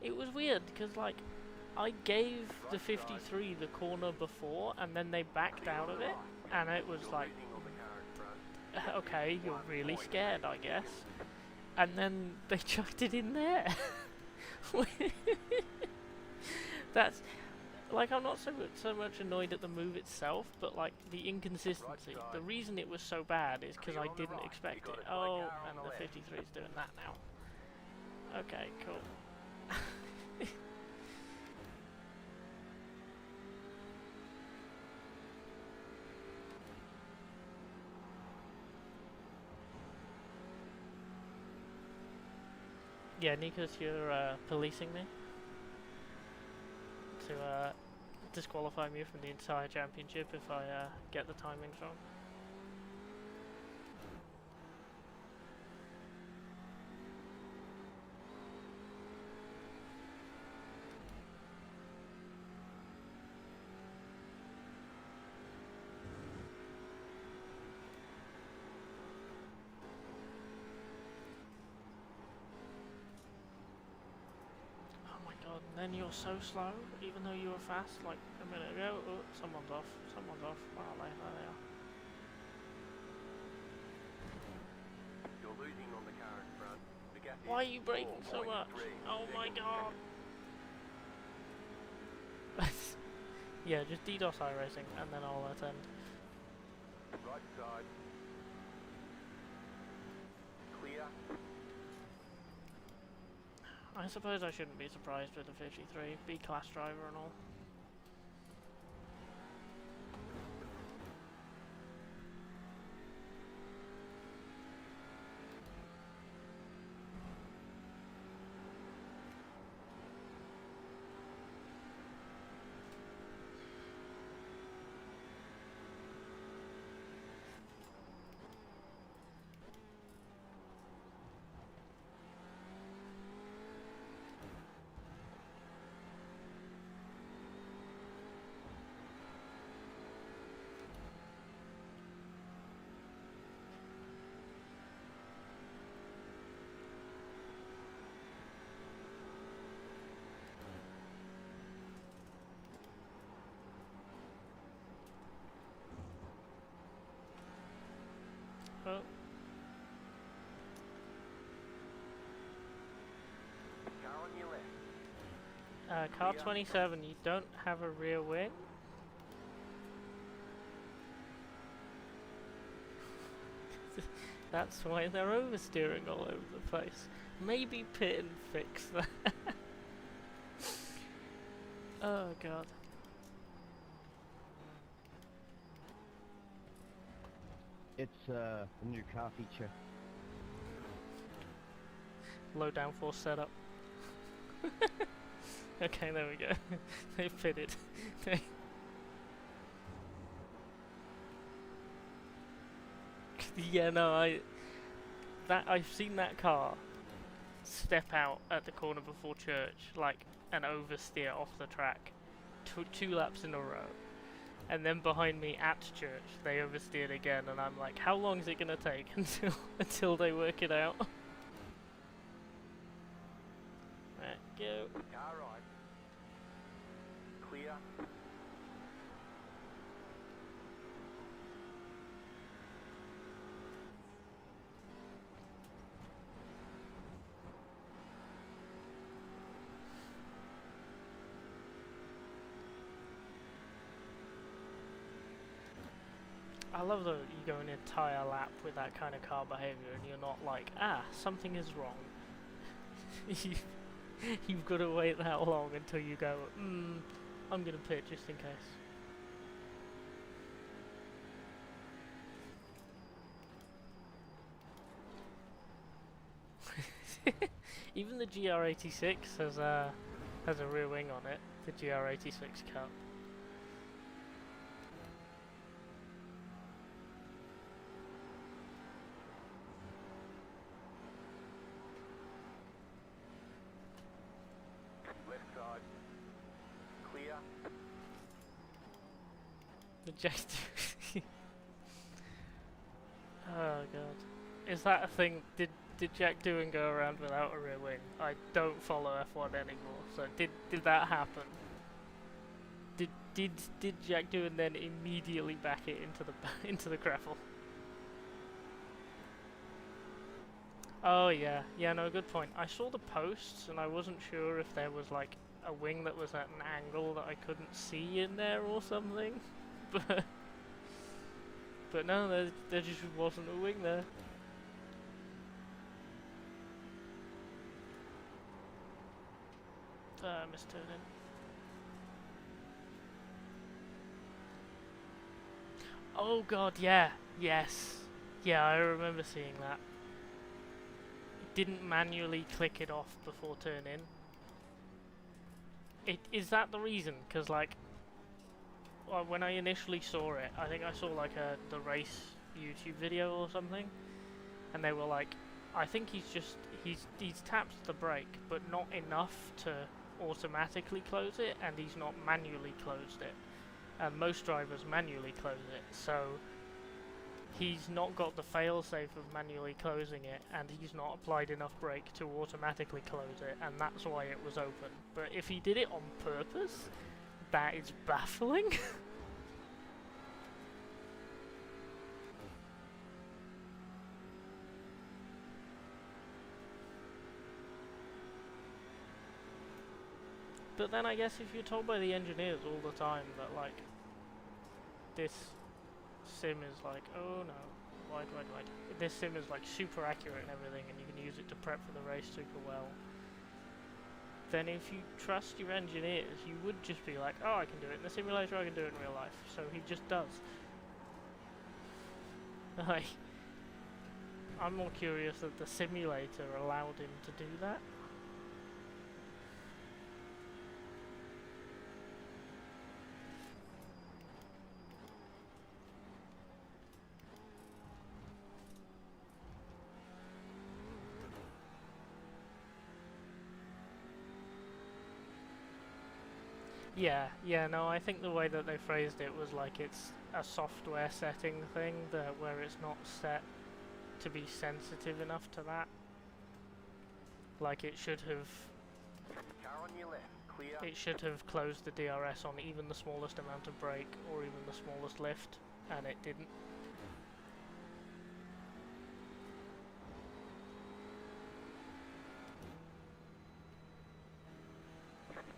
It was weird, because like, I gave the 53 the corner before, and then they backed out of it, and it was like, okay, you're really scared, I guess. And then they chucked it in there. That's, like, I'm not so much annoyed at the move itself, but like, the inconsistency. The reason it was so bad is because I didn't expect it. Oh, and the 53 is doing that now. Okay, cool. Yeah, Nikos, you're policing me to disqualify me from the entire championship if I get the timings wrong. And then you're so slow, even though you were fast like a minute ago. Oh, someone's off. Someone's off. Where are they? There they are. You're losing on the car in front. The gap is Why are you braking so much? 4.3 Oh my seconds. god. Yeah, just DDoS iRacing and then I'll attend. Right side. Clear. I suppose I shouldn't be surprised with the 53, B-class driver and all. Oh. Car on your left. Car 27, you don't have a rear wing? That's why they're oversteering all over the place. Maybe pit and fix that. Oh god. It's a new car feature. Low downforce setup. Okay, there we go. They've pitted. Yeah, no, I've seen that car step out at the corner before church, like, and oversteer off the track, two laps in a row. And then behind me at church, they oversteered again, and I'm like, how long is it gonna take until they work it out? Right, go. Car right. Clear. I love that you go an entire lap with that kind of car behavior and you're not like, ah, something is wrong. You've got to wait that long until you go, I'm going to pit just in case. Even the GR86 has a rear wing on it, the GR86 Cup. Left side. Clear. The Jack. Oh god, is that a thing? Did Jack Doohan go around without a rear wing? I don't follow F1 anymore, so did that happen? Did Jack Doohan then immediately back it into the gravel? Oh yeah, no, good point. I saw the posts and I wasn't sure if there was like a wing that was at an angle that I couldn't see in there or something, but no, there just wasn't a wing there. Missed turn in. Oh god, yeah, yes. Yeah, I remember seeing that. It didn't manually click it off before turn in. Is that the reason? Because like, well, when I initially saw it, I think I saw like the race YouTube video or something, and they were like, I think he's tapped the brake, but not enough to automatically close it, and he's not manually closed it. And most drivers manually close it, so he's not got the fail-safe of manually closing it, and he's not applied enough brake to automatically close it, and that's why it was open. But if he did it on purpose, that is baffling. But then I guess if you're told by the engineers all the time that like this sim is like, oh no, wide, this sim is like super accurate and everything, and you can use it to prep for the race super well, then if you trust your engineers, you would just be like, oh, I can do it in the simulator, I can do it in real life. So he just does. Like, I'm more curious that the simulator allowed him to do that. Yeah, no, I think the way that they phrased it was like it's a software setting thing where it's not set to be sensitive enough to that. Like it should have Car on your left. Clear. It should have closed the DRS on even the smallest amount of brake or even the smallest lift, and it didn't.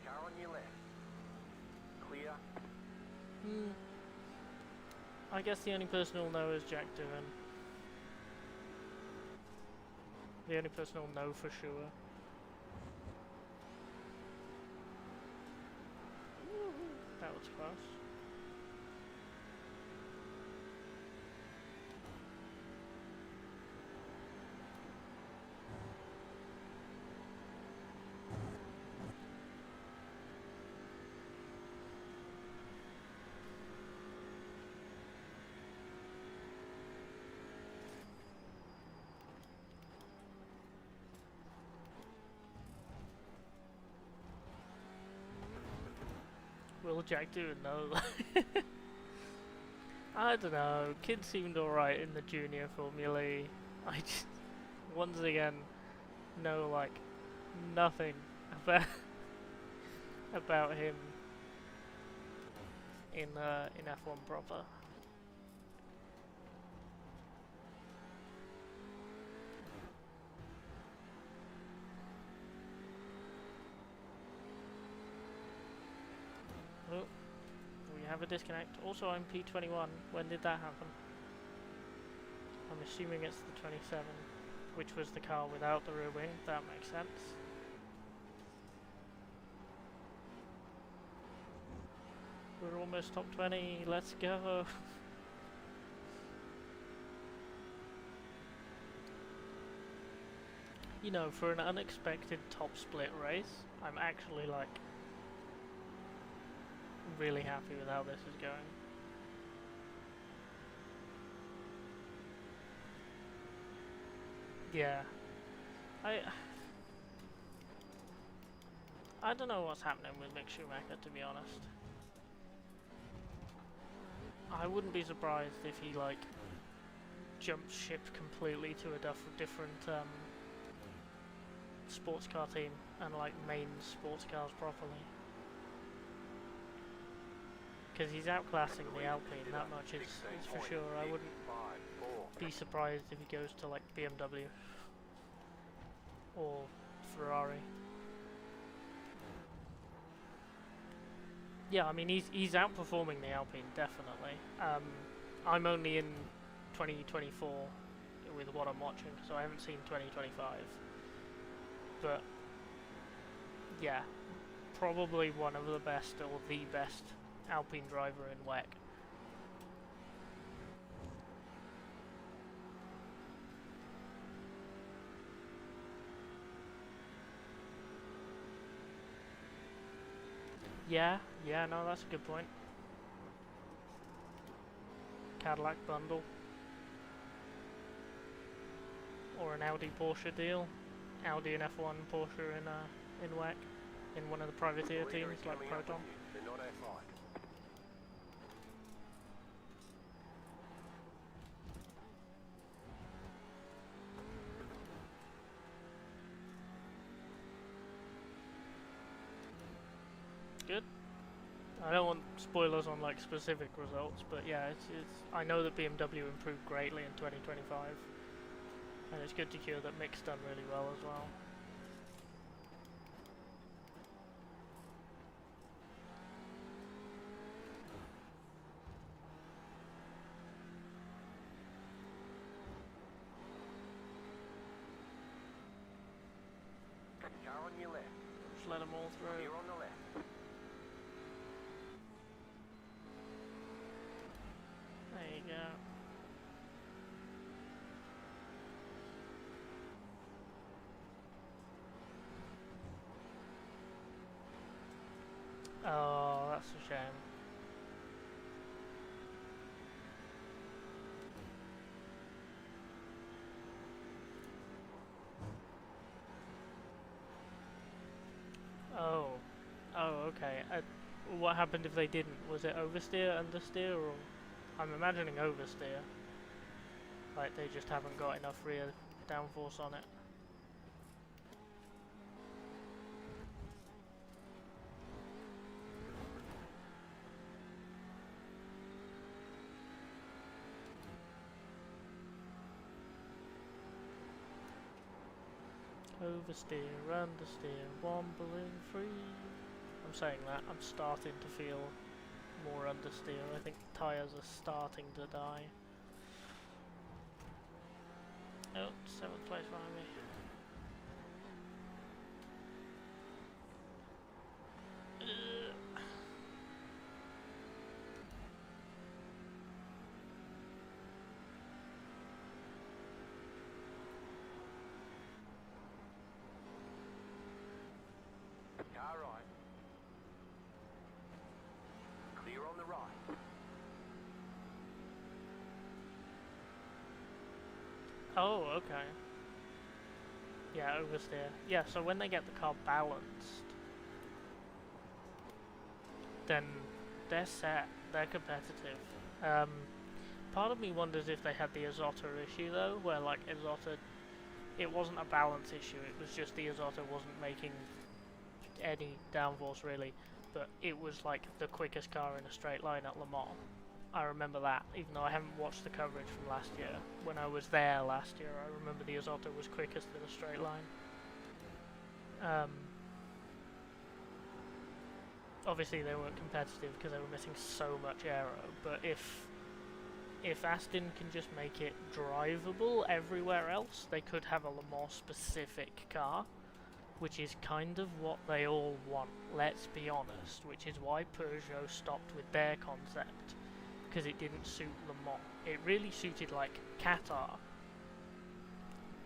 Car on your left. Clear. I guess the only person who'll know is Jack Doohan. The only person who'll know for sure. That was close. Will Jack Doohan know? I don't know. Kid seemed alright in the junior Formula E. I just, once again, know like nothing about about him in F1 proper. Oh, we have a disconnect. Also, I'm P21. When did that happen? I'm assuming it's the 27, which was the car without the rear wing. That makes sense. We're almost top 20. Let's go. You know, for an unexpected top split race, I'm actually like really happy with how this is going. Yeah. I don't know what's happening with Mick Schumacher, to be honest. I wouldn't be surprised if he like jumped ship completely to a different sports car team and like main sports cars properly. Because he's outclassing the Alpine, that much is for sure. I wouldn't be surprised if he goes to like BMW or Ferrari. Yeah, I mean he's outperforming the Alpine definitely. I'm only in 2024 with what I'm watching, so I haven't seen 2025. But yeah, probably one of the best or the best Alpine driver in WEC. Yeah, no, that's a good point. Cadillac bundle. Or an Audi Porsche deal. Audi and F1, Porsche in WEC. In one of the privateer teams like Proton. Good. I don't want spoilers on like specific results, but yeah, it's I know that BMW improved greatly in 2025, and it's good to hear that Mick's done really well as well. Car on your left. Just let them all through. Here on the left. There you go. Oh, that's a shame. Oh, okay. What happened if they didn't? Was it oversteer, understeer, or... I'm imagining oversteer. Like, they just haven't got enough rear downforce on it. Oversteer, understeer, wobbling free. I'm saying that, I'm starting to feel more understeer. I think tyres are starting to die. Oh, 7th place behind me. Car right. Clear on the right. Oh, okay. Yeah, oversteer. Yeah, so when they get the car balanced, then they're set, they're competitive. part of me wonders if they had the Azotta issue though, where like Azotta, it wasn't a balance issue, it was just the Azotta wasn't making any downforce really, but it was like the quickest car in a straight line at Le Mans. I remember that, even though I haven't watched the coverage from last year. When I was there last year, I remember the Azotta was quickest in a straight line. Obviously they weren't competitive because they were missing so much aero, but if Aston can just make it drivable everywhere else, they could have a Le Mans specific car, which is kind of what they all want, let's be honest, which is why Peugeot stopped with their concept, because it didn't suit Le Mans. It really suited like Qatar,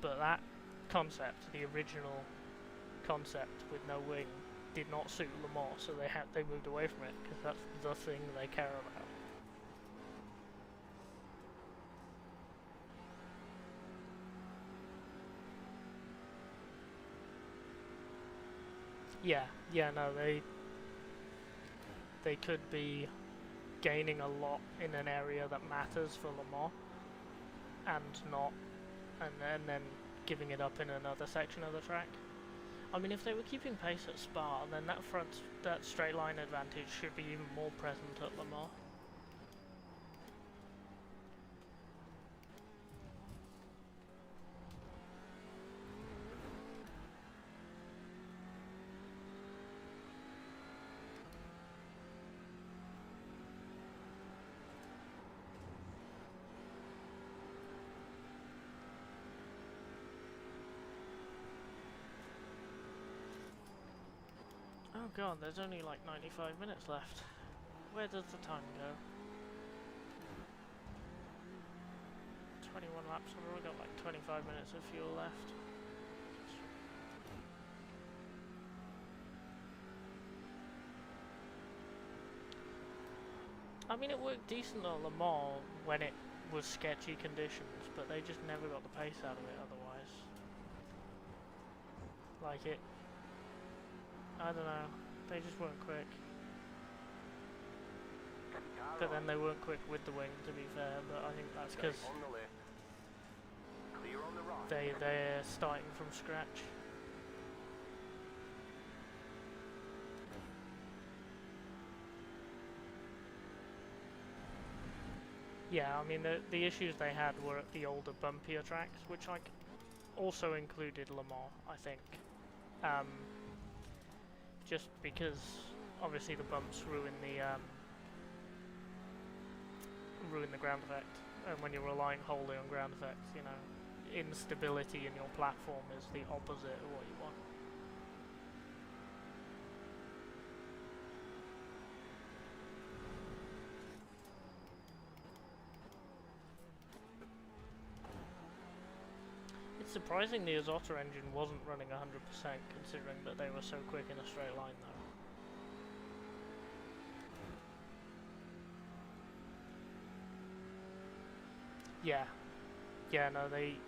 but that concept, the original concept with no wing, did not suit Le Mans, so they moved away from it, because that's the thing they care about. Yeah, no, they could be gaining a lot in an area that matters for Le Mans, and then giving it up in another section of the track. I mean, if they were keeping pace at Spa, then that straight line advantage should be even more present at Le Mans. Oh god, there's only like 95 minutes left. Where does the time go? 21 laps, we've only got like 25 minutes of fuel left. I mean, it worked decent at Le Mans when it was sketchy conditions, but they just never got the pace out of it otherwise. Like it... I don't know, they just weren't quick. But then they weren't quick with the wing, to be fair, but I think that's because they're starting from scratch. Yeah, I mean, the issues they had were at the older, bumpier tracks, which like also included Le Mans, I think. Just because obviously the bumps ruin the ground effect, and when you're relying wholly on ground effects, you know, instability in your platform is the opposite of what you want. It's surprising the Azotta engine wasn't running 100%, considering that they were so quick in a straight line though. Yeah, no, they...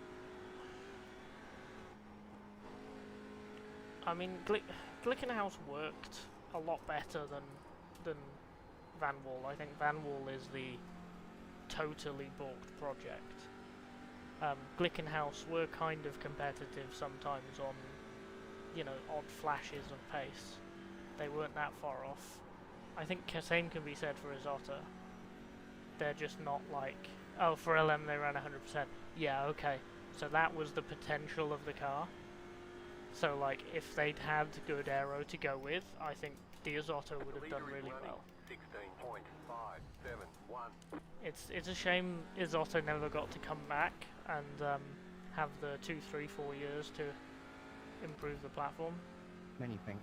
I mean, Glickenhaus worked a lot better than Van Wall. I think Van Wall is the totally balked project. Glickenhaus were kind of competitive sometimes on, you know, odd flashes of pace. They weren't that far off. I think same can be said for Azotta. They're just not like, oh, for LM they ran 100%. Yeah, okay. So that was the potential of the car. So, like, if they'd had good aero to go with, I think the Azotta would have done really well. 16.571. It's a shame Azotta never got to come back and have the 2, 3, 4 years to improve the platform. Many things.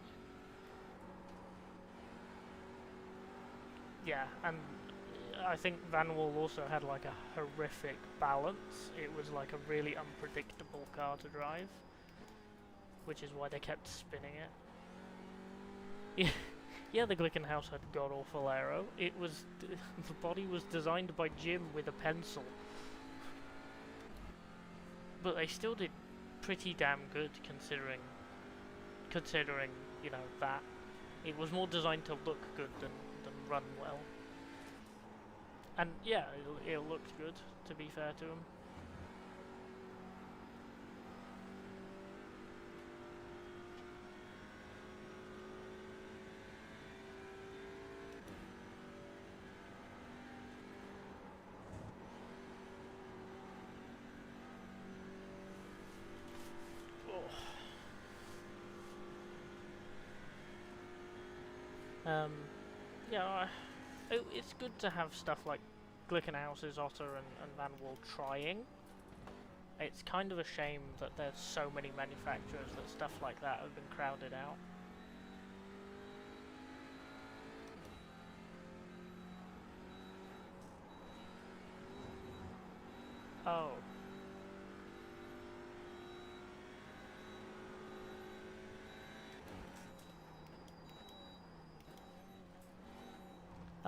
Yeah, and I think Van Wall also had like a horrific balance. It was like a really unpredictable car to drive, which is why they kept spinning it. Yeah, the Glickenhaus had god-awful aero. It was... the body was designed by Jim with a pencil. But they still did pretty damn good considering, you know, that. It was more designed to look good than run well. And yeah, it looks good, to be fair to him. Yeah, it's good to have stuff like Glickenhaus's Otter and Van Wall trying. It's kind of a shame that there's so many manufacturers that stuff like that have been crowded out. Oh.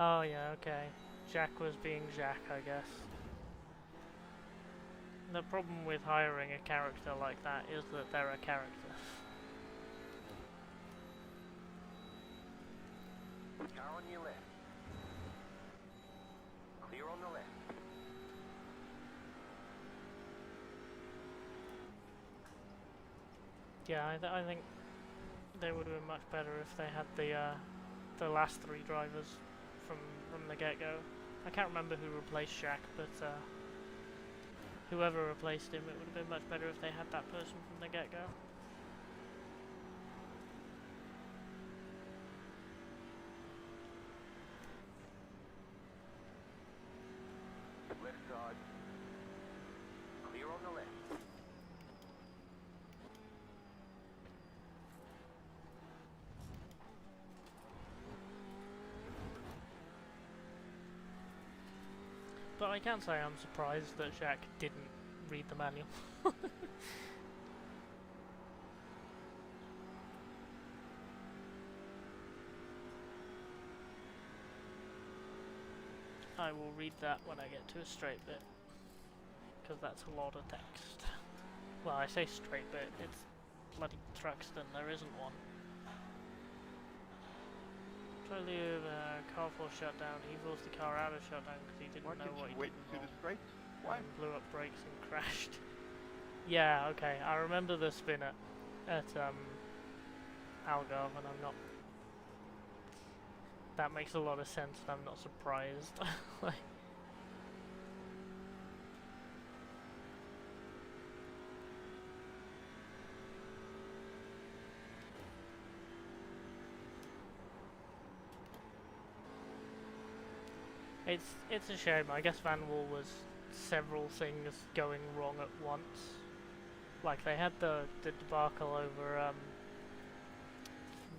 Oh yeah, okay. Jack was being Jack, I guess. The problem with hiring a character like that is that they're a character. Car on your left. Clear on the left. Yeah, I think they would have been much better if they had the last three drivers from the get-go. I can't remember who replaced Shaq, but whoever replaced him, it would have been much better if they had that person from the get-go. Left side. Clear on the left. But I can say I'm surprised that Jack didn't read the manual. I will read that when I get to a straight bit, because that's a lot of text. Well, I say straight bit, it's bloody Thruxton, there isn't one. Totally car force shutdown. He forced the car out of shutdown because he didn't know what he wait did to wrong. the straight? Why? And blew up brakes and crashed. Yeah, okay. I remember the spin at Algarve, and I'm not. That makes a lot of sense, and I'm not surprised. Like. It's a shame. I guess Van Wall was several things going wrong at once. Like they had the debacle over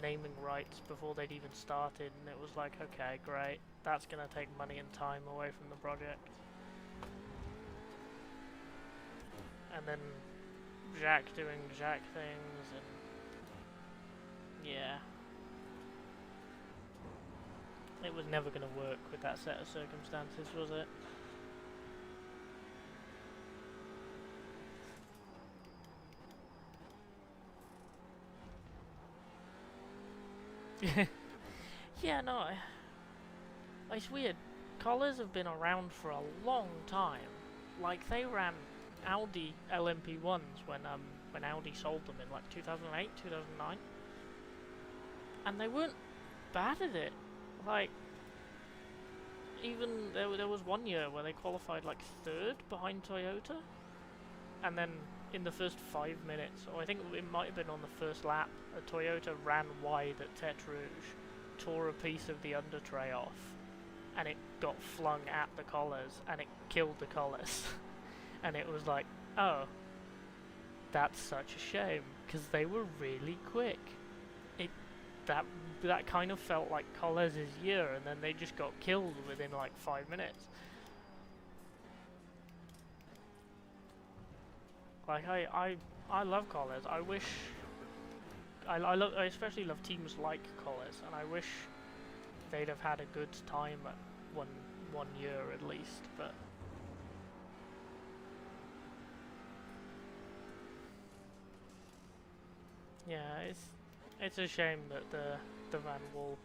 naming rights before they'd even started, and it was like, okay, great, that's gonna take money and time away from the project. And then Jacques doing Jacques things, and yeah. It was never going to work with that set of circumstances, was it? Yeah, no, it's weird. Collars have been around for a long time. Like, they ran Audi LMP1s when Audi sold them in like 2008, 2009. And they weren't bad at it. Like, even there was one year where they qualified like third behind Toyota, and then in the first 5 minutes, or I think it might have been on the first lap, a Toyota ran wide at Tete Rouge, tore a piece of the under tray off, and it got flung at the collars, and it killed the collars. And it was like, oh, that's such a shame, because they were really quick. That kind of felt like Collers' year, and then they just got killed within like 5 minutes. Like I love Collers. I wish I especially love teams like Collers, and I wish they'd have had a good time at one year at least, but yeah, it's a shame that the Van Wall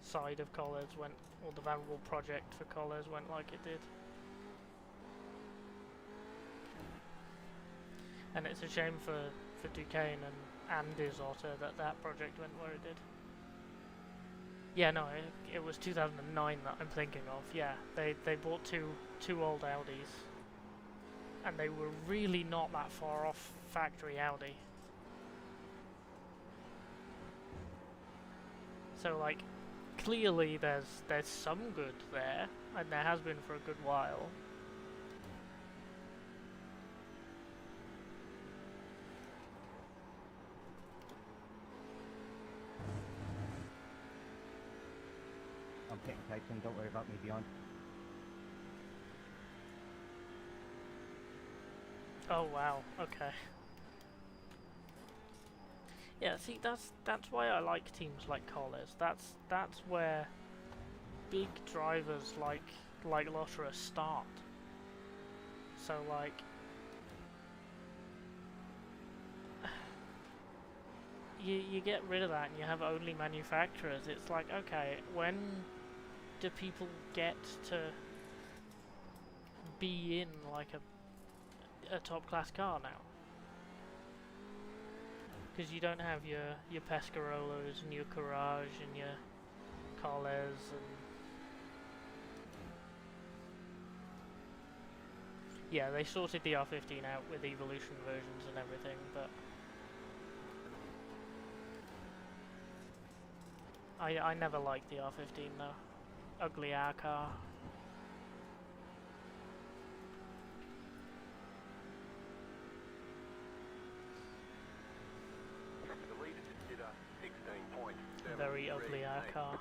side of College went, or the Vanwall project for College went like it did. And it's a shame for Duquesne and his Otter that that project went where it did. Yeah, no, it was 2009 that I'm thinking of. Yeah, they bought two old Audis, and they were really not that far off factory Audi. So like, clearly there's some good there, and there has been for a good while. I'm getting Titan, don't worry about me beyond. Oh wow, okay. Yeah, see, that's why I like teams like Colles. That's where big drivers like Lotterer start. So like, you get rid of that and you have only manufacturers. It's like, okay, when do people get to be in like a top class car now? Because you don't have your Pescarolos and your Courage and your Colles and yeah, they sorted the R15 out with Evolution versions and everything, but I never liked the R15 though. Ugly air car. The leader just did a 16.73. Very ugly air car.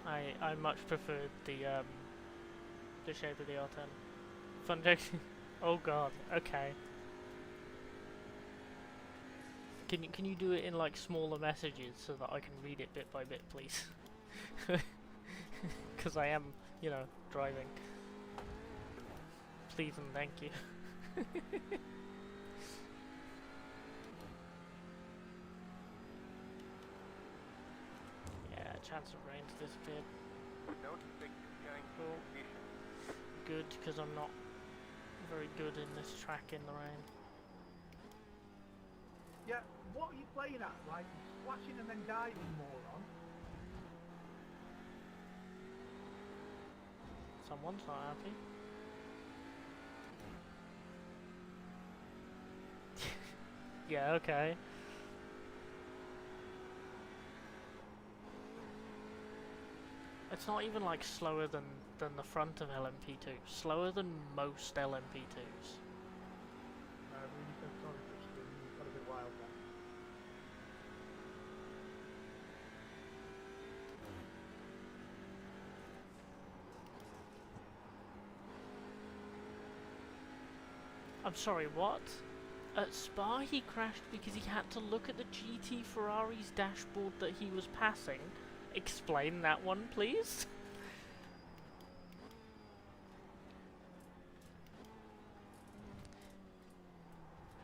I much preferred the shape of the R10. Fun Jackson. Oh god. Okay. Can you do it in like smaller messages so that I can read it bit by bit, please? Because I am, you know, driving. Please and thank you. Yeah, chance of rain's disappeared. Don't expect to change Cool. conditions. Good, because I'm not very good in this track in the rain. Yeah, what are you playing at? Like, splashing and then diving, moron? Someone's not happy. Yeah, okay. It's not even like slower than the front of LMP2. Slower than most LMP2s. I really feel sorry for Stu. You've got a bit wild there. I'm sorry, what? At Spa he crashed because he had to look at the GT Ferrari's dashboard that he was passing. Explain that one, please?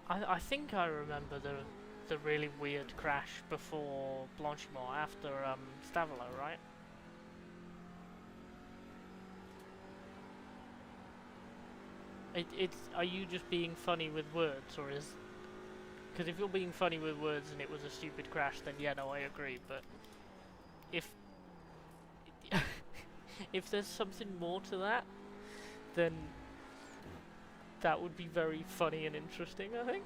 I think I remember the really weird crash before Blanchimont after Stavelo, right? Are you just being funny with words, or is... Because if you're being funny with words and it was a stupid crash, then yeah, no, I agree, but... If... if there's something more to that, then... that would be very funny and interesting, I think.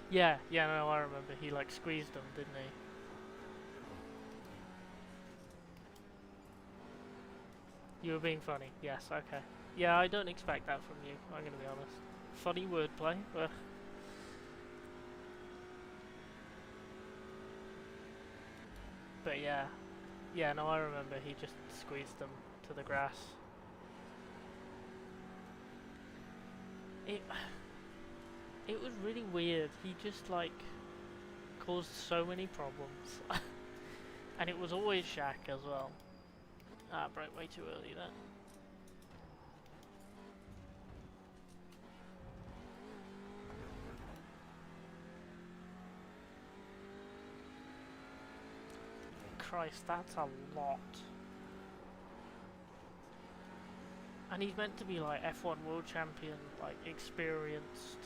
Yeah, no, I remember. He, like, squeezed them, didn't he? You were being funny. Yes, okay. Yeah, I don't expect that from you, I'm gonna be honest. Funny wordplay, but... But yeah. Yeah, no, I remember he just squeezed them to the grass. It was really weird. He just, like, caused so many problems. And it was always Shaq as well. Ah, broke way too early there. Christ, that's a lot. And he's meant to be like F1 world champion, like experienced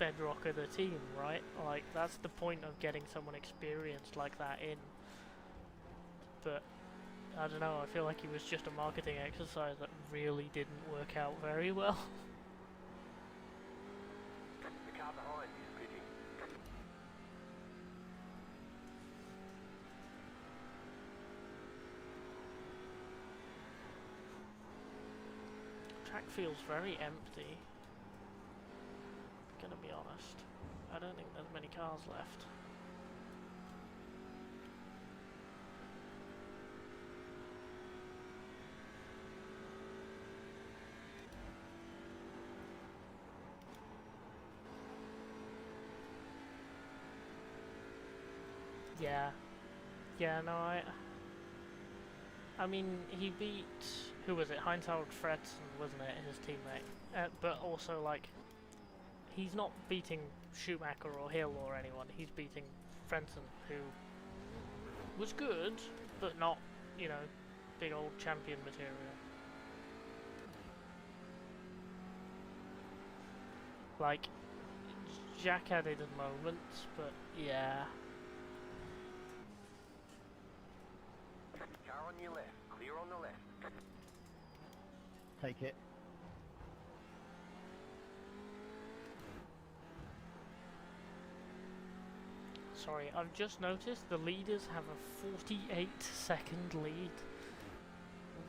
bedrock of the team, right? Like that's the point of getting someone experienced like that in. But I don't know, I feel like he was just a marketing exercise that really didn't work out very well. The car behind is pitting. Track feels very empty. Gonna be honest. I don't think there's many cars left. Yeah. Yeah, no, I mean, he beat, who was it? Heinz-Harald Fredson, wasn't it? His teammate. But also, like, he's not beating Schumacher or Hill or anyone. He's beating Fredson, who was good, but not, you know, big old champion material. Like, Jack had it in moments, but yeah. Car on your left, clear on the left. Take it. Sorry, I've just noticed the leaders have a 48-second lead.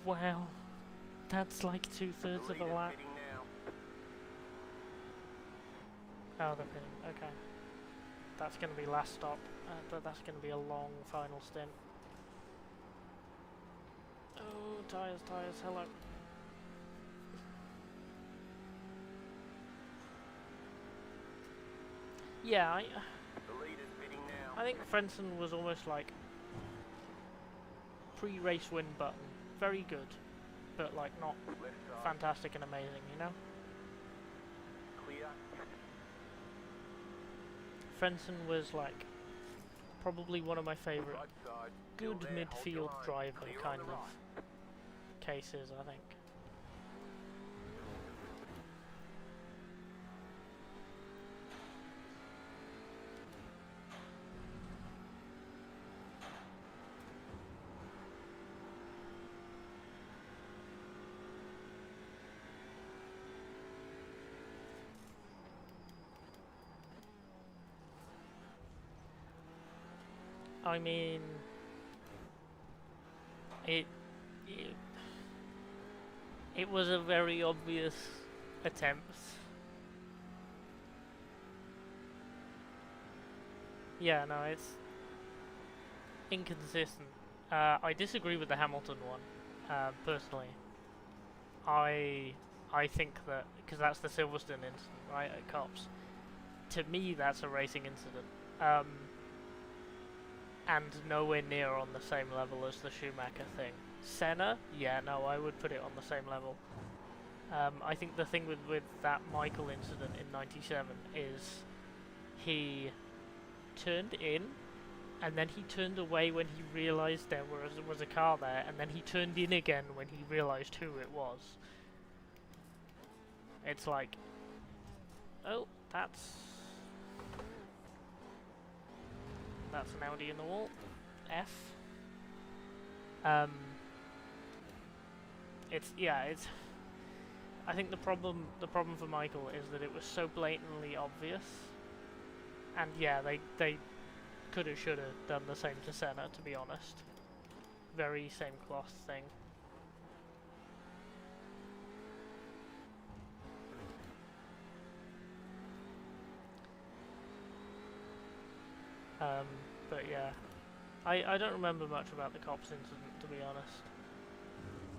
Wow. That's like 2/3 of a lap. Pitting now. Oh, they're pitting. Okay. That's going to be last stop, but that's going to be a long final stint. Oh, tyres, hello. Yeah, The leader's pitting now. I think Frenson was almost like pre-race win button. Very good, but like not Left side, fantastic and amazing, you know? clear. Frenson was like probably one of my favourite Right side, good still there, hold your midfield line. driver Clear on kind the of right. cases, I think. I mean, it was a very obvious attempt. Yeah, no, it's inconsistent. I disagree with the Hamilton one, personally. I think that, because that's the Silverstone incident, right, at Cops. To me, that's a racing incident. And nowhere near on the same level as the Schumacher thing. Senna? Yeah, no, I would put it on the same level. I think the thing with that Michael incident in '97 is he turned in, and then he turned away when he realised there was a car there, and then he turned in again when he realised who it was. It's like, oh, that's an Audi in the wall. F. It's. I think the problem for Michael is that it was so blatantly obvious, and yeah, they coulda shoulda done the same to Senna, to be honest. Very same cloth thing. But yeah, I don't remember much about the cops incident, to be honest.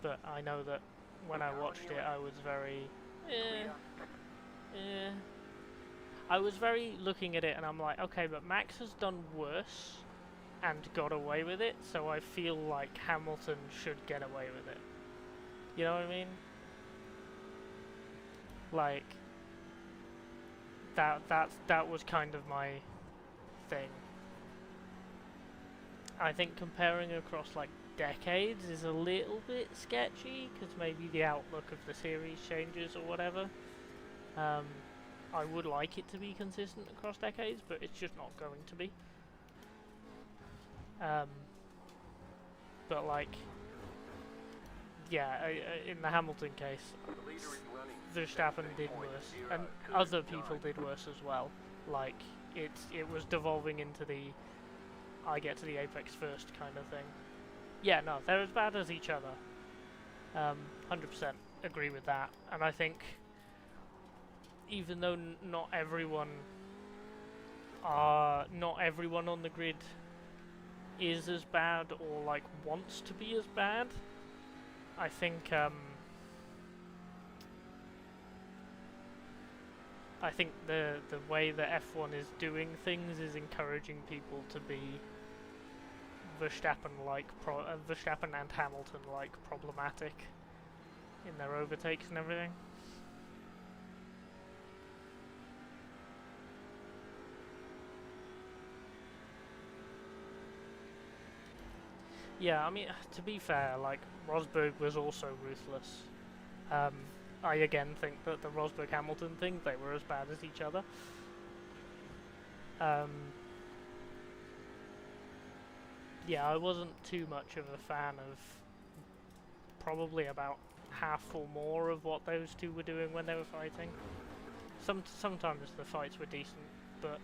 But I know that when I watched it, I was very, I was very looking at it, and I'm like, okay, but Max has done worse and got away with it, so I feel like Hamilton should get away with it. You know what I mean? Like, that was kind of my thing. I think comparing across like decades is a little bit sketchy because maybe the outlook of the series changes or whatever. I would like it to be consistent across decades, but it's just not going to be. But like, yeah, in the Hamilton case, The leader is running. Verstappen did worse, and other people did worse as well. Like, it was devolving into the I get to the apex first kind of thing. Yeah, no, they're as bad as each other. 100% agree with that. And I think, even though not everyone on the grid is as bad or like wants to be as bad, I think the way that F1 is doing things is encouraging people to be Verstappen and Hamilton like problematic in their overtakes and everything. Yeah, I mean, to be fair, like, Rosberg was also ruthless. I again think that the Rosberg-Hamilton thing, they were as bad as each other. Yeah, I wasn't too much of a fan of probably about half or more of what those two were doing when they were fighting. Sometimes the fights were decent, but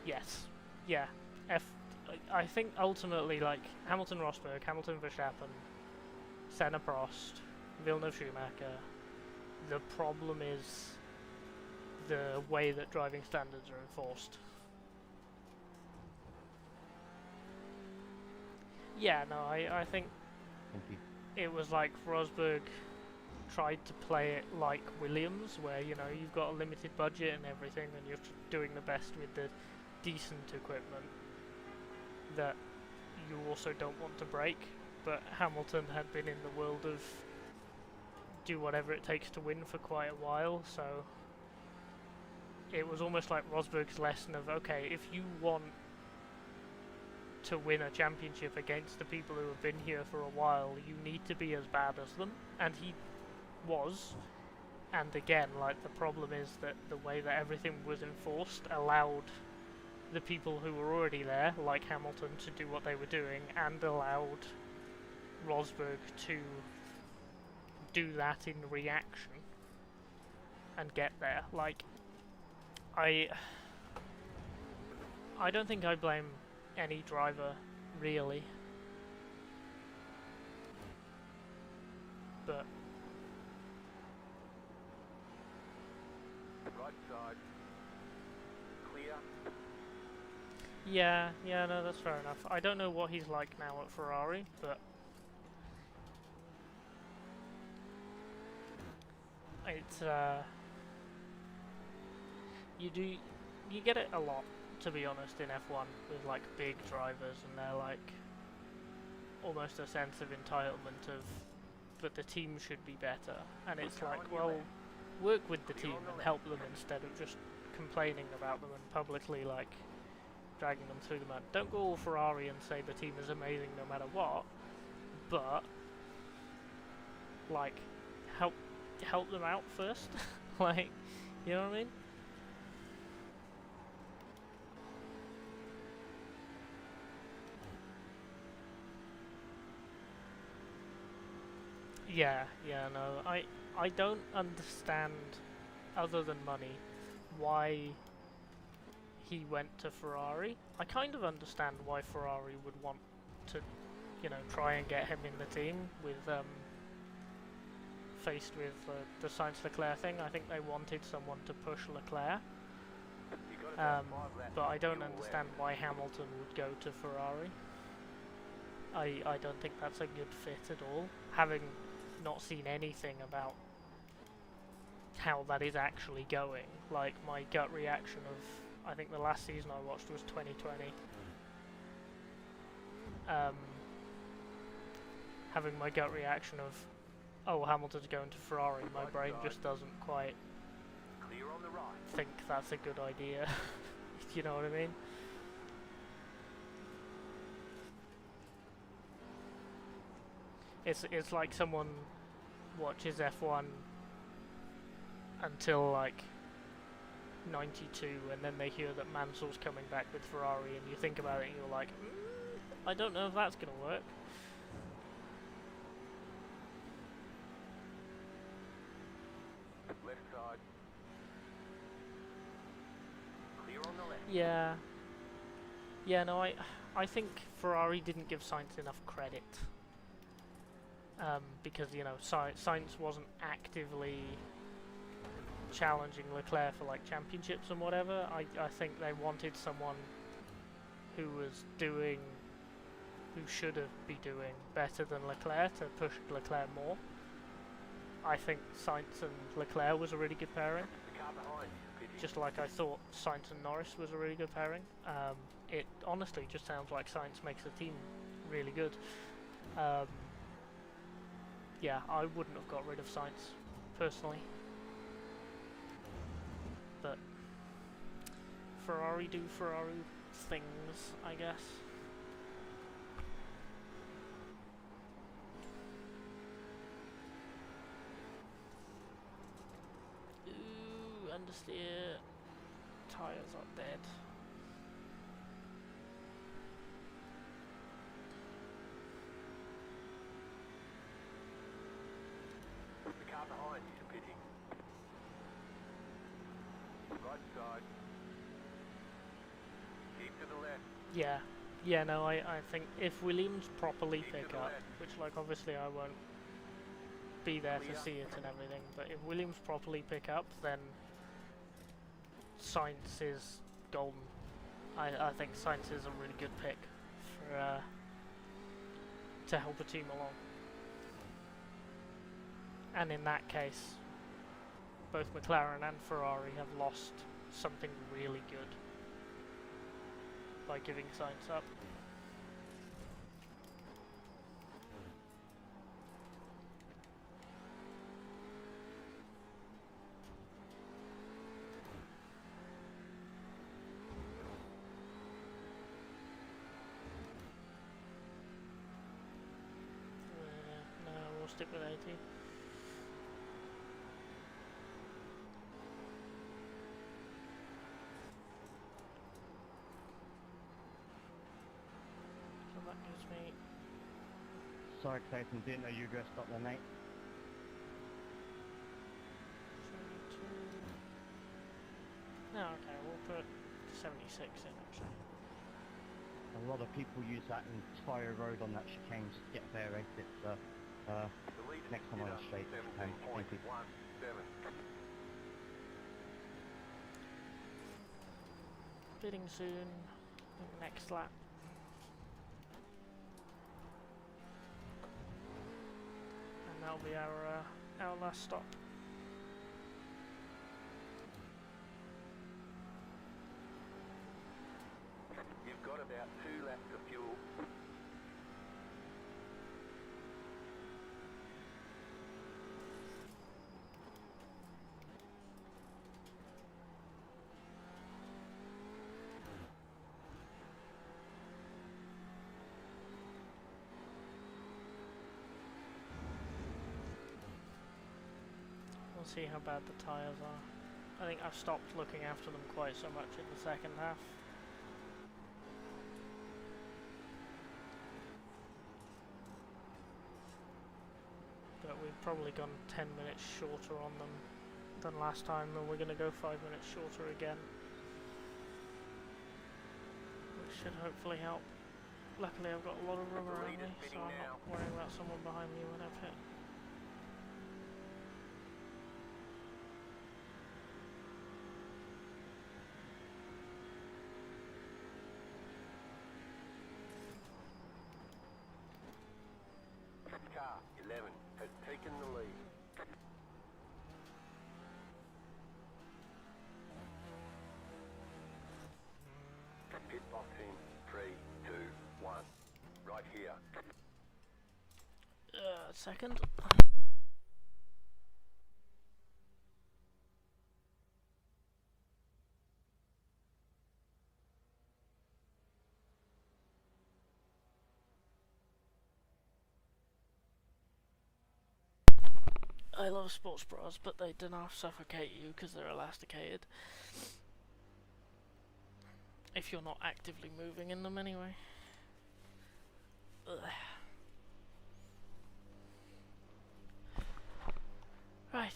yes, yeah, I think ultimately, like, Hamilton-Rosberg, Hamilton-Verstappen, Senna-Prost, Villeneuve-Schumacher, the problem is the way that driving standards are enforced. Yeah, no, I think Thank you. it was like Rosberg tried to play it like Williams, where, you know, you've got a limited budget and everything, and you're doing the best with the decent equipment that you also don't want to break. But Hamilton had been in the world of do whatever it takes to win for quite a while, so it was almost like Rosberg's lesson of, okay, if you want to win a championship against the people who have been here for a while, you need to be as bad as them, and he was. And again, like, the problem is that the way that everything was enforced allowed the people who were already there, like Hamilton, to do what they were doing, and allowed Rosberg to do that in reaction and get there. Like, I don't think I blame any driver, really. But Right side. Clear. yeah, no, that's fair enough. I don't know what he's like now at Ferrari, but it's you get it a lot, to be honest, in F1 with like big drivers, and they're like almost a sense of entitlement of that the team should be better, and it's like, well, work with the team and help them instead of just complaining about them and publicly like dragging them through the mud. Don't go all Ferrari and say the team is amazing no matter what, but like help them out first. Like, you know what I mean? Yeah, no, I don't understand, other than money, why he went to Ferrari. I kind of understand why Ferrari would want to, you know, try and get him in the team with, faced with the Sainz-Leclerc thing. I think they wanted someone to push Leclerc. But I don't understand why Hamilton would go to Ferrari. I don't think that's a good fit at all, having not seen anything about how that is actually going. Like, my gut reaction of, I think the last season I watched was 2020. Having my gut reaction of, oh, Hamilton's going to Ferrari, my brain just doesn't quite Clear on the right. think that's a good idea. You know what I mean? It's like someone watches F1 until like 92, and then they hear that Mansell's coming back with Ferrari, and you think about it, and you're like, I don't know if that's gonna work. Left side. Clear on the left. Yeah. Yeah, no, I think Ferrari didn't give Sainz enough credit. Because, you know, Sainz wasn't actively challenging Leclerc for, like, championships and whatever. I think they wanted someone who was doing, who should have be doing better than Leclerc to push Leclerc more. I think Sainz and Leclerc was a really good pairing. The car behind. Pity. Just like I thought Sainz and Norris was a really good pairing. It honestly just sounds like Sainz makes the team really good. Yeah, I wouldn't have got rid of Sainz, personally. But Ferrari do Ferrari things, I guess. Ooh, understeer. Tires are dead. The car behind is pitting. Right side. Keep to the left. Yeah, no, I think if Williams properly Keep to pick the up, left. which like obviously I won't be there to see it and everything, but if Williams properly pick up, then Sainz is golden. I think Sainz is a really good pick for to help a team along. And in that case, both McLaren and Ferrari have lost something really good by giving Sainz up. No, we'll stick with 80. So that gives me Sorry, Clayton, didn't know you dressed up there, mate. 72. No, okay, we'll put 76 in actually. A lot of people use that entire road on that chicane to get their exits. The lead Next time on the straight. Thank you. 17.17. Bidding soon. Next lap. And that'll be our last stop. You've got about 2 laps of fuel. We'll see how bad the tyres are. I think I've stopped looking after them quite so much in the second half. But we've probably gone 10 minutes shorter on them than last time, and we're going to go 5 minutes shorter again, which should hopefully help. Luckily I've got a lot of room around me, so I'm not worrying about someone behind me when I've hit. Car 11 has taken the lead. Pit box in 3, 2, 1. Right here. Second. I love sports bras, but they do not suffocate you because they're elasticated. If you're not actively moving in them anyway. Ugh. Right.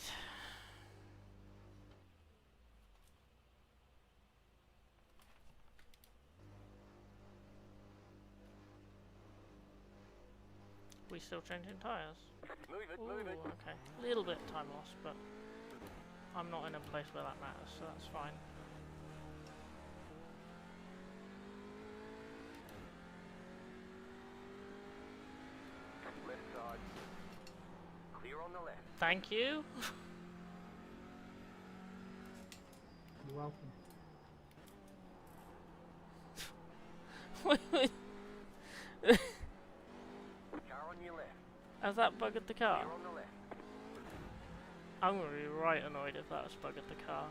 We still changing tyres? Move it, Ooh, move it. okay. Little bit of time lost, but I'm not in a place where that matters, so that's fine. Left side. Clear on the left. Thank you. You're welcome. Car on your left. Has that buggered the car? Clear on the left. I'm gonna be right annoyed if that has buggered the car.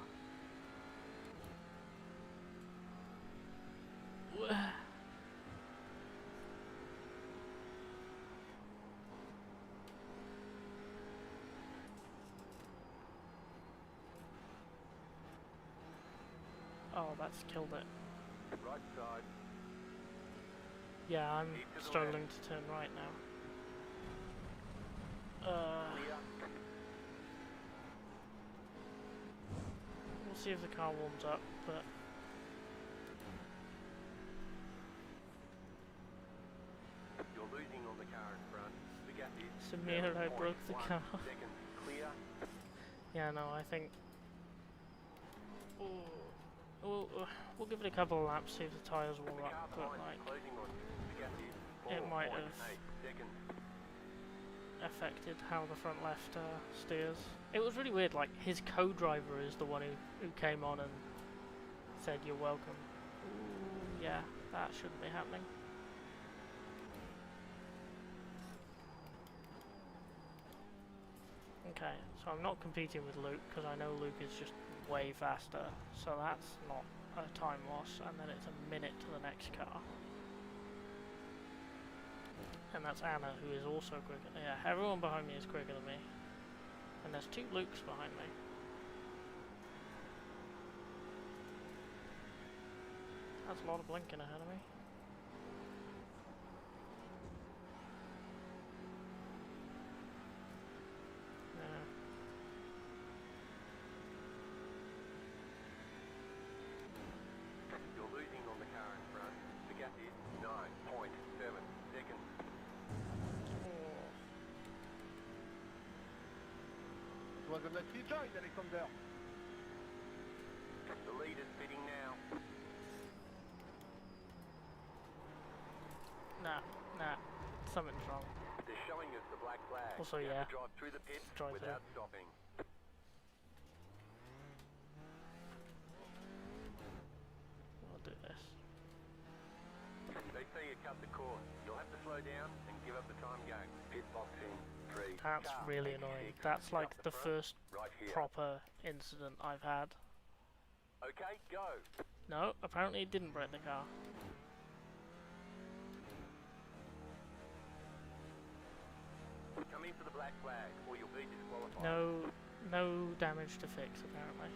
Oh, that's killed it. Right side. Yeah, I'm Keep to the struggling to turn right now. Clear. We'll see if the car warms up, but You're losing on the car in front. The gap is Samiro broke the 7.1 car. seconds. Clear. Yeah, no, I think we'll give it a couple of laps, see if the tyres warm The car up, but behind like closing on you. The gap is it might 4.8 have seconds. affected how the front left steers. It was really weird, like his co-driver is the one who came on and said you're welcome. Ooh, yeah, that shouldn't be happening. Okay, so I'm not competing with Luke because I know Luke is just way faster, so that's not a time loss, and then it's a minute to the next car. And that's Anna, who is also quicker. Yeah, everyone behind me is quicker than me. And there's 2 Lukes behind me. That's a lot of blinking ahead of me. Yeah. You're losing on the car in front. The gap is 9.7 seconds. Was it the two-joint that it comes out? The leader's pitting now. Nah, something's wrong. They're showing us the black flag. Also, You yeah. have to drive through the pits Drive without stopping. I'll do this. They say you cut the course. You'll have to slow down and give up the time game. Pit boxing 3. That's Car really 86. annoying. That's like Up the front, first right here. proper incident I've had. Okay, go. No, apparently it didn't break the car. Come in for the black flag or you'll be disqualified. No damage to fix apparently.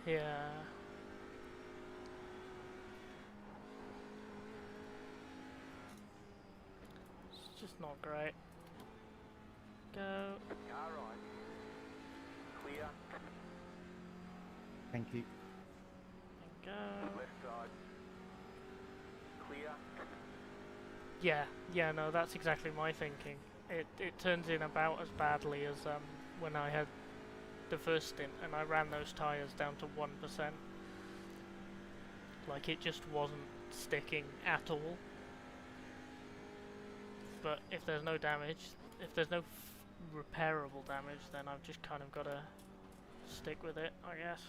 Yeah. It's just not great. Go. Car right. Clear. Thank you. And go. Left side. Clear. Yeah, no, that's exactly my thinking. It turns in about as badly as when I had the first stint and I ran those tyres down to 1%. Like it just wasn't sticking at all. But if there's no damage, if there's no repairable damage, then I've just kind of got to stick with it, I guess.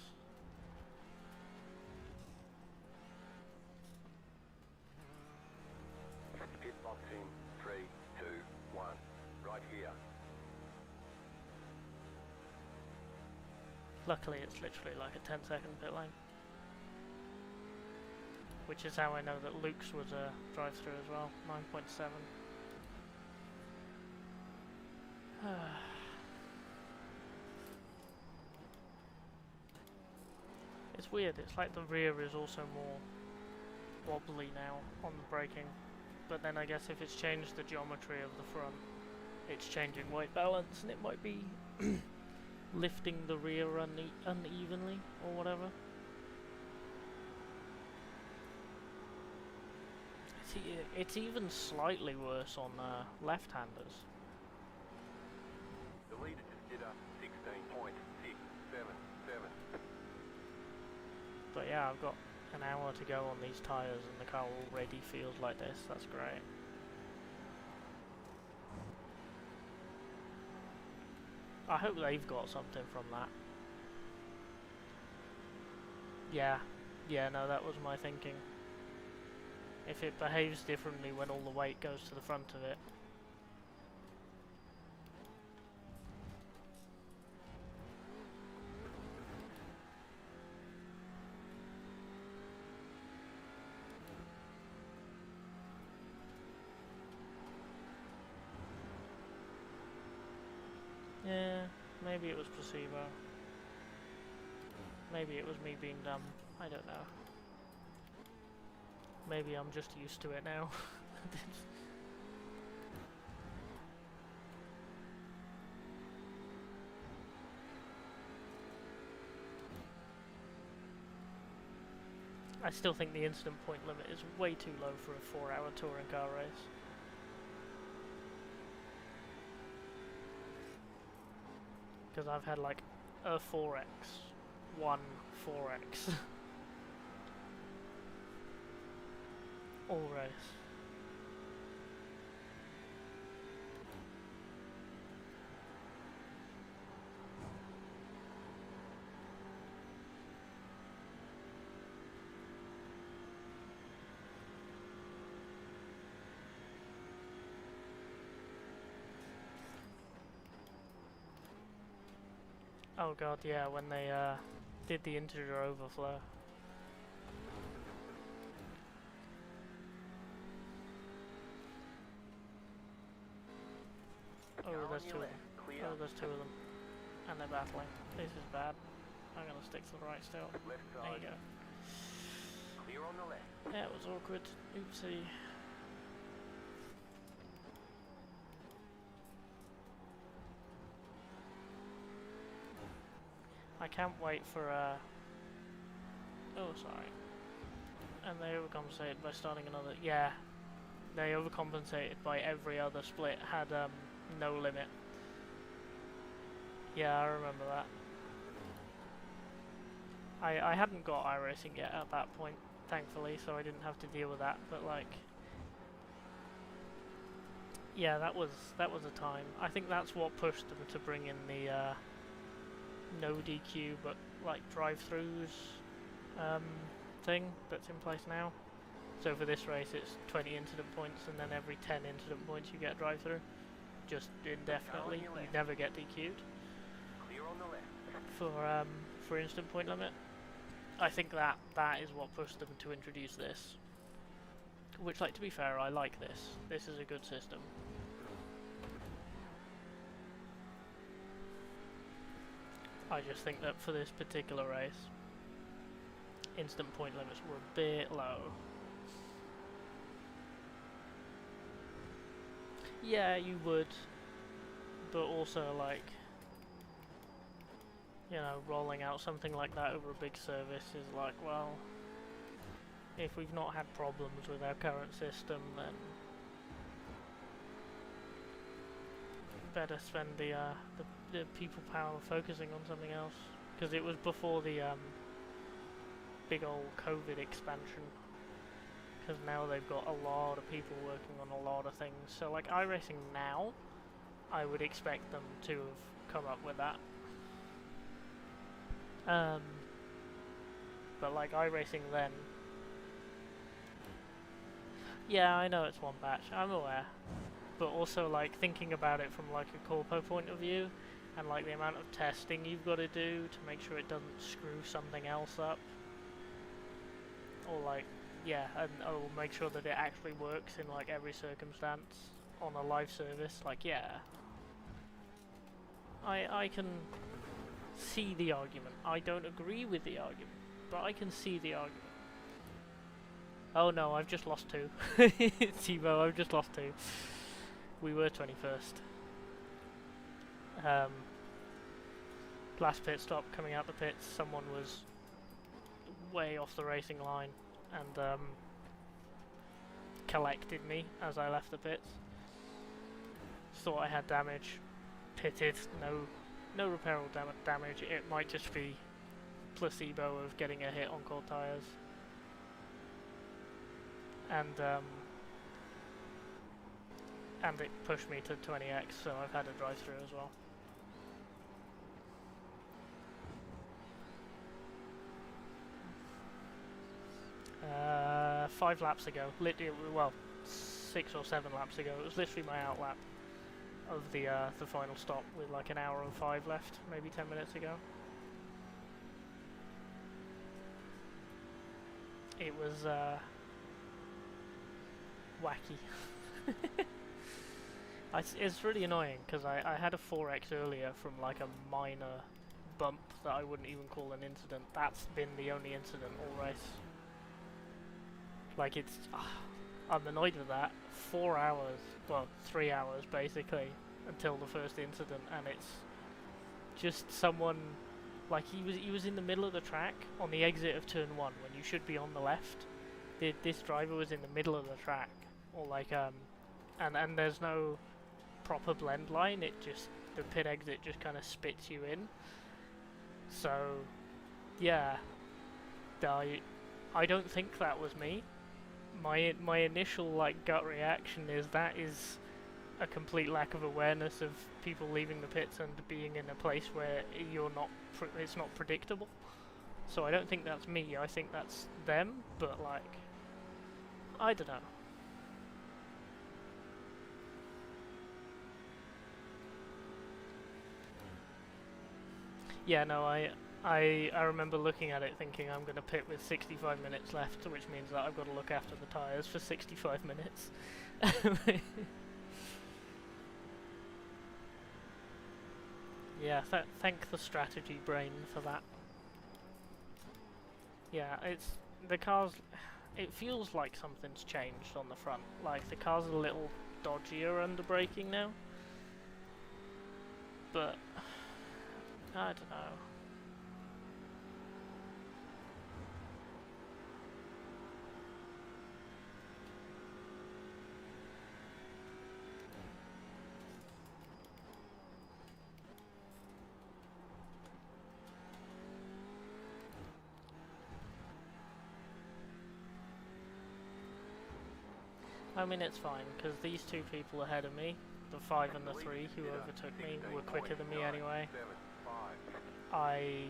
in 3, 2, 1. Right here. Luckily it's literally like a 10-second pit lane. Which is how I know that Luke's was a drive-through as well, 9.7. It's weird, it's like the rear is also more wobbly now on the braking. But then I guess if it's changed the geometry of the front, it's changing weight balance and it might be lifting the rear unevenly or whatever. It's even slightly worse on left-handers. The leader just did a 16.677. But yeah, I've got an hour to go on these tyres and the car already feels like this. That's great. I hope they've got something from that. Yeah, no, that was my thinking. If it behaves differently when all the weight goes to the front of it. Yeah, maybe it was placebo. Maybe it was me being dumb. I don't know. Maybe I'm just used to it now. I still think the incident point limit is way too low for a 4-hour touring car race. Because I've had like a 4X, one 4X. All race. Oh god, yeah, when they did the integer overflow. Oh, there's two of them. Oh, there's two of them. And they're battling. This is bad. I'm gonna stick to the right still. There you go. Clear on the left. Yeah, it was awkward. Oopsie. I can't wait for oh, sorry. And they overcompensated by starting another. Yeah, they overcompensated by every other split had no limit. Yeah, I remember that. I hadn't got iRacing yet at that point, thankfully, so I didn't have to deal with that. But like, yeah, that was a time. I think that's what pushed them to bring in the no DQ, but like drive-throughs thing that's in place now. So for this race, it's 20 incident points, and then every 10 incident points you get a drive-through, just indefinitely. You never get DQ'd for instant point limit. I think that is what pushed them to introduce this. Which, like, to be fair, I like this. This is a good system. I just think that for this particular race, instant point limits were a bit low. Yeah, you would, but also, like, you know, rolling out something like that over a big service is like, well, if we've not had problems with our current system, then better spend the people power focusing on something else. Because it was before the big old COVID expansion. Because now they've got a lot of people working on a lot of things. So like iRacing now, I would expect them to have come up with that. But like iRacing then, Yeah, I know it's one batch, I'm aware. But also, like, thinking about it from, like, a corpo point of view, and, like, the amount of testing you've got to do to make sure it doesn't screw something else up. Or, like, yeah, and or make sure that it actually works in, like, every circumstance on a live service. Like, yeah. I can see the argument. I don't agree with the argument, but I can see the argument. Oh no, I've just lost 2. Tebow, I've just lost 2. We were 21st. Last pit stop, coming out the pits, someone was way off the racing line and collected me as I left the pits. Thought I had damage, pitted, no repairable damage. It might just be placebo of getting a hit on cold tyres. And it pushed me to 20x, so I've had a drive through as well. 5 laps ago, literally, well, 6 or 7 laps ago. It was literally my out lap of the final stop with like an hour and 5 left, maybe 10 minutes ago. It was wacky. It's really annoying because I had a 4x earlier from like a minor bump that I wouldn't even call an incident. That's been the only incident all race. Like it's, I'm annoyed with that. 4 hours, well 3 hours basically, until the first incident, and it's just someone, like he was in the middle of the track on the exit of turn 1 when you should be on the left. This driver was in the middle of the track, or like and there's no proper blend line. It just, the pit exit just kind of spits you in. So yeah, I don't think that was me. My initial like gut reaction is that is a complete lack of awareness of people leaving the pits and being in a place where you're not it's not predictable. So I don't think that's me. I think that's them. But like, I don't know. Yeah, no, I remember looking at it thinking I'm going to pit with 65 minutes left, which means that I've got to look after the tyres for 65 minutes. Yeah, thank the strategy brain for that. Yeah, the car's, it feels like something's changed on the front. Like the car's a little dodgier under braking now. But I don't know. I mean, it's fine, because these 2 people ahead of me, the 5 and the 3 who overtook me, were quicker than me anyway. I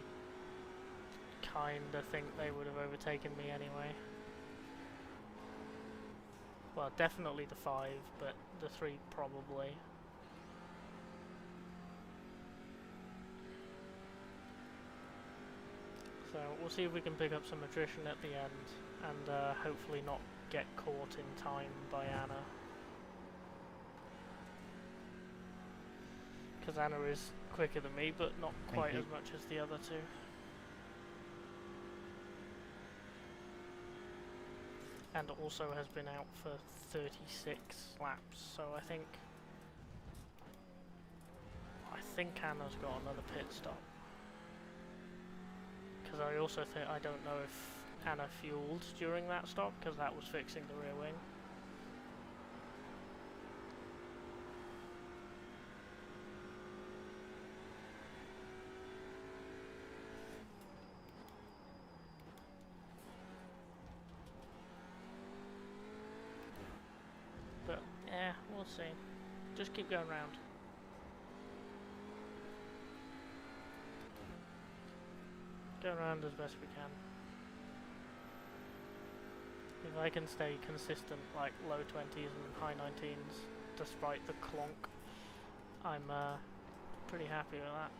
kinda think they would have overtaken me anyway. Well, definitely the 5, but the 3 probably. So we'll see if we can pick up some attrition at the end, and hopefully not get caught in time by Anna. Because Anna is quicker than me, but not quite as much as the other 2. And also has been out for 36 laps, so I think Anna's got another pit stop. Because I also think, I don't know if Anna fueled during that stop, because that was fixing the rear wing. But, yeah, we'll see. Just keep going round. Go around as best we can. If I can stay consistent, like low 20s and high 19s, despite the clonk, I'm pretty happy with that.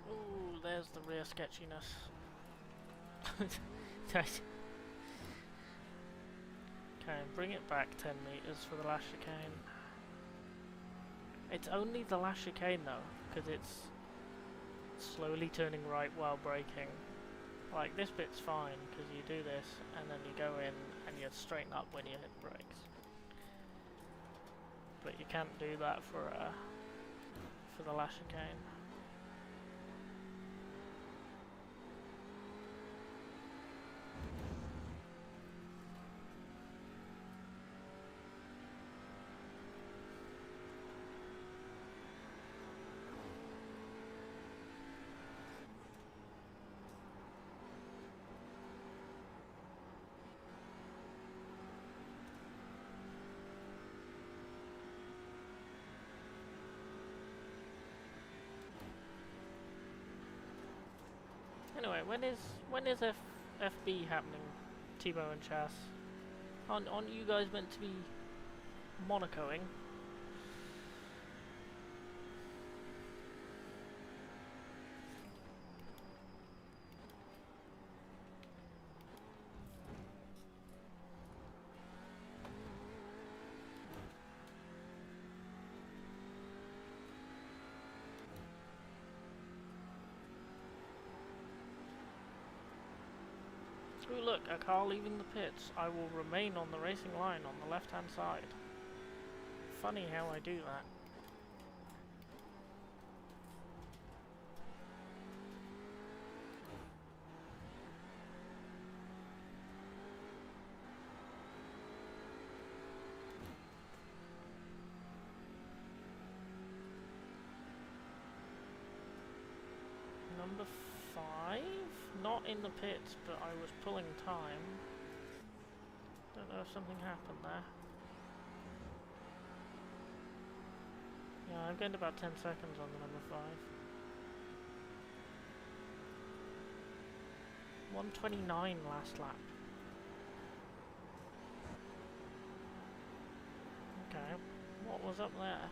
Ooh, there's the rear sketchiness. Okay, bring it back 10 meters for the last chicane. It's only the last chicane though, because it's slowly turning right while braking. Like, this bit's fine, because you do this, and then you go in, and you straighten up when you hit the brakes. But you can't do that for the last chicane. Anyway, when is FB happening, Tebow and Chas? Aren't you guys meant to be Monacoing? Ooh, look, a car leaving the pits. I will remain on the racing line on the left-hand side. Funny how I do that. Number 5? Not in the pits, but I was pulling time. Don't know if something happened there. Yeah, I've gained about 10 seconds on the number 5. 129 last lap. Okay, what was up there?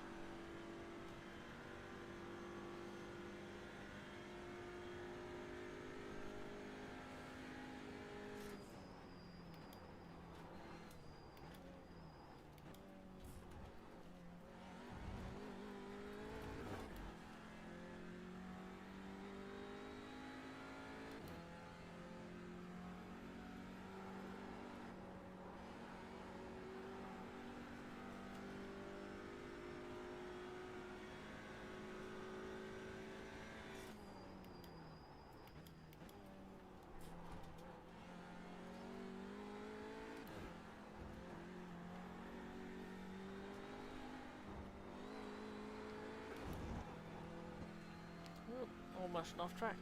Almost off track.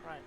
Right.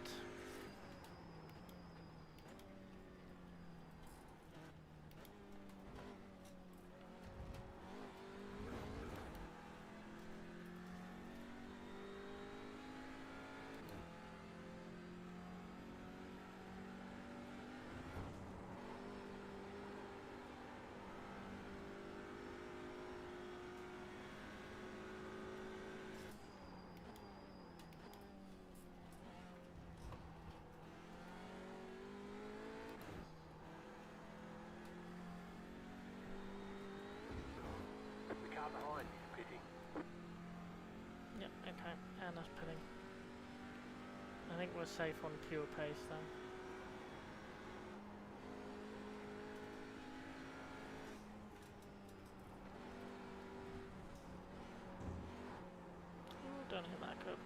think we're safe on pure pace then. Oh, don't hit that curb.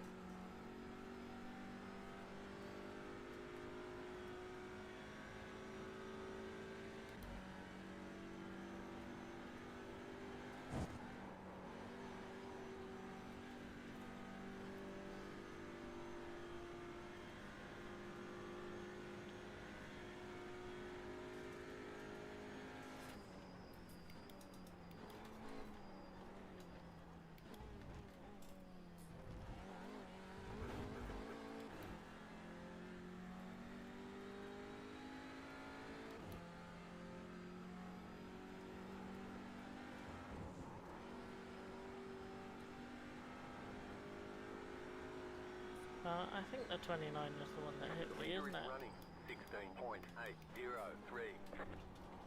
I think the 29 is the one that hit The me, leader isn't is it? running 16.803.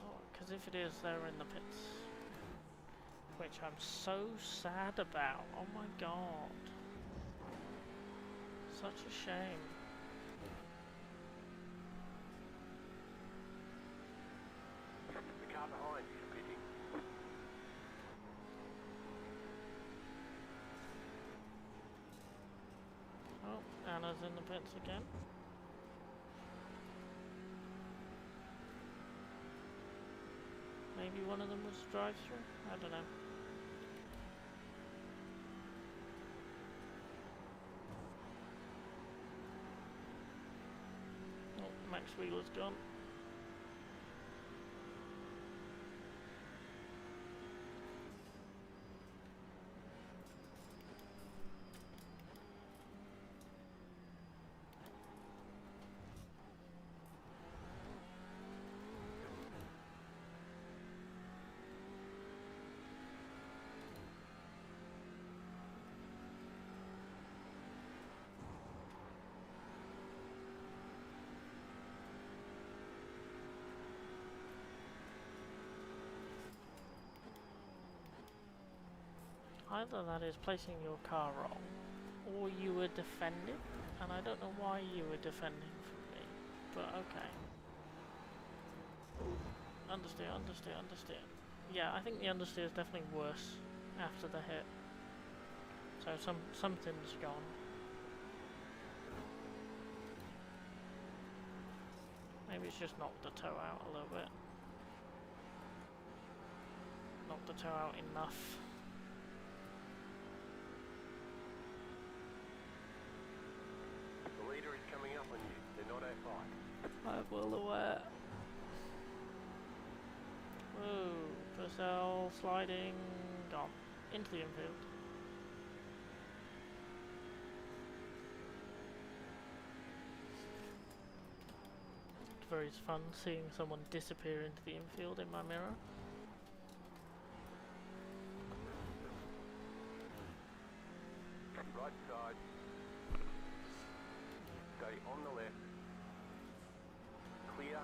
Oh, because if it is, they're in the pits. Which I'm so sad about. Oh my god. Such a shame. The car behind is pitting. Oh, Anna's in the pits again. Maybe one of them was drive-through? I don't know. Oh, Max Wheeler's gone. Either that is placing your car wrong, or you were defending, and I don't know why you were defending from me, but okay. Understeer, understeer, understeer. Yeah, I think the understeer is definitely worse after the hit. So something's gone. Maybe it's just knocked the toe out a little bit. Knocked the toe out enough. The leader is coming up on you. They're not at fight. I'm well aware. Whoa, Purcell sliding, gone into the infield. It's very fun seeing someone disappear into the infield in my mirror. Right side. Stay on the left. Clear.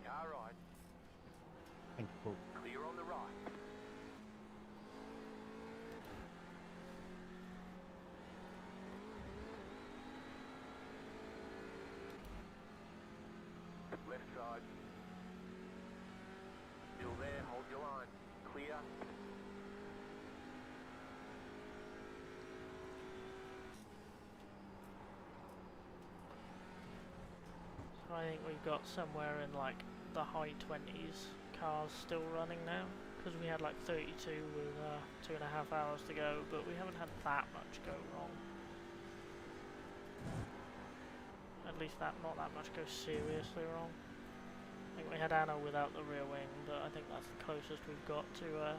Car right. Thank you, Paul. Clear on the right. Left side. Still there, hold your line. Clear. So I think we've got somewhere in like the high 20s cars still running now, because we had like 32 with 2.5 hours to go, but we haven't had that much go wrong. At least not that much go seriously wrong. I think we had Anna without the rear wing, but I think that's the closest we've got to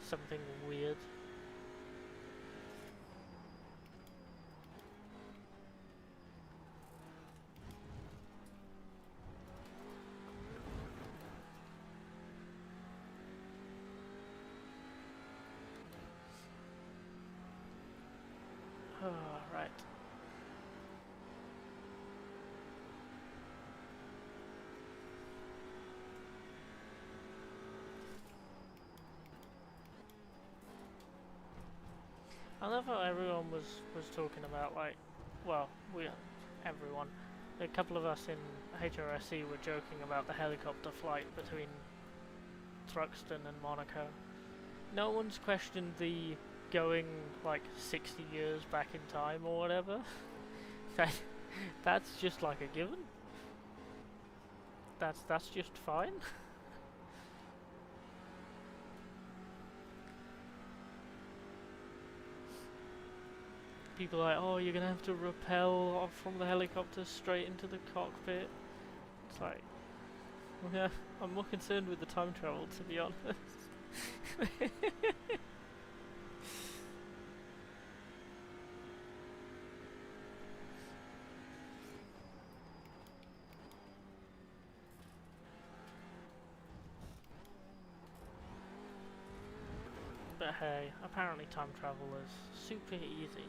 something weird. Right. I thought everyone was talking about, like, well, everyone, a couple of us in HRSC were joking about the helicopter flight between Thruxton and Monaco. No one's questioned the going like 60 years back in time or whatever. That's just like a given. That's just fine. People are like, oh, you're gonna have to rappel off from the helicopter straight into the cockpit. It's like, yeah, I'm more concerned with the time travel, to be honest. But hey, apparently time travel is super easy.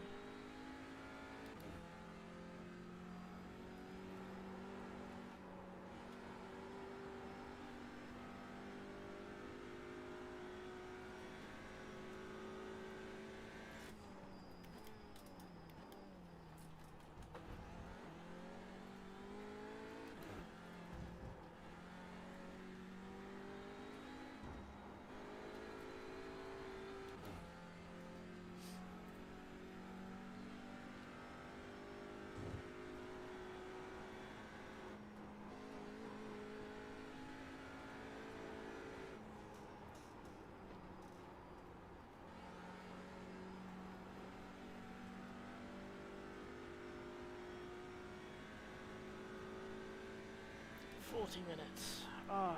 Minutes. Ah,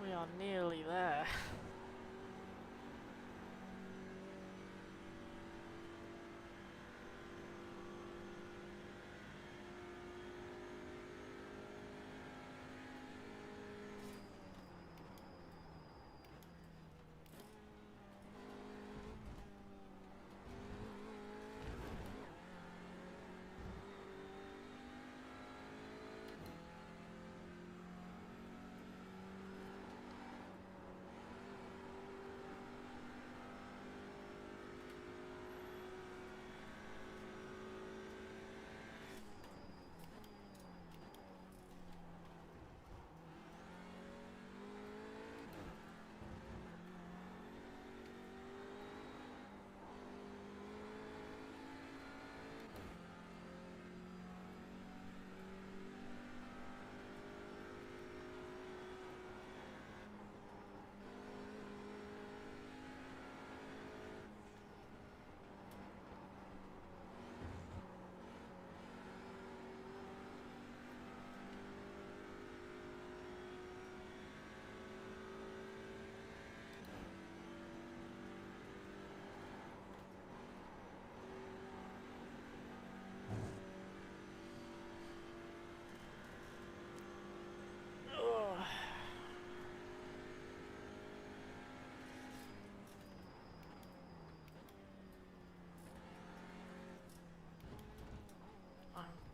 we are nearly there.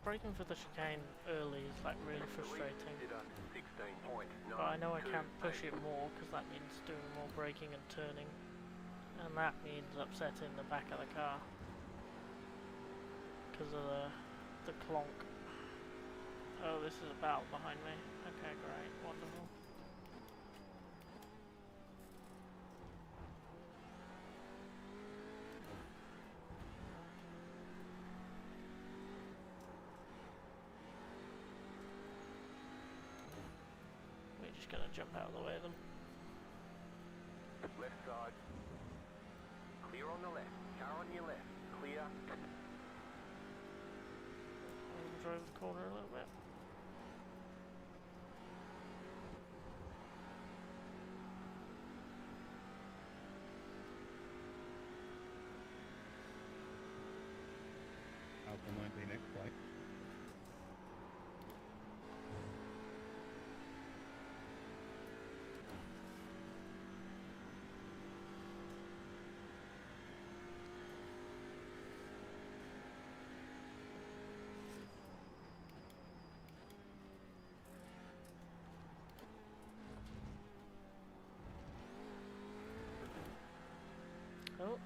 Braking for the chicane early is like really frustrating, but I know I can't push it more because that means doing more braking and turning, and that means upsetting the back of the car because of the clonk. Oh, this is a battle behind me. Okay, great, wonderful. Just gonna jump out of the way of them. Left side. Clear on the left. Car on your left. Clear. I'm gonna drive the corner a little bit. Alpha might be next flight.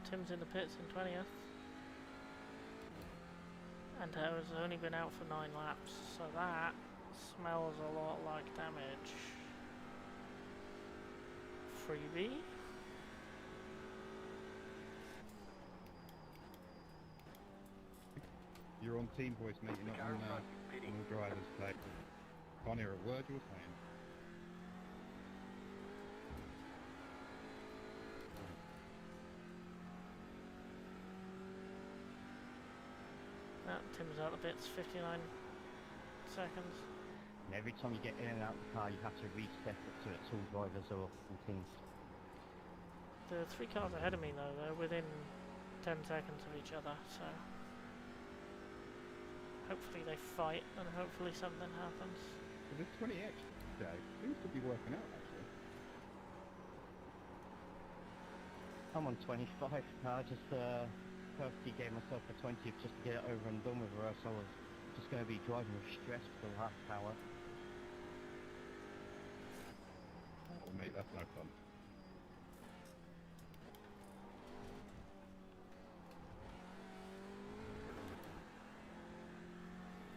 Tim's in the pits in 20th. And has only been out for 9 laps, so that smells a lot like damage. Freebie. You're on team voice, mate. You're not on the driver's plate. Can't hear a word you're saying. Tim's out the bits, 59 seconds. And every time you get in and out of the car, you have to reset it so it's all drivers or teams. The 3 cars ahead of me though, they're within 10 seconds of each other, so hopefully they fight and hopefully something happens. But the 20X today seems to be working out actually. I'm on 25. I just purposely gave myself a 20 just to get it over and done with, or else I was just going to be driving with stress for the half hour. Oh mate, that's no fun.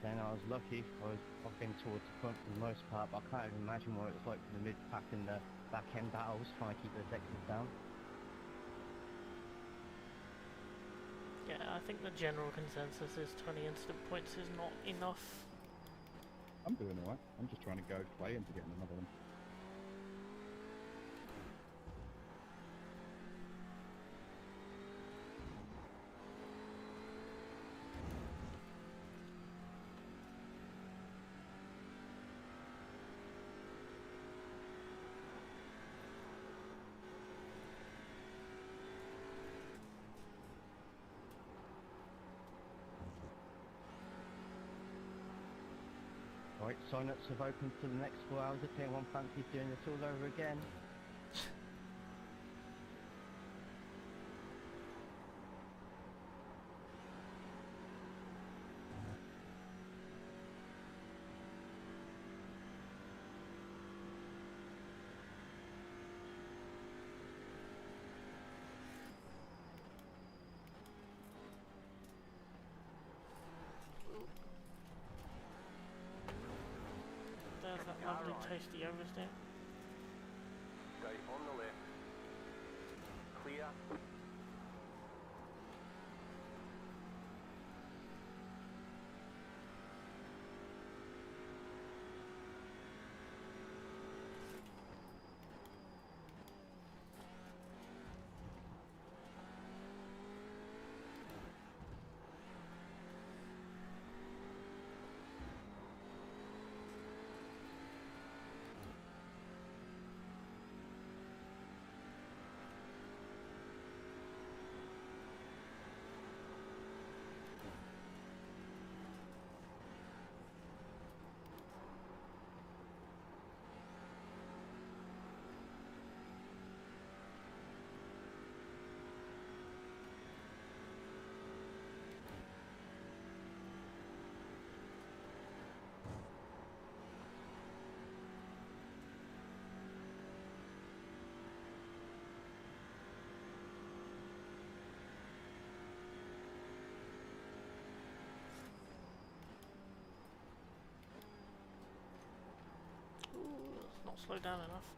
Then I was lucky. I've been towards the front for the most part, but I can't even imagine what it was like for the mid-pack and the back-end battles trying to keep those extras down. Yeah, I think the general consensus is 20 instant points is not enough. I'm doing alright. I'm just trying to go play into getting another one. Right, sign-ups have opened for the next 4 hours if anyone fancies doing this all over again. There's that lovely tasty oversteer. Stay on the left. Clear. Ooh, it's not slowed down enough.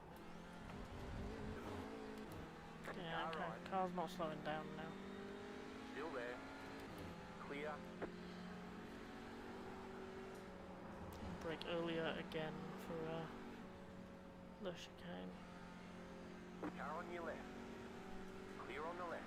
Yeah, Car okay. right. Car's not slowing down now. Still there. Clear. Brake earlier again for the chicane. Car on your left. Clear on the left.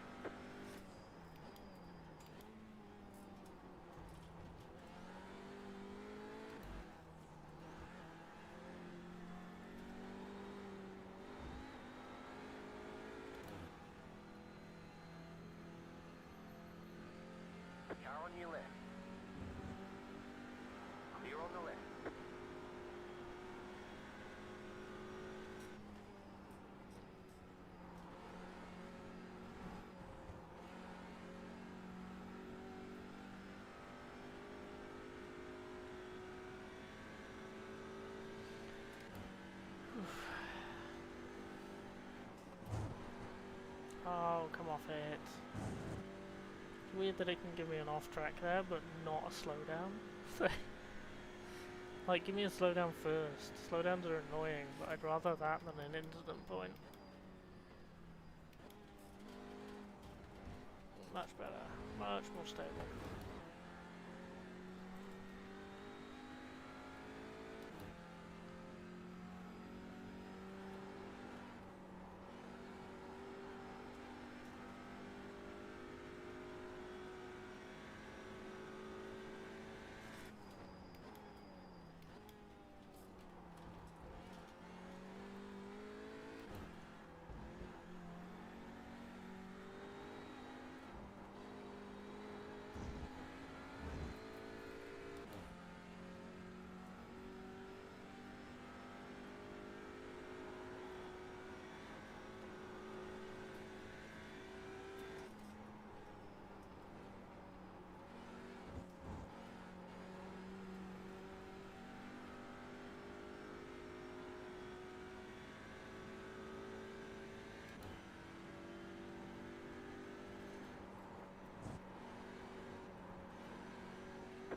Car on your left. Clear on the left. Oh, come off it. It's weird that it can give me an off track there, but not a slowdown. Like, give me a slowdown first. Slowdowns are annoying, but I'd rather that than an incident point. Much better. Much more stable.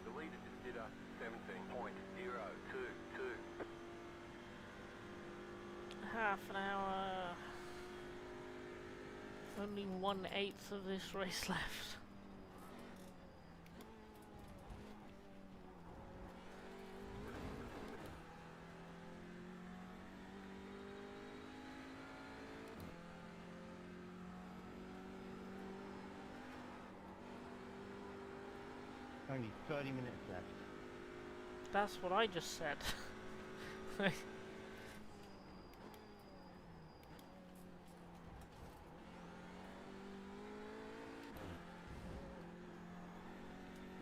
The leader just did a 17.022. Half an hour. Only 1/8 of this race left. Only 30 minutes left. That's what I just said. You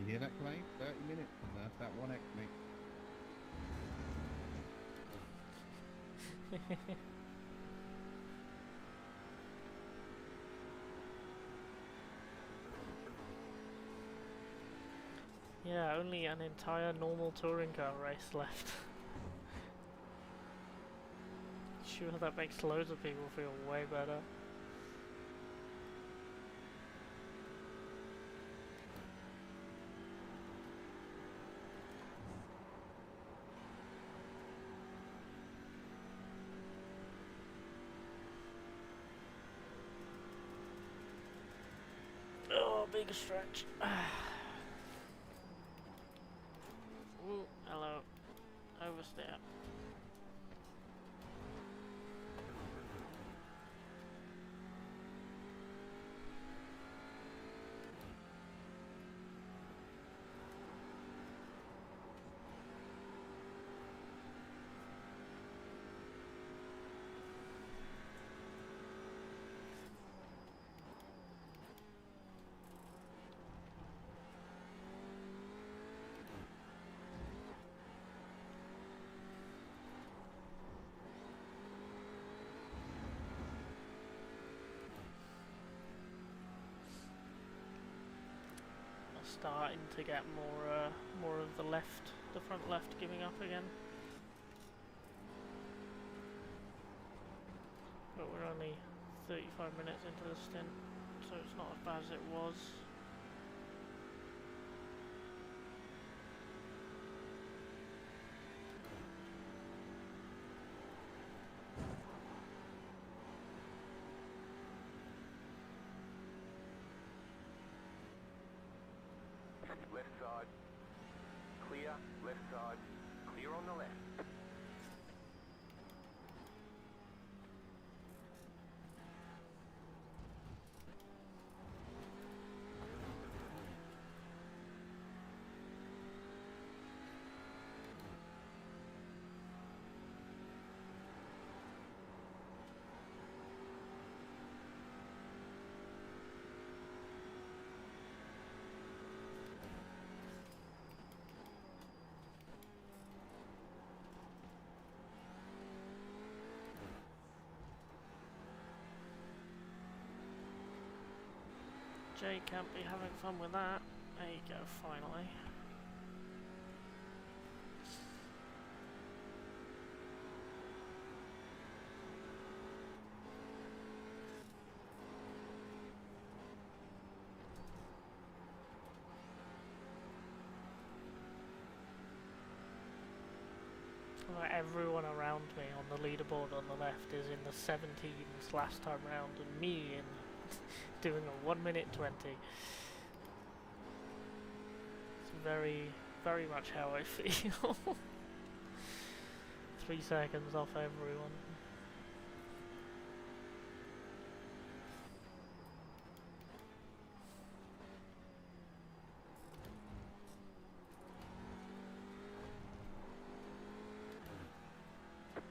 hear that, Clay? 30 minutes, and that's that 1x, mate. Yeah, only an entire normal touring car race left. Sure, that makes loads of people feel way better. Oh, big stretch. Ooh, hello. Overstep. Starting to get more of the front left giving up again. But we're only 35 minutes into the stint, so it's not as bad as it was. Left side. Clear. Left side. Clear on the left. Jay can't be having fun with that. There you go, finally. Everyone around me on the leaderboard on the left is in the 17s last time round, and me in doing a 1 minute 20. It's very, very much how I feel. 3 seconds off everyone.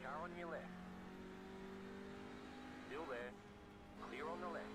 Car on your left. Still there. Clear on the left.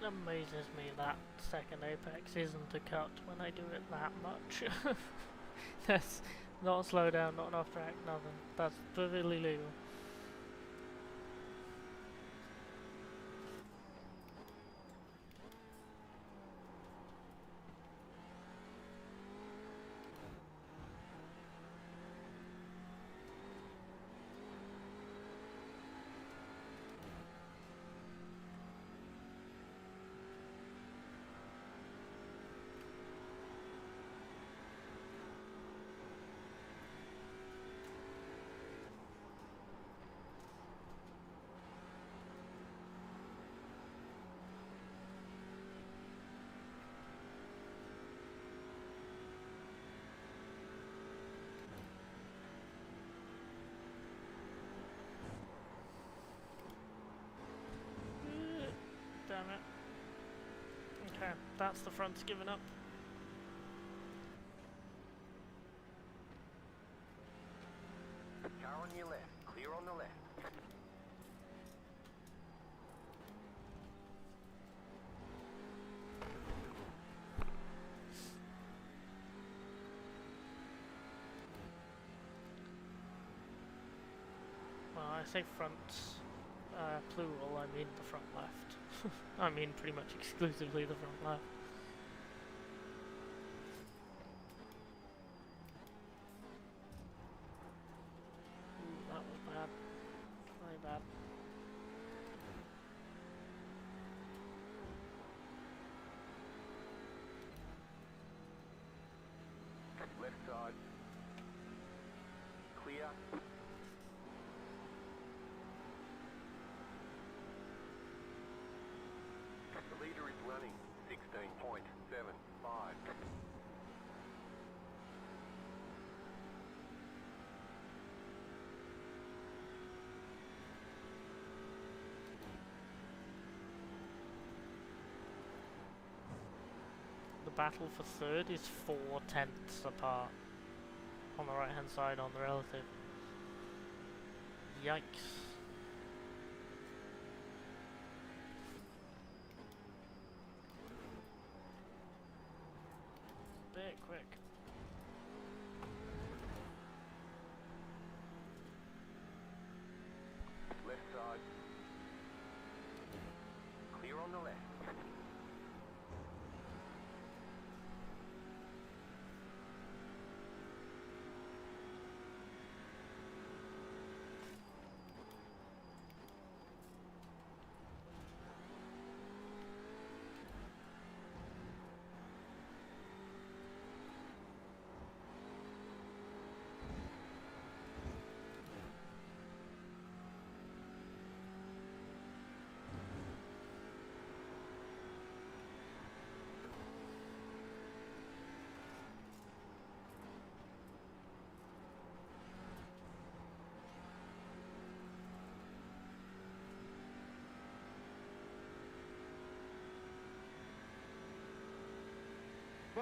It amazes me that second apex isn't a cut when I do it that much. That's not a slowdown, not an off track, nothing. That's perfectly legal. Damn it. Okay, that's the front's given up. Car on your left. Clear on the left. Well, I say front plural, I mean the front left. I mean pretty much exclusively the front left. Ooh, that was bad. Very bad. Left side. Clear. The leader is running 16.75. The battle for third is 4/10 apart on the right hand side on the relative. Yikes. Bit quick. Left side. Clear on the left.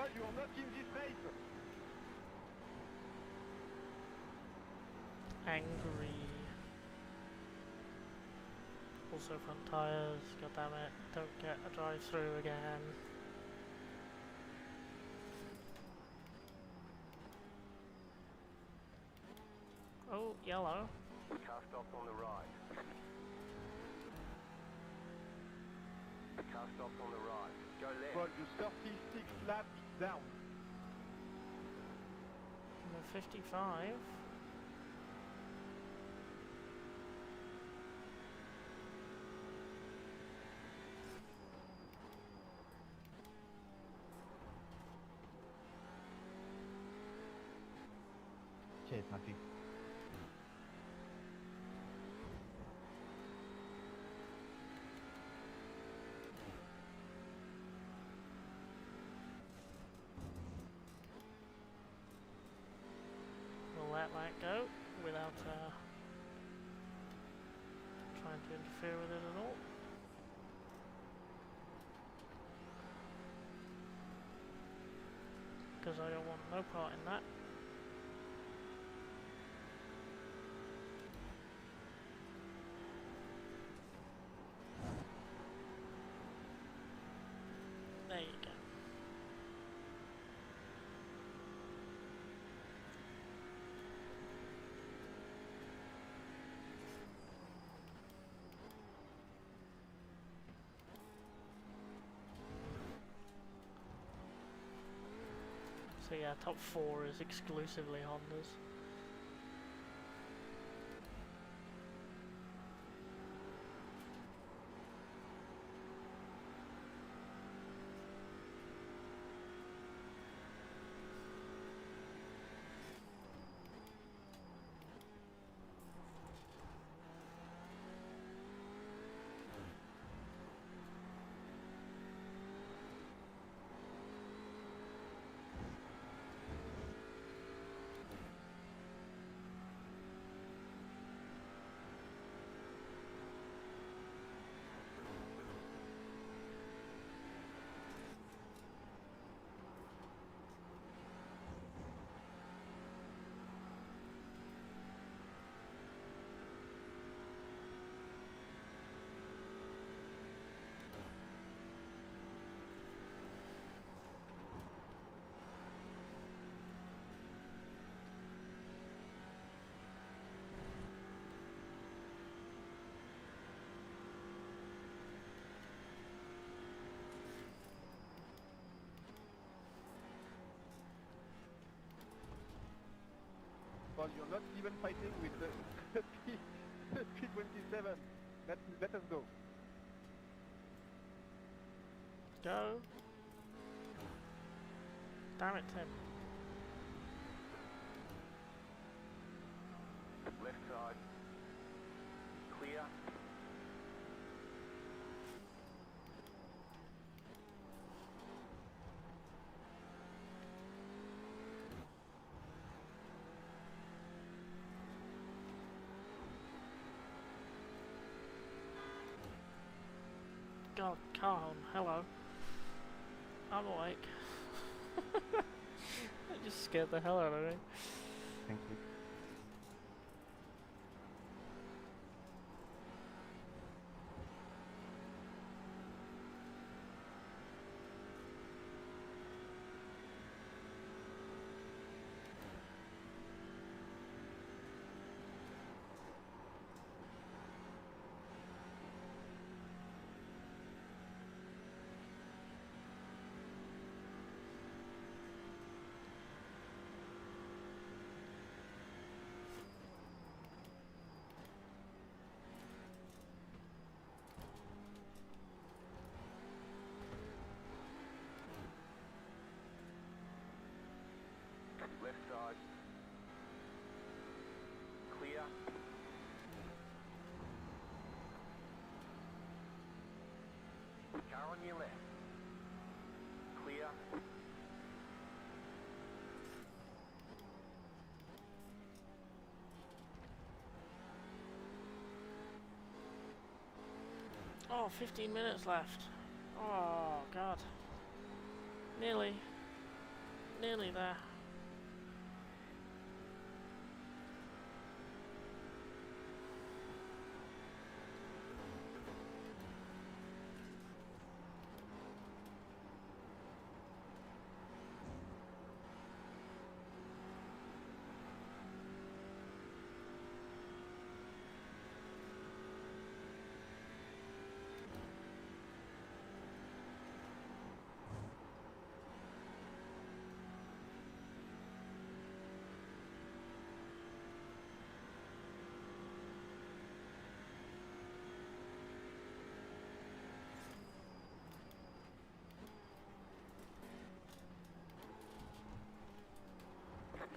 But you are not in this race. Angry. Also front tyres, god damn it, don't get a drive through again. Oh, yellow. Car stopped on the right. Car stopped on the right. Go left. But you 36 laps down. Number 55. Cheers, Matthew. We'll let that go without trying to interfere with it at all. Because I don't want no part in that. There you go. So yeah, top 4 is exclusively Hondas. But you're not even fighting with the P27. Let us go. Go. Damn it, Tim. Left side. Clear. God, Carl, hello. I'm awake. That just scared the hell out of me. Thank you. Left side. Clear. Car on your left. Clear. Oh, 15 minutes left. Oh, God. Nearly. Nearly there.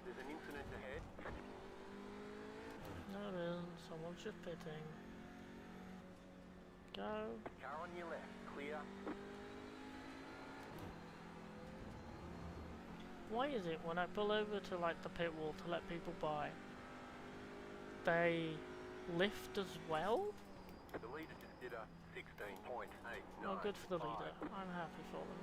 There's an incident ahead. No, there isn't. Someone's just pitting. Go. Car on your left. Clear. Why is it when I pull over to like the pit wall to let people by, they lift as well? The leader just did a 16.89. Well, good for the leader. I'm happy for them.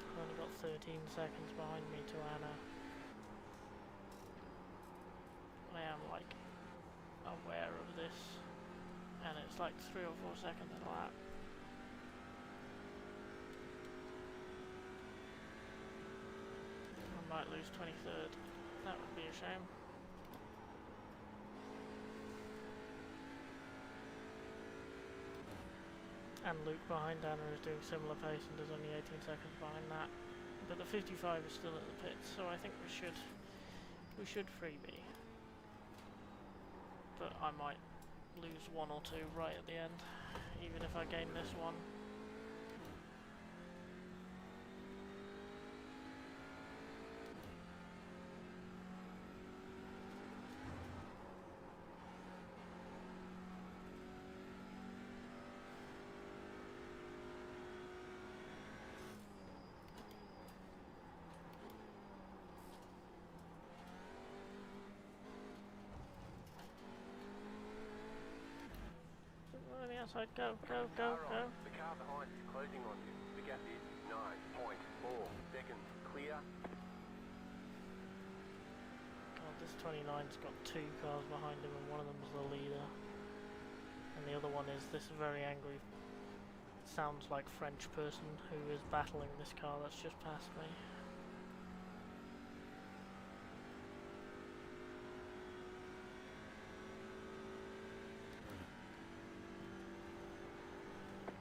I've only got 13 seconds behind me to Anna. I am like aware of this, and it's like 3 or 4 seconds in a lap. I might lose 23rd. That would be a shame. And Luke behind Anna is doing similar pace and is only 18 seconds behind that. But the 55 is still at the pits, so I think we should freebie. But I might lose 1 or 2 right at the end, even if I gain this one. On the outside, go, go, go, go. The car behind is closing on you. The gap is 9.4 seconds. Clear. God, this 29's got 2 cars behind him and one of them's the leader. And the other one is this very angry, sounds like French person who is battling this car that's just passed me.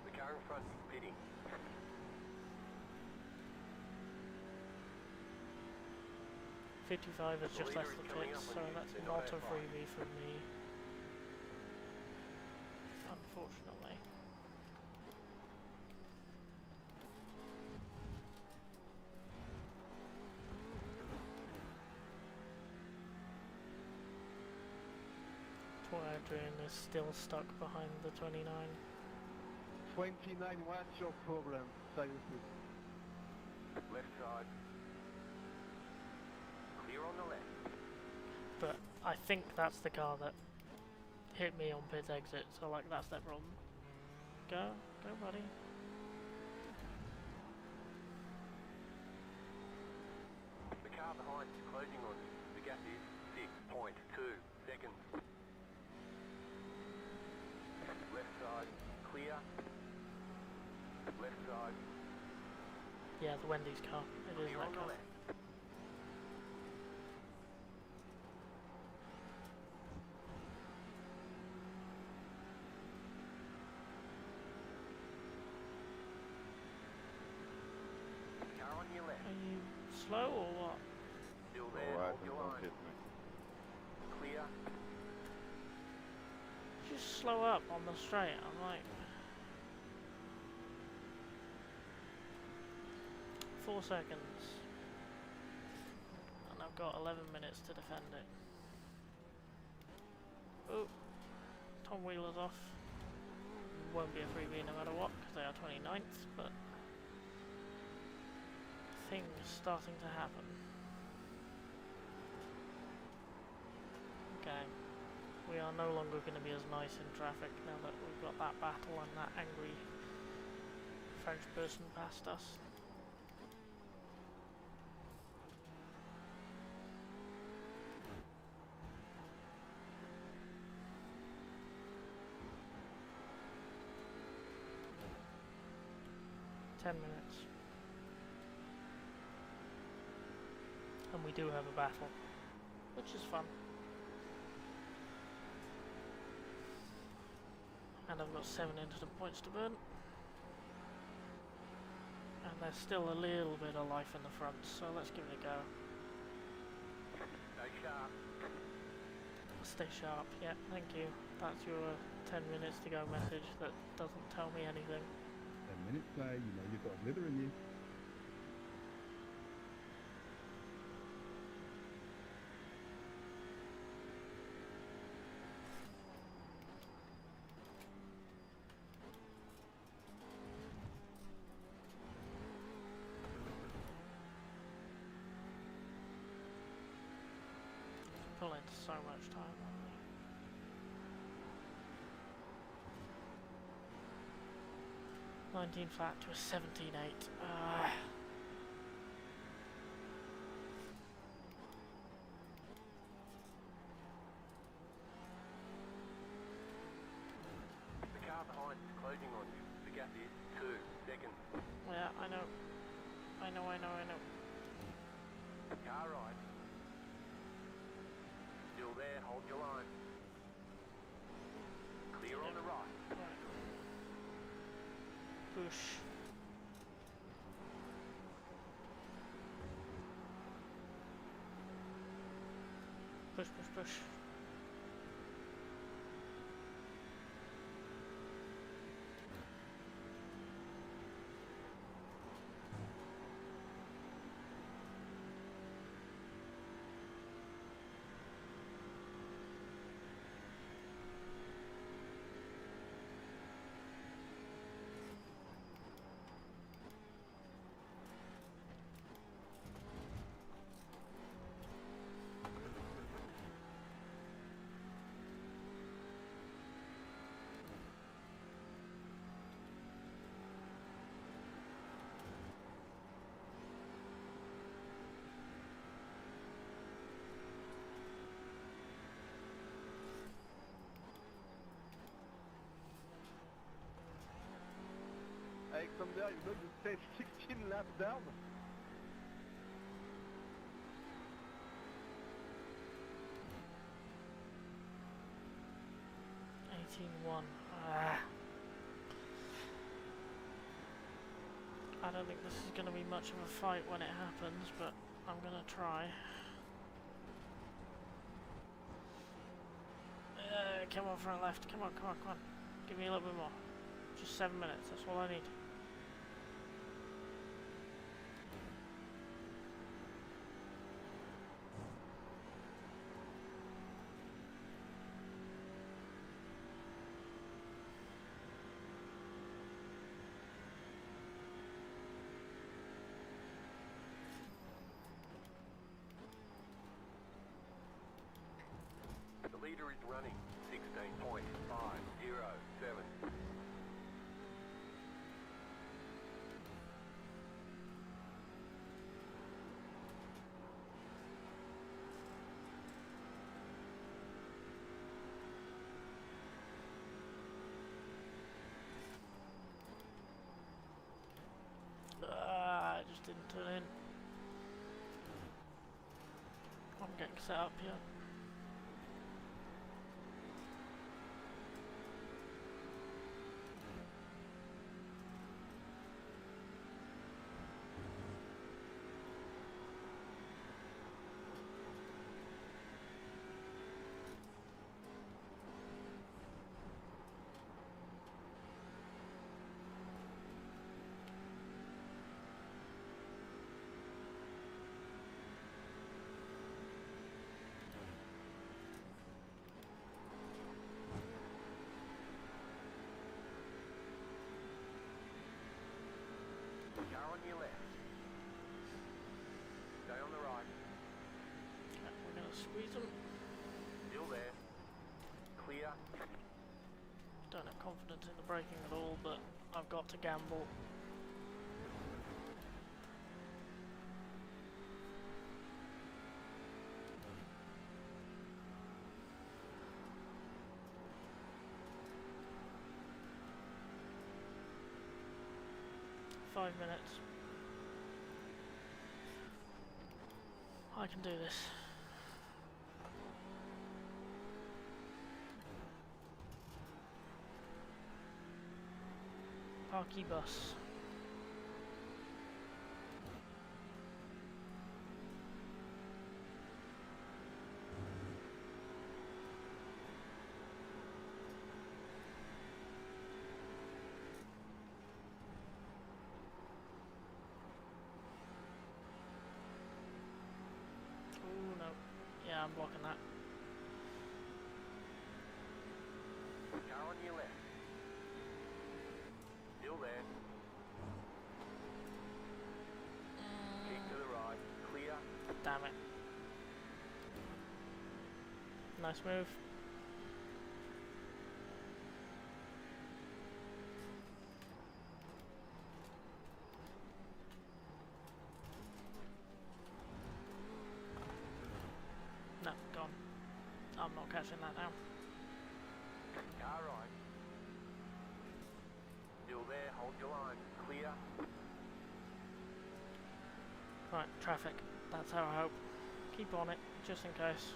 The car in front is pitting. 55 has just left the coming pits, up so on you. that's They're not not a that far. freebie from me, unfortunately. Poor Adrian is still stuck behind the 29. 29, what's your problem? Seriously. Left side. Clear on the left. But I think that's the car that hit me on pit exit, so like that's their problem. Go, go buddy. The car behind is closing on you. The gap is 6.2 seconds. Left side. Clear. Left side. Yeah, the Wendy's car. It is Clear that on the car. left. Car on your left. Are you slow or what? Still there. Alright, Hold your don't line. hit me. Clear. Just slow up on the straight. I'm like 4 seconds, and I've got 11 minutes to defend it. Oh, Tom Wheeler's off. Won't be a freebie no matter what, because they are 29th, but things starting to happen. Okay. We are no longer going to be as nice in traffic now that we've got that battle and that angry French person past us. Minutes. And we do have a battle, which is fun. And I've got 7 instant points to burn. And there's still a little bit of life in the front, so let's give it a go. Stay sharp. Stay sharp, yeah, thank you. That's your 10 minutes to go message that doesn't tell me anything. 10 minutes play, you know you've got a blither in you. Pulling so much time on me. Flat to a 17.8. The car behind is closing on you. The gap is 2 seconds. Yeah, I know. Car right. Still there, hold your line. Clear on the right. Right. Push. Push. Alexander, you know you stayed 16 laps down. I don't think this is going to be much of a fight when it happens, but I'm going to try. Come on, front left. Come on. Give me a little bit more. Just 7 minutes, that's all I need. The leader is running 16.507. I just didn't turn in. I'm getting set up here. squeeze them. Still there. Clear. Don't have confidence in the braking at all, but I've got to gamble. "5 minutes. I can do this." Parky bus. Oh no. Yeah, I'm blocking that. Car on your left. Still there. Keep to the right. Clear. Damn it. Nice move. No, gone. I'm not catching that now. Car right. Still there. Hold your line. Clear. Right, traffic. That's how I hope. Keep on it, just in case.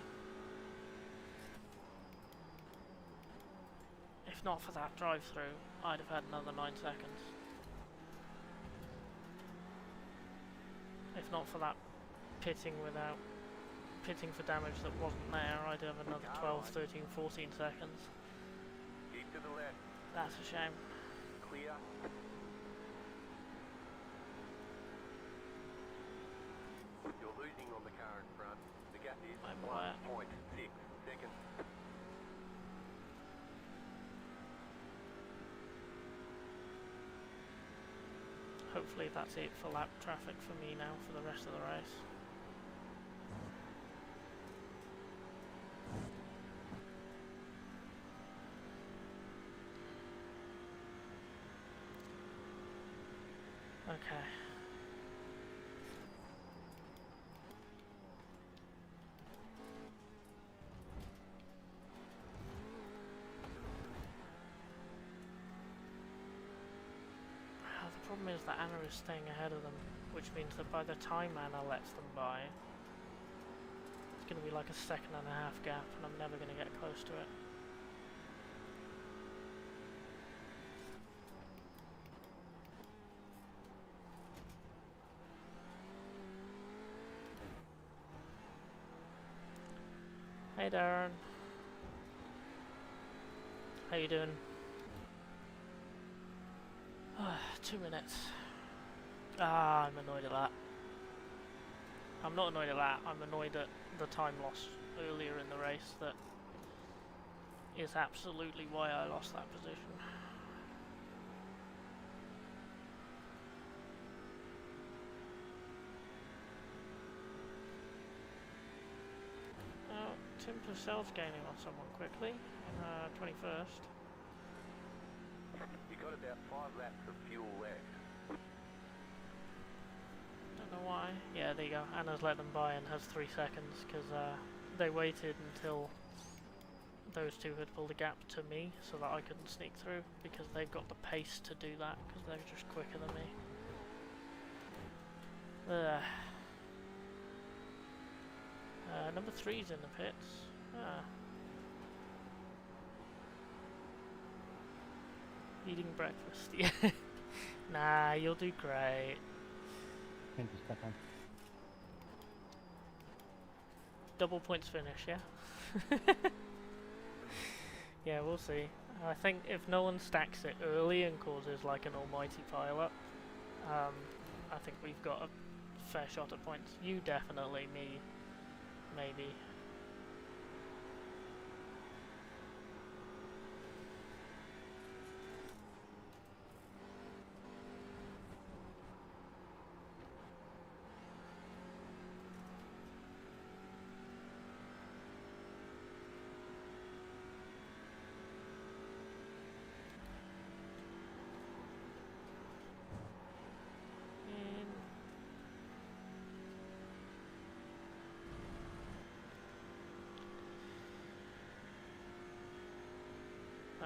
If not for that drive-through, I'd have had another 9 seconds. If not for that pitting for damage that wasn't there, I'd have another 12, 13, 14 seconds. Keep to the left. That's a shame. Clear. You're losing on the car in front. The gap is I'm aware. 1.6 seconds. Hopefully that's it for lap traffic for me now for the rest of the race. Okay. The problem is that Anna is staying ahead of them, which means that by the time Anna lets them by, it's going to be like a 1.5 second gap, and I'm never going to get close to it. Hey Darren. How you doing? 2 minutes. Ah, I'm annoyed at that. I'm not annoyed at that, I'm annoyed at the time loss earlier in the race that is absolutely why I lost that position. Tim Purcell's gaining on someone quickly in 21st. You got about 5 laps of fuel left. Don't know why. Yeah, there you go. Anna's let them by and has 3 seconds because they waited until those two had pulled a gap to me so that I couldn't sneak through because they've got the pace to do that because they're just quicker than me. Number 3's in the pits. Eating breakfast. Yeah. Nah, you'll do great. Thank you, Stefan. Double points finish, yeah? Yeah, we'll see. I think if no one stacks it early and causes like an almighty pile-up, I think we've got a fair shot at points. You definitely, me, maybe.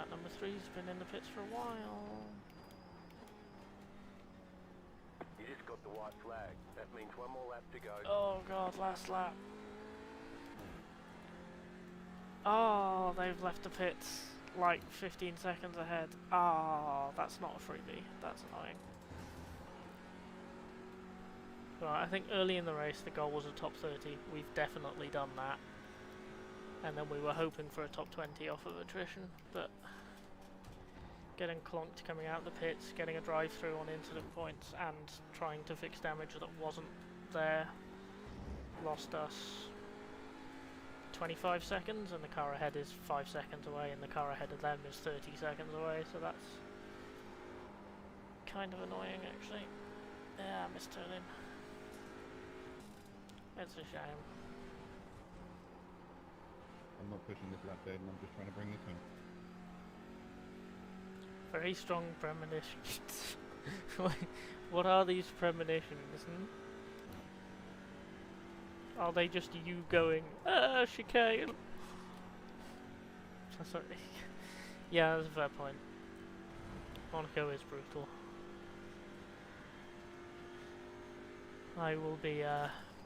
Lap number 3's been in the pits for a while. You just got the white flag. That means one more lap to go. Oh god, last lap. Oh, they've left the pits like 15 seconds ahead. Oh, that's not a freebie. That's annoying. Right, I think early in the race the goal was a top 30. We've definitely done that. And then we were hoping for a top 20 off of attrition, but getting clonked coming out of the pits, getting a drive-through on incident points, and trying to fix damage that wasn't there lost us 25 seconds, and the car ahead is 5 seconds away, and the car ahead of them is 30 seconds away, so that's kind of annoying actually. Yeah, I missed turning. It's a shame. I'm not pushing this lap dead, and I'm just trying to bring this in. Very strong premonitions. What are these premonitions? Are they just you going, ah, chicane? Sorry. Yeah, that's a fair point. Monaco is brutal. I will be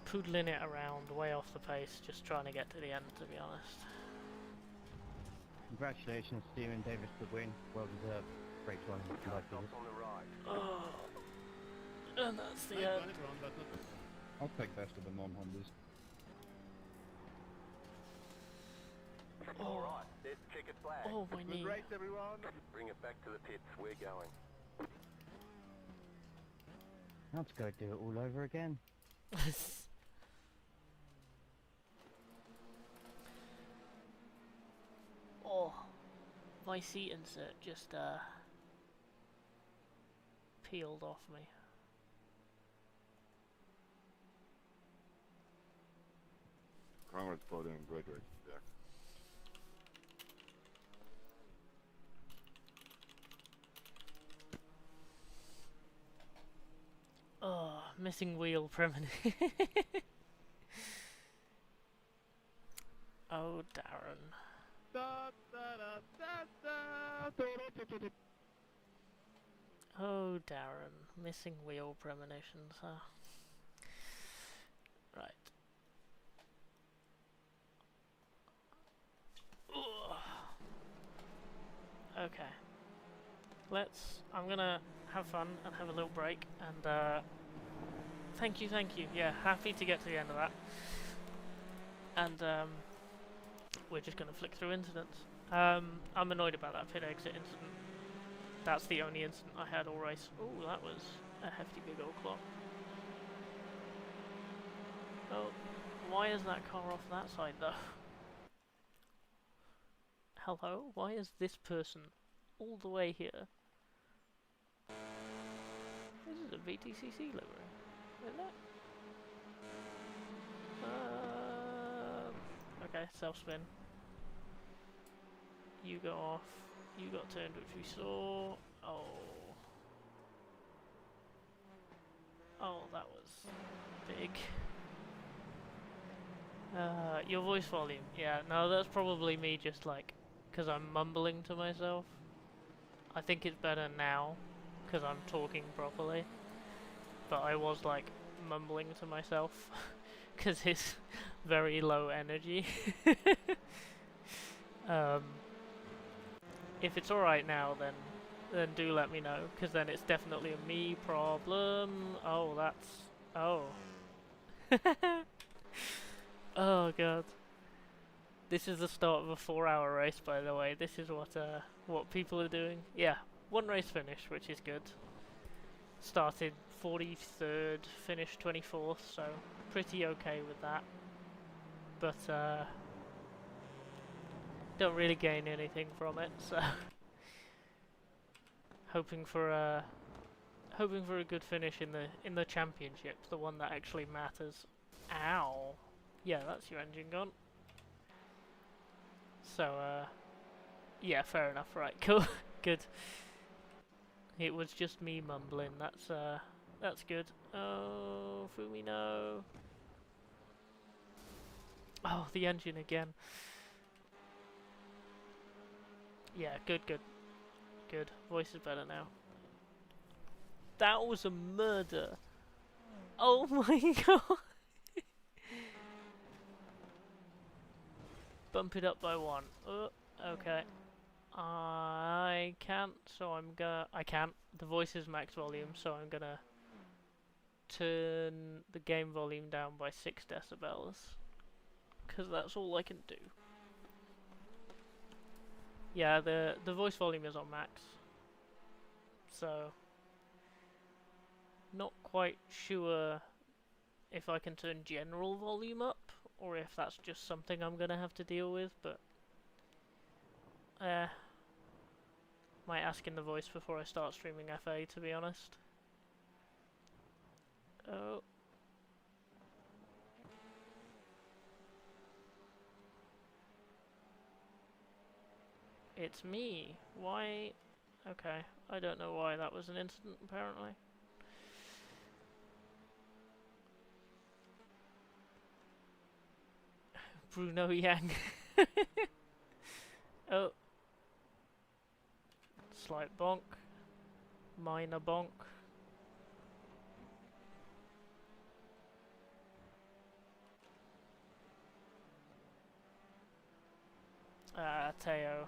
poodling it around way off the pace, just trying to get to the end, to be honest. Congratulations, Steven Davis, for the win. Well deserved. Great one. Car stops on the right. Oh, and that's the end. I'll take best of the non-Hondas. Alright, there's the checkered flag. Oh, my knee. Good race, everyone. Bring it back to the pits. We're going. Let's go do it all over again. Oh, my seat insert just peeled off me. Congrats for doing great race, Jack. Oh, missing wheel premonition. Oh, Darren. Oh, Darren. Missing wheel premonitions, huh? Right. Ugh. Okay. I'm gonna have fun and have a little break, and thank you, yeah, happy to get to the end of that. And we're just gonna flick through incidents. I'm annoyed about that pit exit incident. That's the only incident I had all race. Ooh, that was a hefty big old clock. Oh, why is that car off that side though? Hello? Why is this person all the way here? This is a VTCC livery, isn't it? Okay, self-spin. You go off. You got turned, which we saw. Oh. Oh, that was big. Your voice volume. Yeah, no, that's probably me just like, because I'm mumbling to myself. I think it's better now, because I'm talking properly. But I was like, mumbling to myself, because it's very low energy. If it's alright now, then do let me know, because then it's definitely a me problem. Oh, that's... oh. Oh god. This is the start of a 4-hour race, by the way. This is what people are doing. Yeah, one race finish, which is good. Started 43rd, finished 24th, so pretty okay with that. But don't really gain anything from it, so hoping for a good finish in the championship, the one that actually matters. Ow. Yeah, that's your engine gone. So yeah, fair enough, right, cool. Good. It was just me mumbling, that's good. Oh, Fumi, no. Oh, the engine again. Yeah, good, good. Good. Voice is better now. That was a murder. Oh my god. Bump it up by 1. Okay. I can't, so I'm gonna... I can't. The voice is max volume, so I'm gonna turn the game volume down by 6 decibels. Because that's all I can do. Yeah, the voice volume is on max. So... not quite sure if I can turn general volume up, or if that's just something I'm gonna have to deal with, but... might ask in the voice before I start streaming FA, to be honest. Oh. It's me. Why? Okay. I don't know why that was an incident, apparently. Bruno Yang. Oh. Slight bonk. Minor bonk. Teo.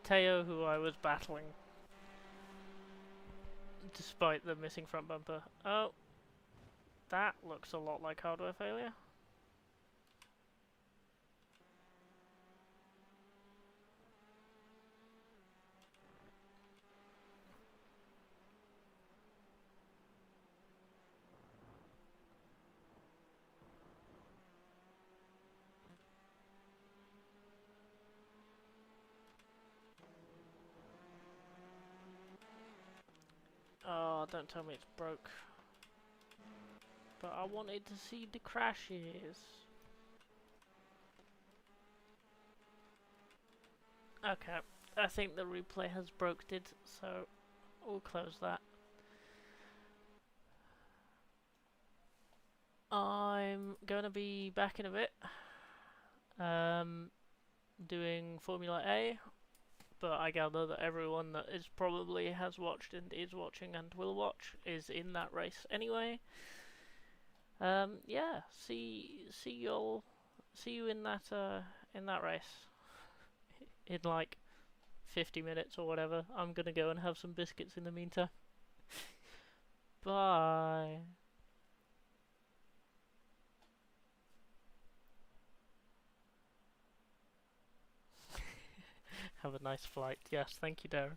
Teo, who I was battling. Despite the missing front bumper. Oh. That looks a lot like hardware failure. Oh, don't tell me it's broke. But I wanted to see the crashes. Okay, I think the replay has broked it, so we'll close that. I'm gonna be back in a bit, doing Formula A, but I gather that everyone that is probably has watched and is watching and will watch is in that race anyway. Yeah, see you in that race in like 50 minutes or whatever. I'm gonna go and have some biscuits in the meantime. Bye. Have a nice flight. Yes, thank you, Darren.